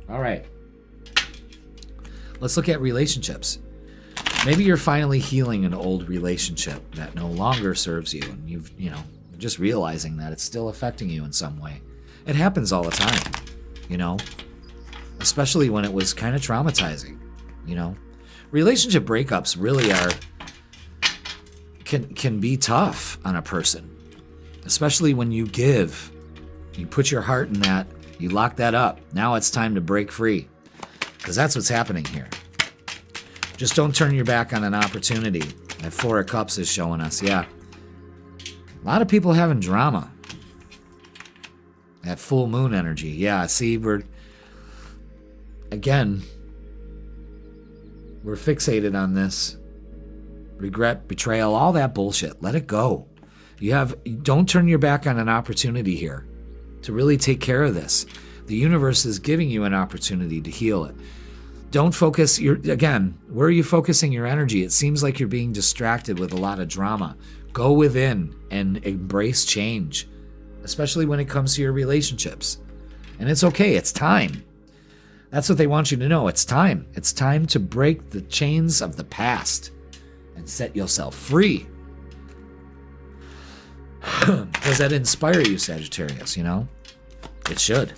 All right. Let's look at relationships. Maybe you're finally healing an old relationship that no longer serves you, and you're just realizing that it's still affecting you in some way. It happens all the time, especially when it was kind of traumatizing, Relationship breakups really can be tough on a person, especially when you give. You put your heart in that, you lock that up. Now it's time to break free, because that's what's happening here. Just don't turn your back on an opportunity. That 4 of Cups is showing us, A lot of people having drama. That full moon energy. See, we're fixated on this. Regret, betrayal, all that bullshit. Let it go. Don't turn your back on an opportunity here to really take care of this. The universe is giving you an opportunity to heal it. Don't focus where are you focusing your energy? It seems like you're being distracted with a lot of drama. Go within and embrace change, especially when it comes to your relationships. And it's okay. It's time. That's what they want you to know. It's time. It's time to break the chains of the past and set yourself free. Does that inspire you, Sagittarius? It should.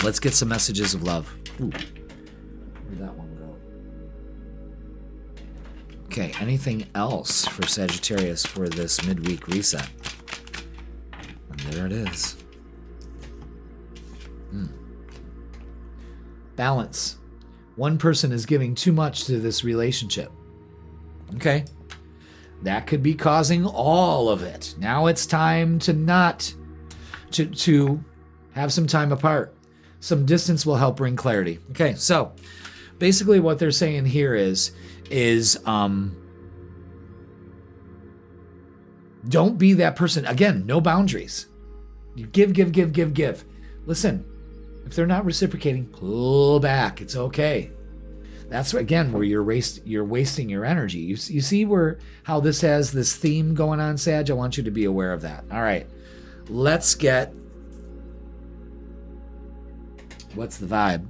Let's get some messages of love. Ooh. Where'd that one go? Okay, anything else for Sagittarius for this midweek reset? And there it is. Balance. One person is giving too much to this relationship. Okay. That could be causing all of it. Now it's time to have some time apart. Some distance will help bring clarity. Okay, so basically what they're saying here is don't be that person. Again, no boundaries. You give. Listen, if they're not reciprocating, pull back. It's okay. That's again where you're wasting your energy. You see how this has this theme going on, Sag? I want you to be aware of that. All right, let's get, what's the vibe?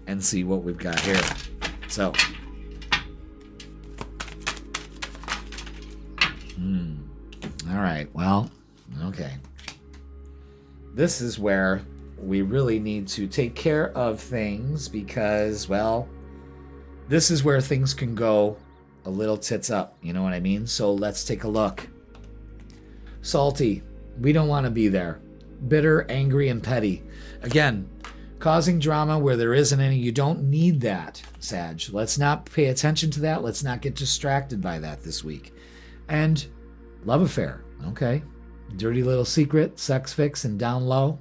And see what we've got here. So, all right, well, okay. This is where we really need to take care of things because, well, this is where things can go a little tits up. You know what I mean? So let's take a look. Salty. We don't want to be there. Bitter, angry, and petty. Again, causing drama where there isn't any. You don't need that, Sag. Let's not pay attention to that. Let's not get distracted by that this week. And love affair. Okay. Dirty little secret, sex fix, and down low.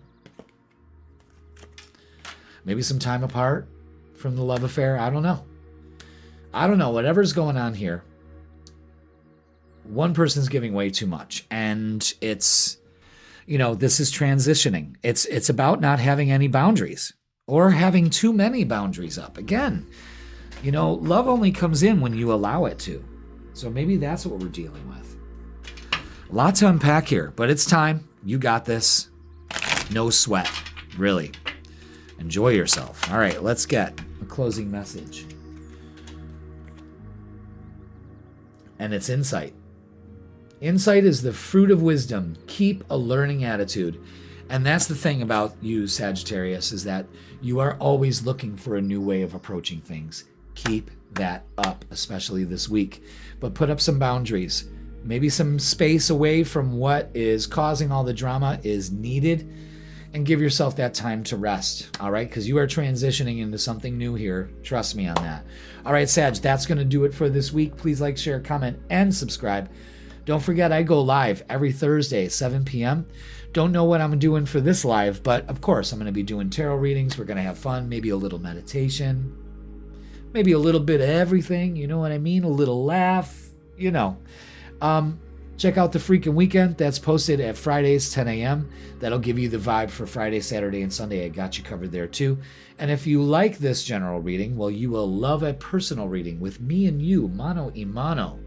Maybe some time apart from the love affair. I don't know. Whatever's going on here. One person's giving way too much. And it's, this is transitioning. It's about not having any boundaries or having too many boundaries up. Again, love only comes in when you allow it to. So maybe that's what we're dealing with. A lot to unpack here, but it's time. You got this. No sweat, really. Enjoy yourself. All right, let's get a closing message. And it's insight. Insight is the fruit of wisdom. Keep a learning attitude. And that's the thing about you, Sagittarius, is that you are always looking for a new way of approaching things. Keep that up, especially this week. But put up some boundaries. Maybe some space away from what is causing all the drama is needed. And give yourself that time to rest, all right? Because you are transitioning into something new here. Trust me on that. All right, Sag, that's going to do it for this week. Please like, share, comment, and subscribe. Don't forget, I go live every Thursday, 7 p.m. Don't know what I'm doing for this live, but of course, I'm going to be doing tarot readings. We're going to have fun, maybe a little meditation, maybe a little bit of everything. You know what I mean? A little laugh, Check out the freaking weekend. That's posted at Fridays, 10 a.m. That'll give you the vibe for Friday, Saturday, and Sunday. I got you covered there too. And if you like this general reading, well, you will love a personal reading with me and you, mano a mano.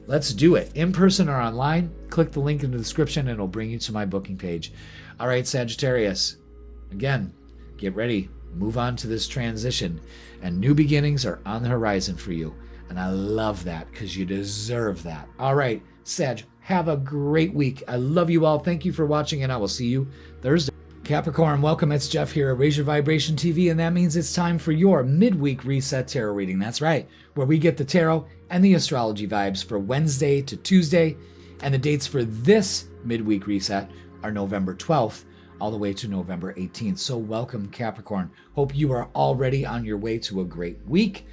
Let's do it. In person or online, click the link in the description and it'll bring you to my booking page. All right, Sagittarius. Again, get ready. Move on to this transition. And new beginnings are on the horizon for you. And I love that because you deserve that. All right. Sag, have a great week. I love you all. Thank you for watching, and I will see you Thursday. Capricorn, welcome. It's Jeff here at Raise Your Vibration TV, and that means it's time for your Midweek Reset Tarot Reading. That's right, where we get the tarot and the astrology vibes for Wednesday to Tuesday, and the dates for this Midweek Reset are November 12th all the way to November 18th. So welcome, Capricorn. Hope you are already on your way to a great week,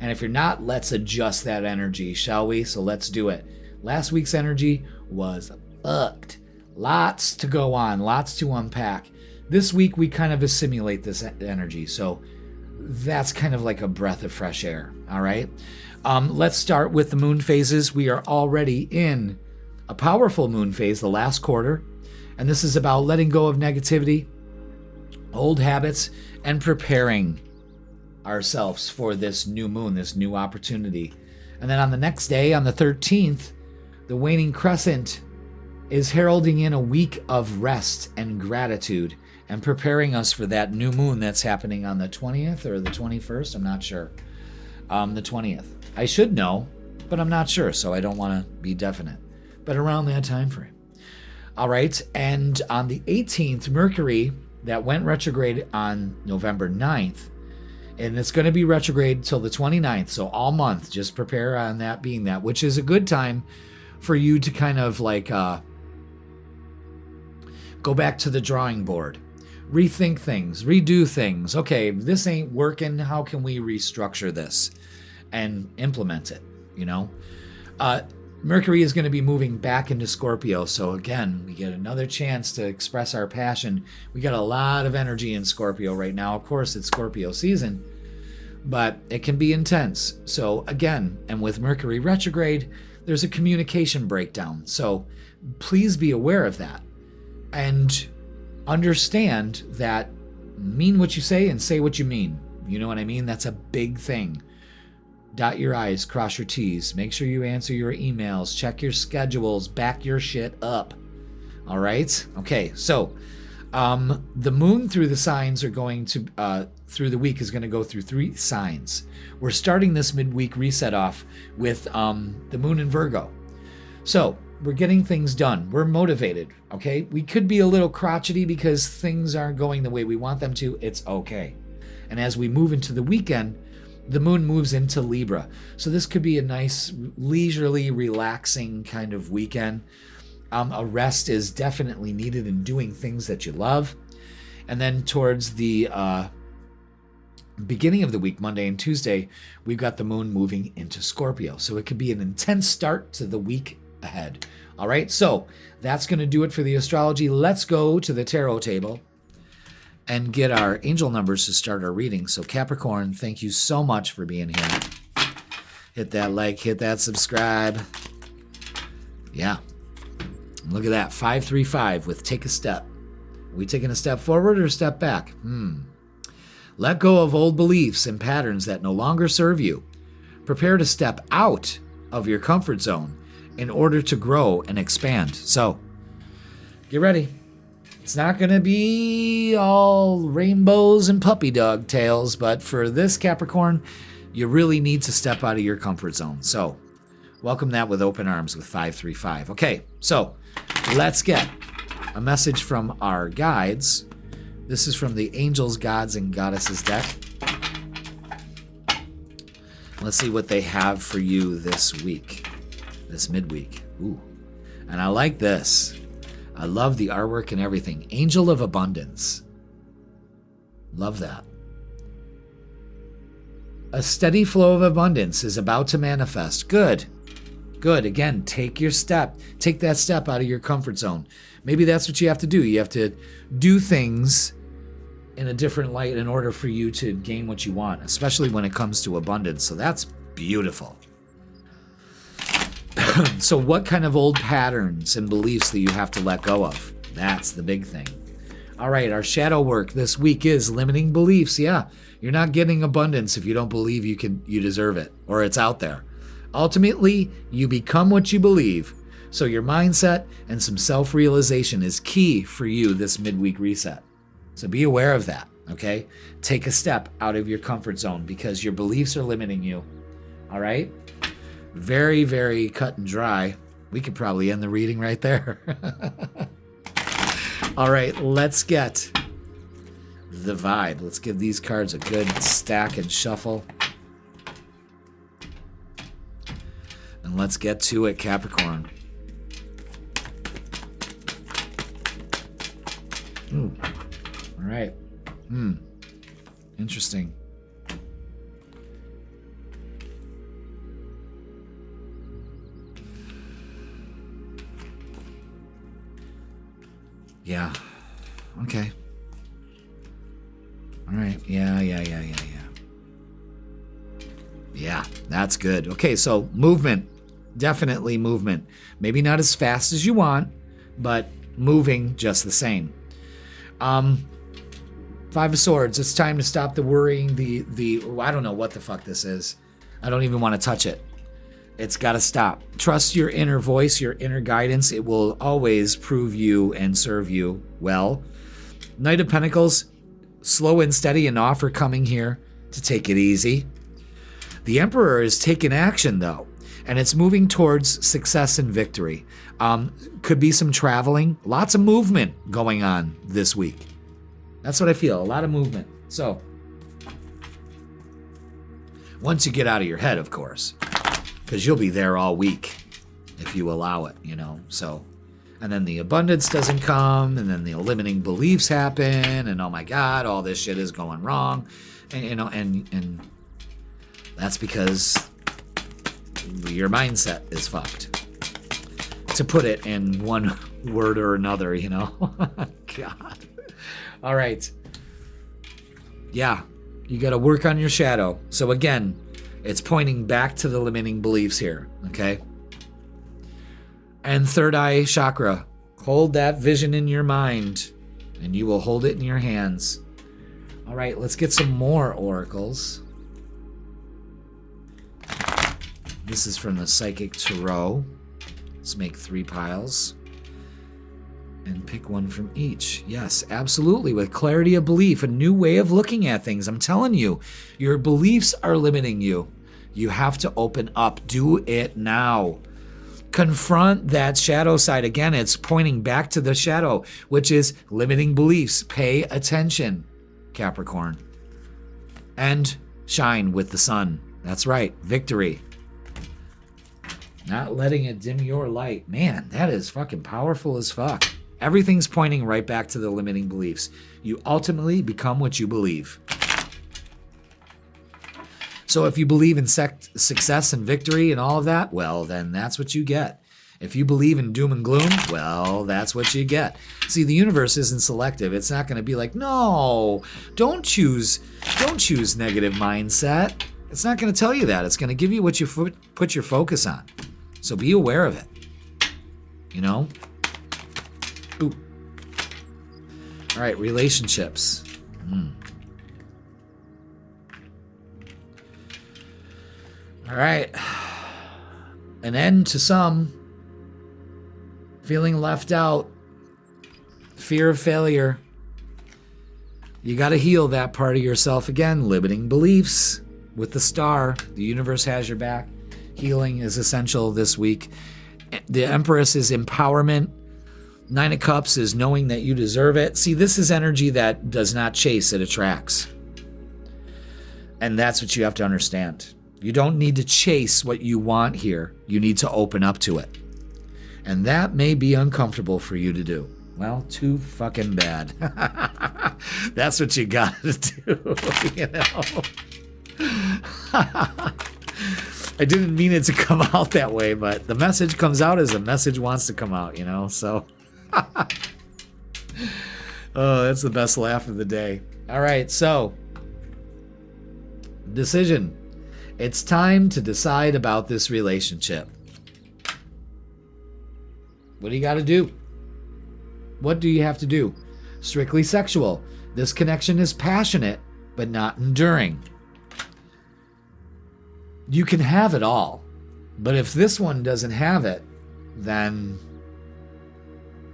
and if you're not, let's adjust that energy, shall we? So let's do it. Last week's energy was fucked. Lots to go on, lots to unpack. This week, we kind of assimilate this energy. So that's kind of like a breath of fresh air, all right? Let's start with the moon phases. We are already in a powerful moon phase, the last quarter. And this is about letting go of negativity, old habits, and preparing ourselves for this new moon, this new opportunity. And then on the next day, on the 13th, the waning crescent is heralding in a week of rest and gratitude and preparing us for that new moon that's happening on the 20th or the 21st. I'm not sure. The 20th. I should know, but I'm not sure, so I don't want to be definite. But around that time frame. All right, and on the 18th, Mercury, that went retrograde on November 9th, and it's going to be retrograde till the 29th, so all month. Just prepare on that being that, which is a good time for you to kind of like go back to the drawing board, rethink things, redo things. Okay, this ain't working. How can we restructure this and implement it? Mercury is going to be moving back into Scorpio. So again, we get another chance to express our passion. We got a lot of energy in Scorpio right now. Of course, it's Scorpio season, but it can be intense. So again, and with Mercury retrograde, there's a communication breakdown. So please be aware of that and understand that mean what you say and say what you mean. You know what I mean? That's a big thing. Dot your I's, cross your T's. Make sure you answer your emails. Check your schedules. Back your shit up. All right? Okay, so the moon through the signs are going to, through the week is going to go through 3 signs. We're starting this midweek reset off with the moon in Virgo. So we're getting things done. We're motivated, okay? We could be a little crotchety because things aren't going the way we want them to. It's okay. And as we move into the weekend, the moon moves into Libra. So this could be a nice, leisurely, relaxing kind of weekend. A rest is definitely needed in doing things that you love. And then towards the beginning of the week, Monday and Tuesday, we've got the moon moving into Scorpio. So it could be an intense start to the week ahead. All right, so that's going to do it for the astrology. Let's go to the tarot table and get our angel numbers to start our reading. So Capricorn, thank you so much for being here. Hit that like, hit that subscribe. Yeah. Look at that, 535 with take a step. Are we taking a step forward or a step back? Let go of old beliefs and patterns that no longer serve you. Prepare to step out of your comfort zone in order to grow and expand. So, get ready. It's not going to be all rainbows and puppy dog tails, but for this Capricorn, you really need to step out of your comfort zone. So, welcome that with open arms with 535. Okay, so let's get a message from our guides. This is from the Angels, Gods, and Goddesses deck. Let's see what they have for you this week, this midweek. Ooh, and I like this. I love the artwork and everything. Angel of Abundance. Love that. A steady flow of abundance is about to manifest. Good. Good. Again, take your step. Take that step out of your comfort zone. Maybe that's what you have to do. You have to do things in a different light in order for you to gain what you want, especially when it comes to abundance. So that's beautiful. So what kind of old patterns and beliefs that you have to let go of? That's the big thing. All right, our shadow work this week is limiting beliefs. Yeah, you're not getting abundance if you don't believe you deserve it or it's out there. Ultimately, you become what you believe. So your mindset and some self-realization is key for you this midweek reset. So be aware of that, okay? Take a step out of your comfort zone because your beliefs are limiting you. All right? Very, very cut and dry. We could probably end the reading right there. All right, let's get the vibe. Let's give these cards a good stack and shuffle. And let's get to it, Capricorn. Ooh. All right. Interesting. Yeah. Okay. All right. Yeah. Yeah, that's good. Okay, so movement. Definitely movement. Maybe not as fast as you want, but moving just the same. Five of Swords. It's time to stop the worrying, the I don't know what the fuck this is. I don't even want to touch it. It's got to stop. Trust your inner voice, your inner guidance. It will always prove you and serve you well. Knight of Pentacles, slow and steady, an offer coming here to take it easy. The Emperor is taking action, though, and it's moving towards success and victory. Could be some traveling, lots of movement going on this week. That's what I feel, a lot of movement. So, once you get out of your head, of course, because you'll be there all week if you allow it, so. And then the abundance doesn't come, and then the limiting beliefs happen, and oh my God, all this shit is going wrong. And, and that's because your mindset is fucked. To put it in one word or another, God. All right. Yeah, you got to work on your shadow. So again, it's pointing back to the limiting beliefs here, okay? And third eye chakra. Hold that vision in your mind, and you will hold it in your hands. All right, let's get some more oracles. This is from the Psychic Tarot. Let's make 3 piles and pick one from each. Yes, absolutely. With clarity of belief, a new way of looking at things. I'm telling you, your beliefs are limiting you. You have to open up. Do it now. Confront that shadow side. Again, it's pointing back to the shadow, which is limiting beliefs. Pay attention, Capricorn. And shine with the sun. That's right. Victory. Not letting it dim your light. Man, that is fucking powerful as fuck. Everything's pointing right back to the limiting beliefs. You ultimately become what you believe. So if you believe in success and victory and all of that, well, then that's what you get. If you believe in doom and gloom, well, that's what you get. See, the universe isn't selective. It's not going to be like, no, don't choose negative mindset. It's not going to tell you that. It's going to give you what you put your focus on. So be aware of it. You know? Ooh. All right, relationships. All right. An end to some. Feeling left out. Fear of failure. You got to heal that part of yourself again. Limiting beliefs with the star. The universe has your back. Healing is essential this week. The Empress is empowerment. 9 of Cups is knowing that you deserve it. See, this is energy that does not chase, it attracts. And that's what you have to understand. You don't need to chase what you want here. You need to open up to it. And that may be uncomfortable for you to do. Well, too fucking bad. That's what you gotta do, you know? I didn't mean it to come out that way, but the message comes out as the message wants to come out, you know? So, oh, that's the best laugh of the day. All right, so, decision. It's time to decide about this relationship. What do you got to do? What do you have to do? Strictly sexual. This connection is passionate, but not enduring. You can have it all, but if this one doesn't have it, then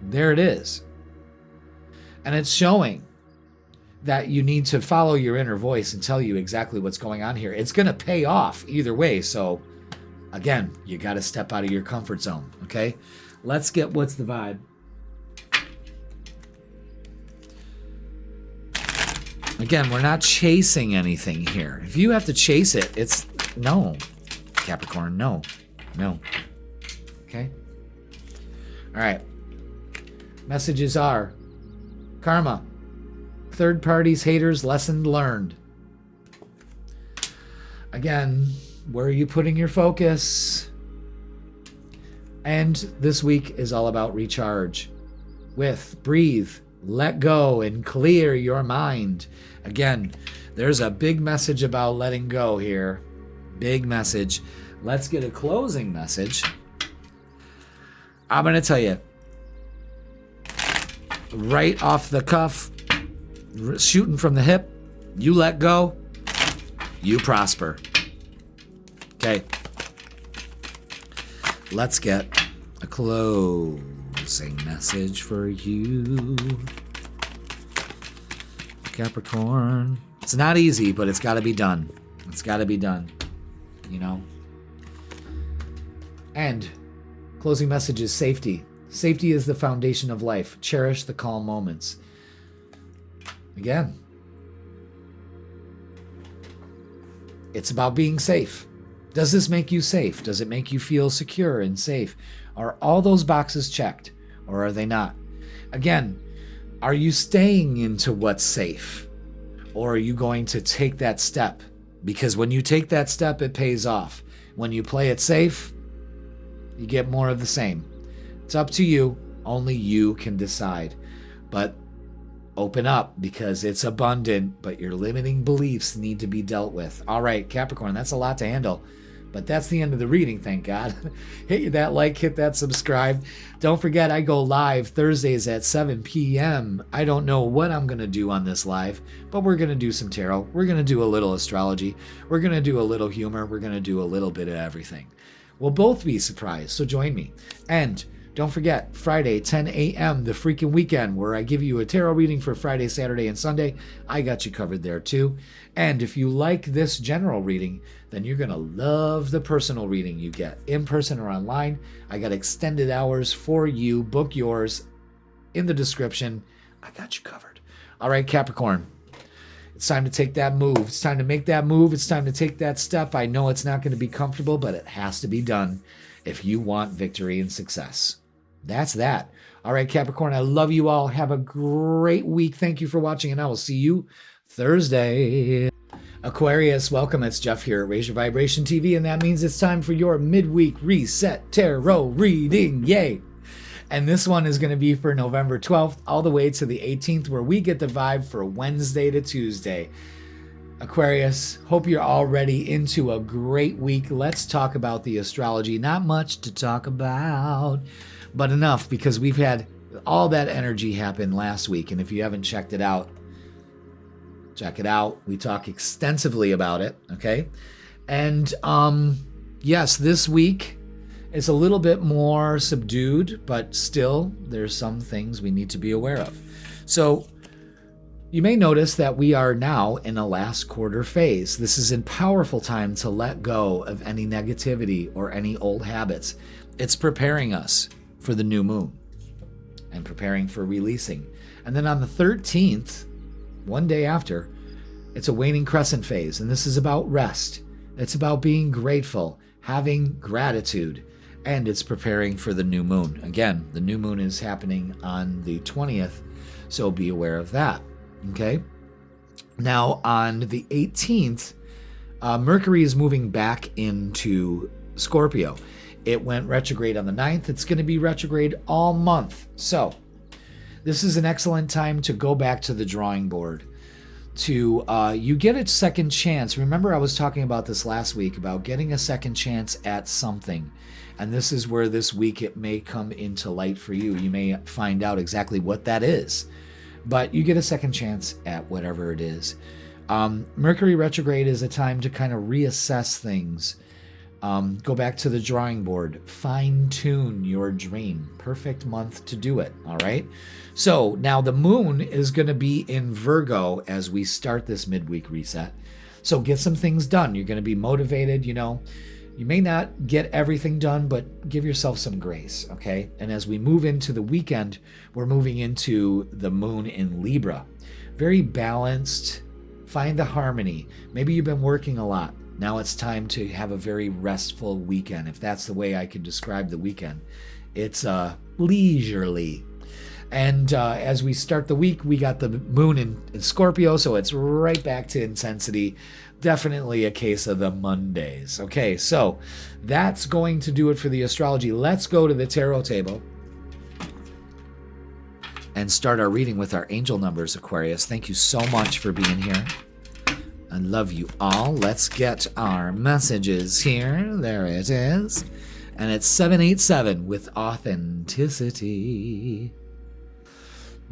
there it is. And it's showing that you need to follow your inner voice and tell you exactly what's going on here. It's going to pay off either way. So again, you got to step out of your comfort zone. Okay. Let's get what's the vibe. Again, we're not chasing anything here. If you have to chase it, it's no, Capricorn, no. Okay. All right. Messages are karma. Third parties, haters, lesson learned. Again, where are you putting your focus? And this week is all about recharge. With breathe, let go, and clear your mind. Again, there's a big message about letting go here. Big message. Let's get a closing message. I'm going to tell you, right off the cuff, shooting from the hip, you let go, you prosper. Okay. Let's get a closing message for you, Capricorn. It's not easy, but it's got to be done. It's got to be done, you know? And closing message is safety. Safety is the foundation of life. Cherish the calm moments. Again, it's about being safe. Does this make you safe? Does it make you feel secure and safe? Are all those boxes checked, or are they not? Again, are you staying into what's safe, or are you going to take that step? Because when you take that step, it pays off. When you play it safe, you get more of the same. It's up to you. Only you can decide. But open up, because it's abundant, but your limiting beliefs need to be dealt with. All right, Capricorn, that's a lot to handle. But that's the end of the reading, thank God. Hit that like, hit that subscribe. Don't forget, I go live Thursdays at 7 p.m. I don't know what I'm going to do on this live, but we're going to do some tarot. We're going to do a little astrology. We're going to do a little humor. We're going to do a little bit of everything. We'll both be surprised, so join me. And don't forget, Friday, 10 a.m., the freaking weekend, where I give you a tarot reading for Friday, Saturday, and Sunday. I got you covered there, too. And if you like this general reading, then you're going to love the personal reading you get in person or online. I got extended hours for you. Book yours in the description. I got you covered. All right, Capricorn. It's time to take that move. It's time to make that move. It's time to take that step. I know it's not going to be comfortable, but it has to be done if you want victory and success. That's that. All right, Capricorn, I love you all. Have a great week. Thank you for watching, and I will see you Thursday. Aquarius, welcome. It's Jeff here at Raise Your Vibration TV, and that means it's time for your Midweek Reset Tarot Reading. Yay! And this one is going to be for November 12th all the way to the 18th, where we get the vibe for Wednesday to Tuesday. Aquarius, hope you're already into a great week. Let's talk about the astrology. Not much to talk about, but enough, because we've had all that energy happen last week. And if you haven't checked it out, check it out. We talk extensively about it, okay? And yes, this week is a little bit more subdued, but still there's some things we need to be aware of. So you may notice that we are now in a last quarter phase. This is a powerful time to let go of any negativity or any old habits. It's preparing us for the new moon and preparing for releasing. And then on the 13th, one day after, it's a waning crescent phase, and this is about rest. It's about being grateful, having gratitude, and it's preparing for the new moon. Again, the new moon is happening on the 20th, so be aware of that, okay? Now, on the 18th, Mercury is moving back into Scorpio. It went retrograde on the 9th. It's going to be retrograde all month. So this is an excellent time to go back to the drawing board. You get a second chance. Remember, I was talking about this last week, about getting a second chance at something. And this is where this week it may come into light for you. You may find out exactly what that is. But you get a second chance at whatever it is. Mercury retrograde is a time to kind of reassess things. Go back to the drawing board, fine-tune your dream. Perfect month to do it, all right? So now the moon is going to be in Virgo as we start this midweek reset. So get some things done. You're going to be motivated, you know. You may not get everything done, but give yourself some grace, okay? And as we move into the weekend, we're moving into the moon in Libra. Very balanced. Find the harmony. Maybe you've been working a lot. Now it's time to have a very restful weekend, if that's the way I could describe the weekend. It's leisurely. And as we start the week, we got the moon in Scorpio, so it's right back to intensity. Definitely a case of the Mondays. Okay, so that's going to do it for the astrology. Let's go to the tarot table and start our reading with our angel numbers, Aquarius. Thank you so much for being here. I love you all. Let's get our messages here. There it is. And it's 787 with authenticity.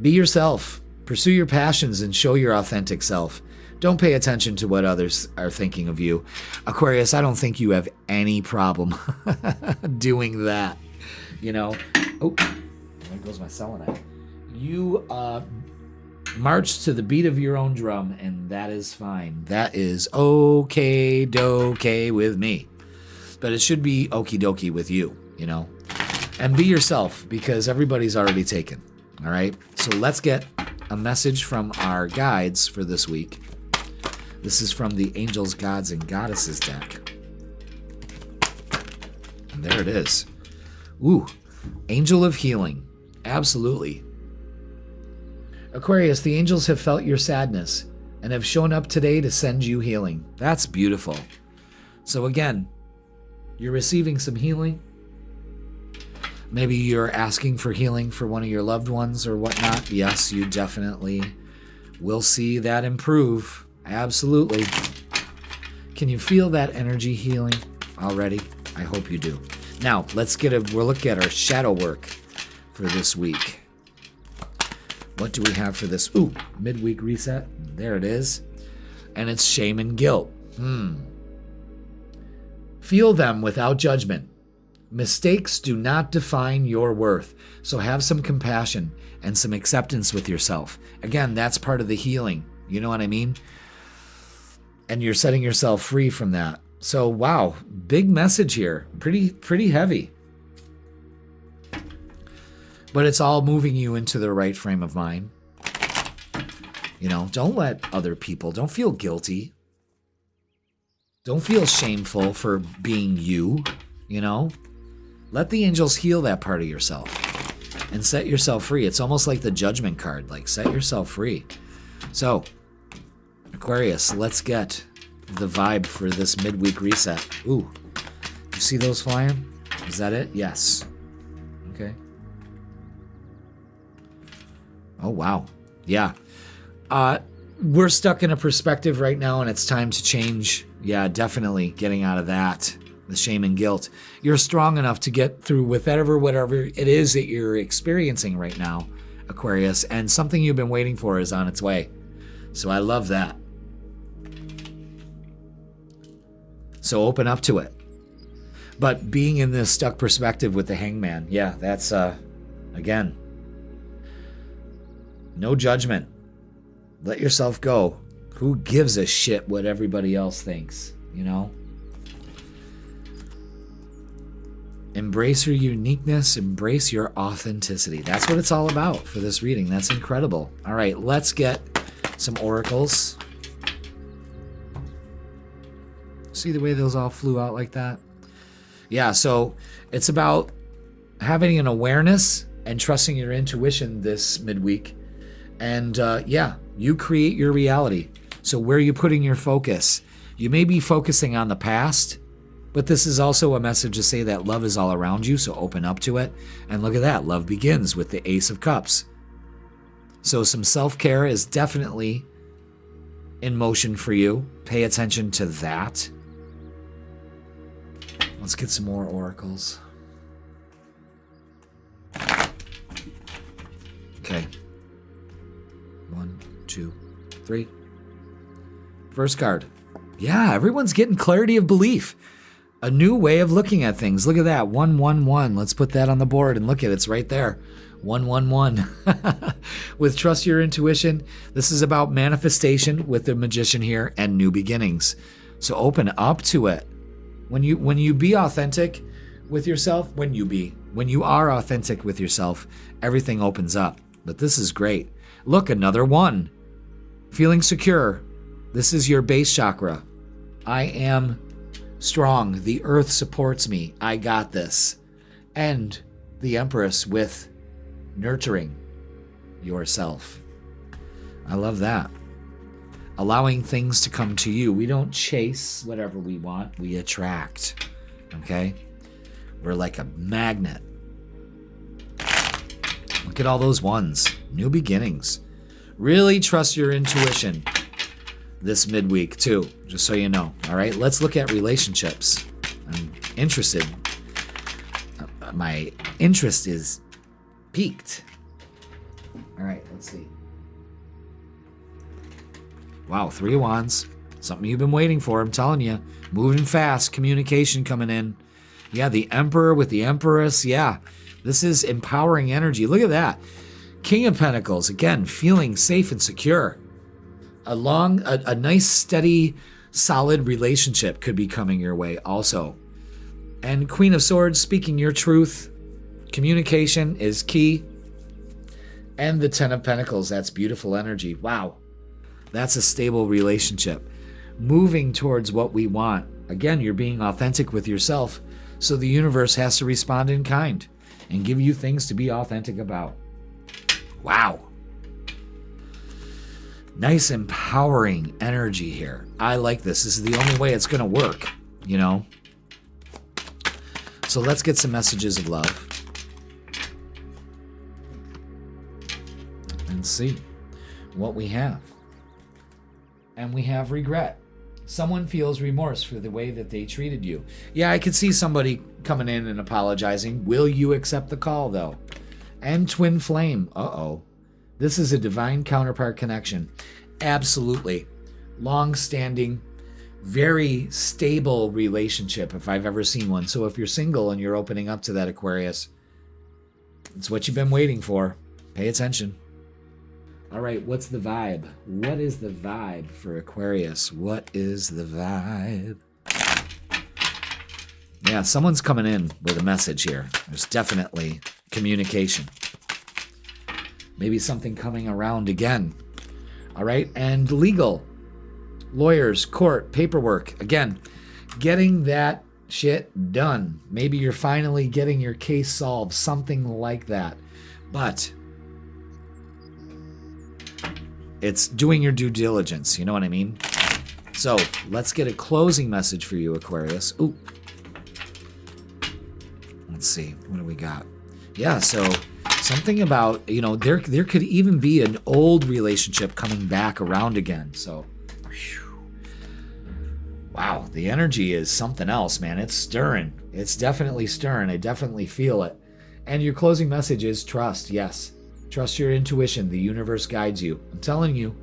Be yourself. Pursue your passions and show your authentic self. Don't pay attention to what others are thinking of you. Aquarius, I don't think you have any problem doing that. You know, oh, there goes my selenite. You march to the beat of your own drum, and that is fine. That is okay-dokay with me. But it should be okie-dokie with you, you know. And be yourself, because everybody's already taken, all right? So let's get a message from our guides for this week. This is from the Angels, Gods, and Goddesses deck. And there it is. Ooh, Angel of Healing. Absolutely. Aquarius, the angels have felt your sadness and have shown up today to send you healing. That's beautiful. So again, you're receiving some healing. Maybe you're asking for healing for one of your loved ones or whatnot. Yes, you definitely will see that improve. Absolutely. Can you feel that energy healing? already? I hope you do. Now, we'll look at our shadow work for this week. What do we have for this? Ooh, midweek reset. There it is. And it's shame and guilt. Feel them without judgment. Mistakes do not define your worth. So have some compassion and some acceptance with yourself. Again, that's part of the healing. You know what I mean? And you're setting yourself free from that. So, wow, big message here. Pretty heavy. But it's all moving you into the right frame of mind. You know, don't don't feel guilty. Don't feel shameful for being you, you know? Let the angels heal that part of yourself and set yourself free. It's almost like the judgment card, like set yourself free. So, Aquarius, let's get the vibe for this midweek reset. Ooh, you see those flying? Is that it? Yes. Okay. Oh, wow. Yeah. We're stuck in a perspective right now, and it's time to change. Yeah, definitely getting out of that, the shame and guilt. You're strong enough to get through whatever it is that you're experiencing right now, Aquarius, and something you've been waiting for is on its way. So I love that. So open up to it. But being in this stuck perspective with the hangman, yeah, that's, again, no judgment. Let yourself go. Who gives a shit what everybody else thinks, you know? Embrace your uniqueness. Embrace your authenticity. That's what it's all about for this reading. That's incredible. All right, let's get some oracles. See the way those all flew out like that? Yeah, so it's about having an awareness and trusting your intuition this midweek. And yeah, you create your reality. So where are you putting your focus? You may be focusing on the past, but this is also a message to say that love is all around you, so open up to it. And look at that, love begins with the Ace of Cups. So some self-care is definitely in motion for you. Pay attention to that. Let's get some more oracles. Okay. 1, 2, 3. First card. Yeah, everyone's getting clarity of belief. A new way of looking at things. Look at that. 1, 1, 1. Let's put that on the board and look at it. It's right there. 1, 1, 1. With trust your intuition. This is about manifestation with the magician here and new beginnings. So open up to it. When you be authentic with yourself, when you are authentic with yourself, everything opens up. But this is great. Look, another 1. Feeling secure. This is your base chakra. I am strong. The earth supports me. I got this. And the Empress with nurturing yourself. I love that. Allowing things to come to you. We don't chase whatever we want. We attract. Okay? We're like a magnet. Look at all those 1s. New beginnings. Really trust your intuition this midweek too, just so you know. All right, let's look at relationships. I'm interested. My interest is piqued. All right, let's see. Wow, 3 of Wands. Something you've been waiting for, I'm telling you. Moving fast, communication coming in. Yeah, the Emperor with the Empress. Yeah, this is empowering energy. Look at that. King of Pentacles, again, feeling safe and secure. A nice, steady, solid relationship could be coming your way also. And Queen of Swords, speaking your truth. Communication is key. And the 10 of Pentacles, that's beautiful energy. Wow. That's a stable relationship. Moving towards what we want. Again, you're being authentic with yourself, so the universe has to respond in kind and give you things to be authentic about. Wow. Nice empowering energy here. I like this. This is the only way it's going to work, you know? So let's get some messages of love. And see what we have. And we have regret. Someone feels remorse for the way that they treated you. Yeah, I could see somebody coming in and apologizing. Will you accept the call, though? And twin flame. Uh-oh. This is a divine counterpart connection. Absolutely. Long-standing, very stable relationship, if I've ever seen one. So if you're single and you're opening up to that, Aquarius, it's what you've been waiting for. Pay attention. All right, what's the vibe? What is the vibe for Aquarius? What is the vibe? Yeah, someone's coming in with a message here. There's definitely communication. Maybe something coming around again. All right, and legal. Lawyers, court, paperwork. Again, getting that shit done. Maybe you're finally getting your case solved, something like that. But it's doing your due diligence, you know what I mean? So let's get a closing message for you, Aquarius. Ooh. Let's see, what do we got? Yeah, so something about, there could even be an old relationship coming back around again. So, wow, the energy is something else, man. It's stirring. It's definitely stirring. I definitely feel it. And your closing message is trust, yes. Trust your intuition. The universe guides you. I'm telling you,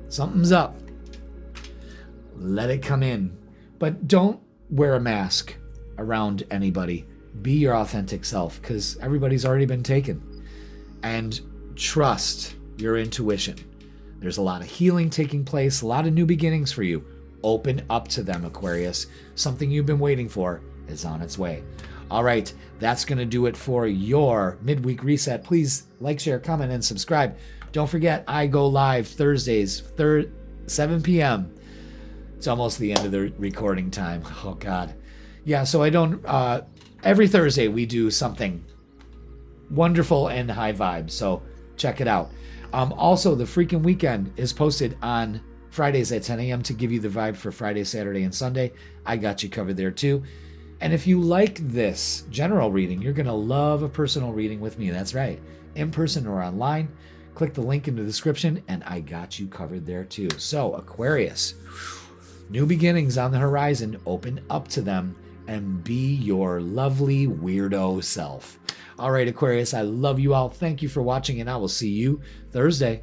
something's up. Let it come in. But don't wear a mask around anybody. Be your authentic self, because everybody's already been taken. And trust your intuition. There's a lot of healing taking place, a lot of new beginnings for you. Open up to them, Aquarius. Something you've been waiting for is on its way. All right, that's going to do it for your midweek reset. Please like, share, comment, and subscribe. Don't forget, I go live Thursdays, 7 p.m. It's almost the end of the recording time. Oh, God. Yeah, so every Thursday we do something wonderful and high vibe, so check it out. Also, the freaking weekend is posted on Fridays at 10 a.m. to give you the vibe for Friday, Saturday, and Sunday. I got you covered there, too. And if you like this general reading, you're going to love a personal reading with me. That's right. In person or online. Click the link in the description, and I got you covered there too. So, Aquarius, new beginnings on the horizon. Open up to them and be your lovely weirdo self. All right, Aquarius, I love you all. Thank you for watching, and I will see you Thursday.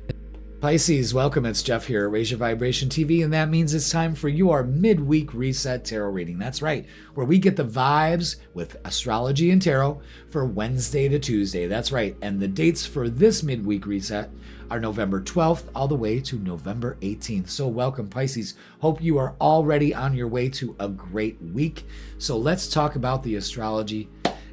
Pisces, welcome. It's Jeff here at Raise Your Vibration TV, and that means it's time for your midweek reset tarot reading. That's right, where we get the vibes with astrology and tarot for Wednesday to Tuesday. That's right, and the dates for this midweek reset are November 12th all the way to November 18th. So welcome, Pisces. Hope you are already on your way to a great week. So let's talk about the astrology.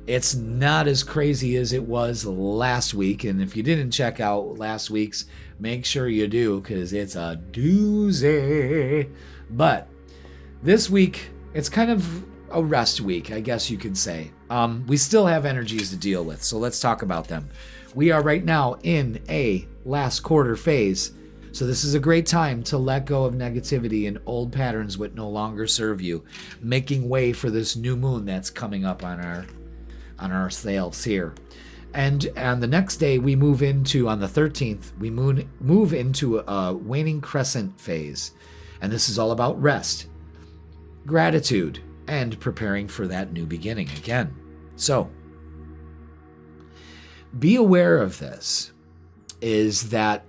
It's not as crazy as it was last week, and if you didn't check out last week's, make sure you do, because it's a doozy. But this week, it's kind of a rest week, I guess you could say. We still have energies to deal with, so let's talk about them. We are right now in a last quarter phase, so this is a great time to let go of negativity and old patterns that no longer serve you, making way for this new moon that's coming up on ourselves here. And on the next day, we move into, on the 13th, we move into a waning crescent phase. And this is all about rest, gratitude, and preparing for that new beginning again. So, be aware of this, is that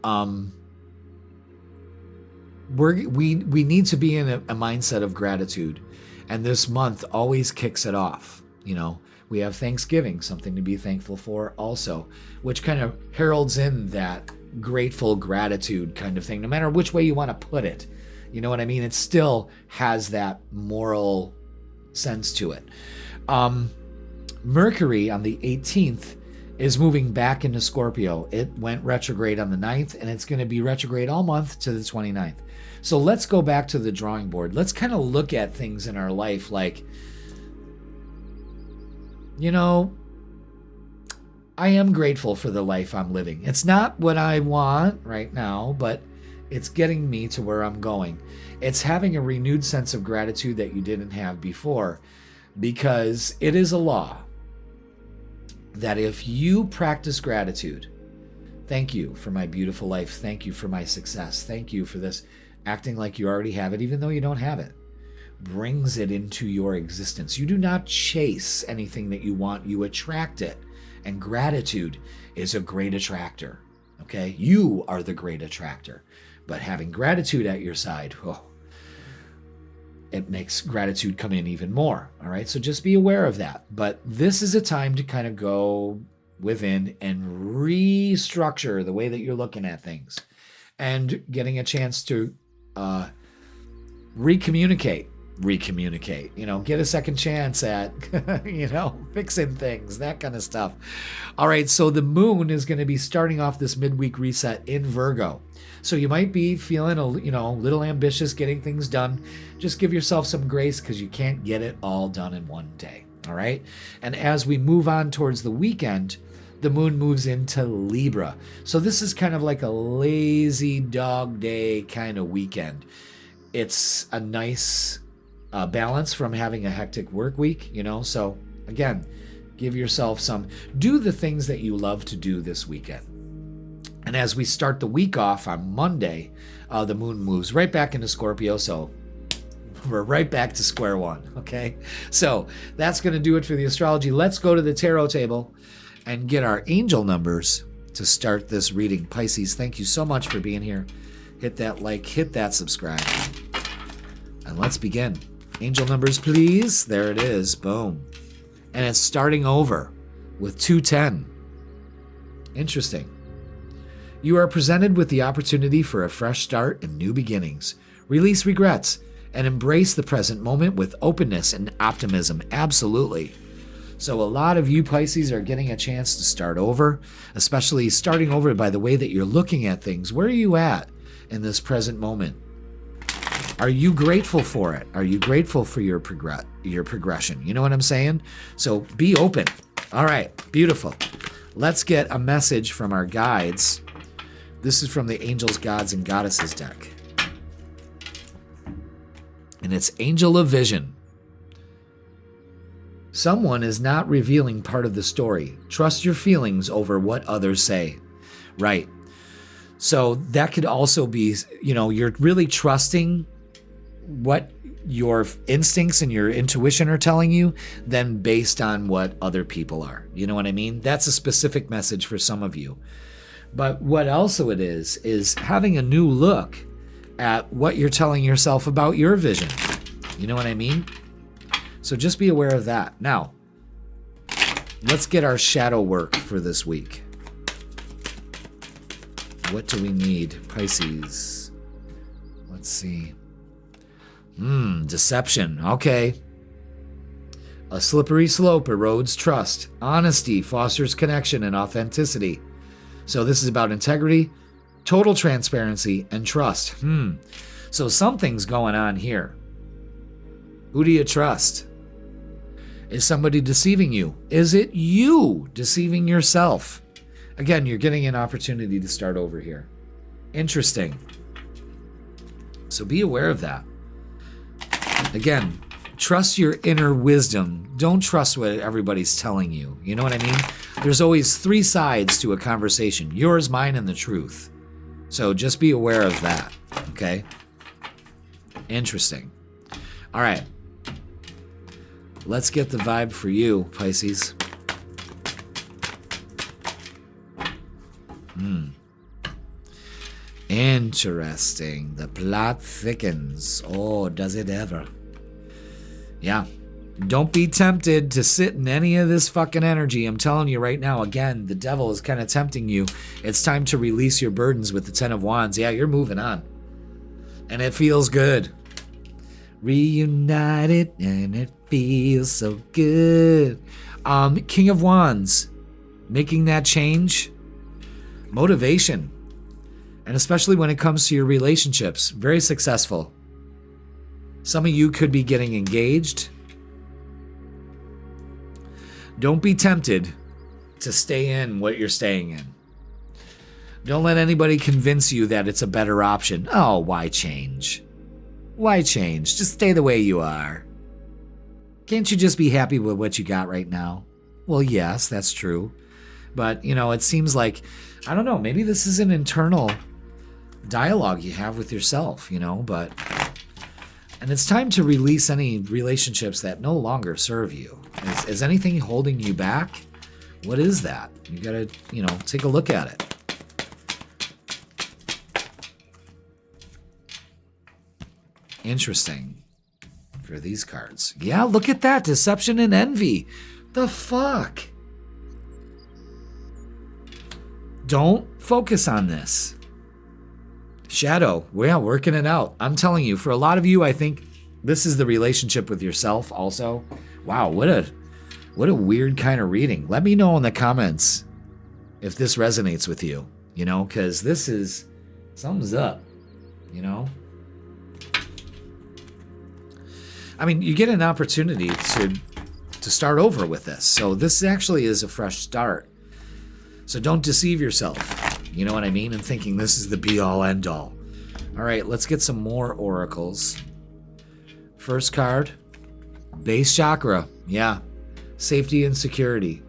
we need to be in a mindset of gratitude. And this month always kicks it off, We have Thanksgiving, something to be thankful for also, which kind of heralds in that grateful gratitude kind of thing, no matter which way you want to put it. You know what I mean? It still has that moral sense to it. Mercury on the 18th is moving back into Scorpio. It went retrograde on the 9th, and it's going to be retrograde all month to the 29th. So let's go back to the drawing board. Let's kind of look at things in our life like, I am grateful for the life I'm living. It's not what I want right now, but it's getting me to where I'm going. It's having a renewed sense of gratitude that you didn't have before, because it is a law that if you practice gratitude, thank you for my beautiful life, thank you for my success, thank you for this, acting like you already have it, even though you don't have it, brings it into your existence. You do not chase anything that you want, you attract it. And gratitude is a great attractor. Okay? You are the great attractor. But having gratitude at your side, it makes gratitude come in even more. All right? So just be aware of that. But this is a time to kind of go within and restructure the way that you're looking at things and getting a chance to recommunicate, get a second chance at, fixing things, that kind of stuff. All right. So the moon is going to be starting off this midweek reset in Virgo. So you might be feeling a little ambitious getting things done. Just give yourself some grace because you can't get it all done in one day. All right. And as we move on towards the weekend, the moon moves into Libra. So this is kind of like a lazy dog day kind of weekend. It's a nice balance from having a hectic work week, So again, give yourself do the things that you love to do this weekend. And as we start the week off on Monday, the moon moves right back into Scorpio. So we're right back to square one. Okay. So that's going to do it for the astrology. Let's go to the tarot table and get our angel numbers to start this reading. Pisces, thank you so much for being here. Hit that like, hit that subscribe. And let's begin. Angel numbers, please. There it is. Boom. And it's starting over with 210. Interesting. You are presented with the opportunity for a fresh start and new beginnings. Release regrets and embrace the present moment with openness and optimism. Absolutely. So a lot of you Pisces are getting a chance to start over, especially starting over by the way that you're looking at things. Where are you at in this present moment? Are you grateful for it? Are you grateful for your progression? You know what I'm saying? So be open. All right, beautiful. Let's get a message from our guides. This is from the Angels, Gods, and Goddesses deck. And it's Angel of Vision. Someone is not revealing part of the story. Trust your feelings over what others say. Right. So that could also be, you're really trusting what your instincts and your intuition are telling you than based on what other people are. You know what I mean? That's a specific message for some of you. But what also it is having a new look at what you're telling yourself about your vision. You know what I mean? So just be aware of that. Now, let's get our shadow work for this week. What do we need, Pisces? Let's see. Deception. Okay. A slippery slope erodes trust. Honesty fosters connection and authenticity. So this is about integrity, total transparency, and trust. So something's going on here. Who do you trust? Is somebody deceiving you? Is it you deceiving yourself? Again, you're getting an opportunity to start over here. Interesting. So be aware of that. Again, trust your inner wisdom. Don't trust what everybody's telling you. You know what I mean? There's always three sides to a conversation. Yours, mine, and the truth. So just be aware of that. Okay? Interesting. All right. Let's get the vibe for you, Pisces. Interesting. The plot thickens. Oh, does it ever? Yeah. Don't be tempted to sit in any of this fucking energy. I'm telling you right now, again, the devil is kind of tempting you. It's time to release your burdens with the Ten of Wands. Yeah, you're moving on. And it feels good. Reunited and it feels so good. King of Wands. Making that change. Motivation. And especially when it comes to your relationships. Very successful. Some of you could be getting engaged. Don't be tempted to stay in what you're staying in. Don't let anybody convince you that it's a better option. Oh, why change? Why change? Just stay the way you are. Can't you just be happy with what you got right now? Well, yes, that's true. But, it seems like, I don't know, maybe this is an internal dialogue you have with yourself, but... And it's time to release any relationships that no longer serve you. Is anything holding you back? What is that? You gotta, take a look at it. Interesting for these cards. Yeah, look at that. Deception and envy. The fuck? Don't focus on this. Shadow. Yeah, working it out. I'm telling you, for a lot of you, I think this is the relationship with yourself also. Wow, what a weird kind of reading. Let me know in the comments if this resonates with you, because this is something's up, I mean, you get an opportunity to start over with this. So this actually is a fresh start. So don't deceive yourself, you know what I mean? And thinking this is the be-all, end-all. All right, let's get some more oracles. First card, base chakra. Yeah, safety and security.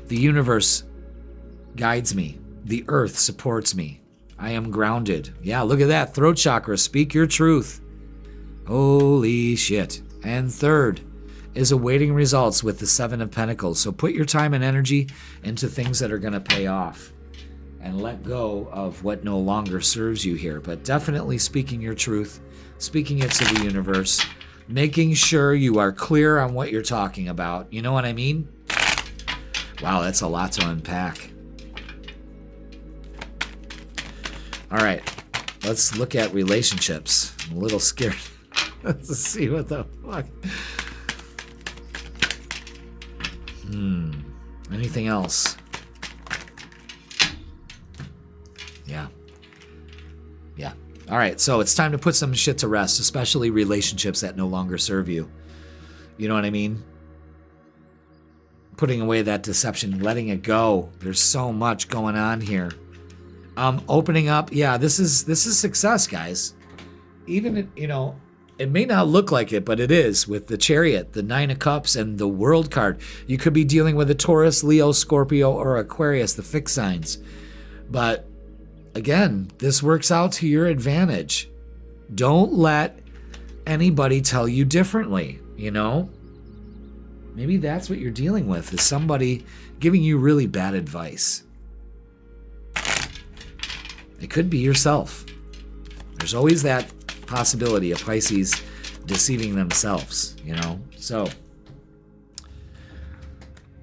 The universe guides me. The earth supports me. I am grounded. Yeah, look at that. Throat chakra, speak your truth. Holy shit. And third is awaiting results with the Seven of Pentacles. So put your time and energy into things that are going to pay off and let go of what no longer serves you here. But definitely speaking your truth, speaking it to the universe, making sure you are clear on what you're talking about. You know what I mean? Wow, that's a lot to unpack. All right, let's look at relationships. I'm a little scared. Let's see what the fuck. Anything else? Yeah. All right, so it's time to put some shit to rest, especially relationships that no longer serve you. You know what I mean? Putting away that deception, letting it go. There's so much going on here. Opening up. Yeah, this is success, guys. Even, it may not look like it, but it is with the Chariot, the Nine of Cups, and the World card. You could be dealing with a Taurus, Leo, Scorpio, or Aquarius, the fixed signs. But again, this works out to your advantage. Don't let anybody tell you differently, Maybe that's what you're dealing with, is somebody giving you really bad advice. It could be yourself. There's always that possibility of Pisces deceiving themselves, So,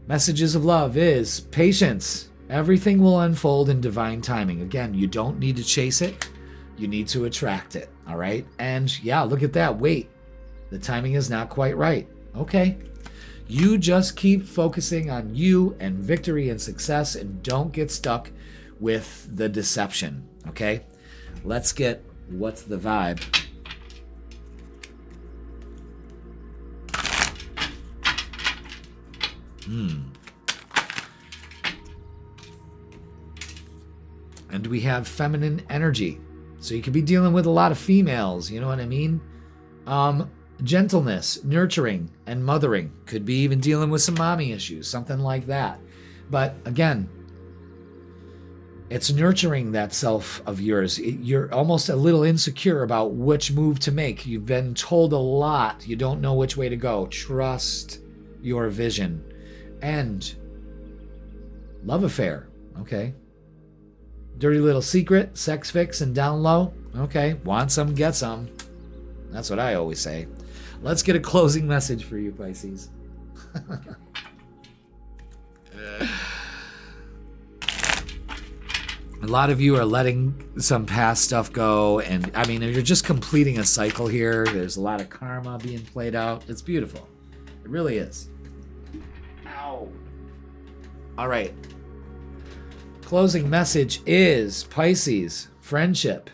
messages of love is patience. Everything will unfold in divine timing. Again, you don't need to chase it. You need to attract it, all right? And yeah, look at that. Wait, the timing is not quite right. Okay. You just keep focusing on you and victory and success, and don't get stuck with the deception, okay? Let's get what's the vibe. And we have feminine energy. So you could be dealing with a lot of females, you know what I mean? Gentleness, nurturing, and mothering. Could be even dealing with some mommy issues, something like that. But again, it's nurturing that self of yours. You're almost a little insecure about which move to make. You've been told a lot. You don't know which way to go. Trust your vision. And love affair. Okay. Dirty little secret, sex fix, and down low. Okay. Want some, get some. That's what I always say. Let's get a closing message for you, Pisces. A lot of you are letting some past stuff go, and I mean, you're just completing a cycle here. There's a lot of karma being played out. It's beautiful. It really is. Ow. All right. Closing message is Pisces, friendship.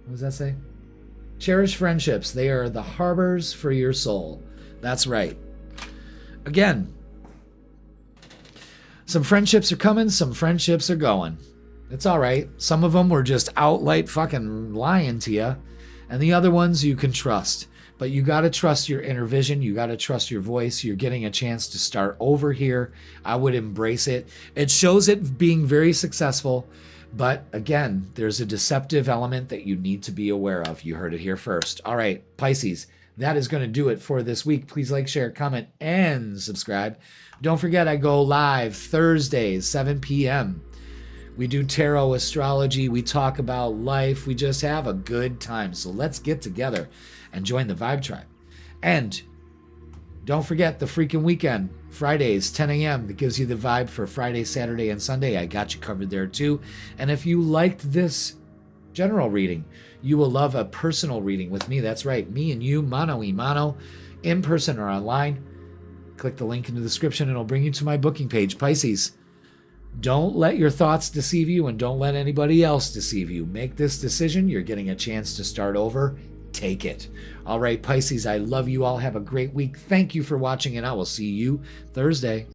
What does that say? Cherish friendships. They are the harbors for your soul. That's right. Again, some friendships are coming, some friendships are going. It's all right. Some of them were just outright fucking lying to you, and the other ones you can trust. But you got to trust your inner vision. You got to trust your voice. You're getting a chance to start over here. I would embrace it. It shows it being very successful. But again, there's a deceptive element that you need to be aware of. You heard it here first. All right, Pisces, that is going to do it for this week. Please like, share, comment, and subscribe. Don't forget, I go live Thursdays, 7 p.m. We do tarot astrology. We talk about life. We just have a good time. So let's get together and join the Vibe Tribe. And don't forget the freaking weekend, Fridays, 10 a.m. That gives you the vibe for Friday, Saturday, and Sunday. I got you covered there too. And if you liked this general reading, you will love a personal reading with me. That's right, me and you, mano y mano, in person or online. Click the link in the description and it'll bring you to my booking page. Pisces, don't let your thoughts deceive you and don't let anybody else deceive you. Make this decision. You're getting a chance to start over. Take it. All right, Pisces, I love you all. Have a great week. Thank you for watching, and I will see you Thursday.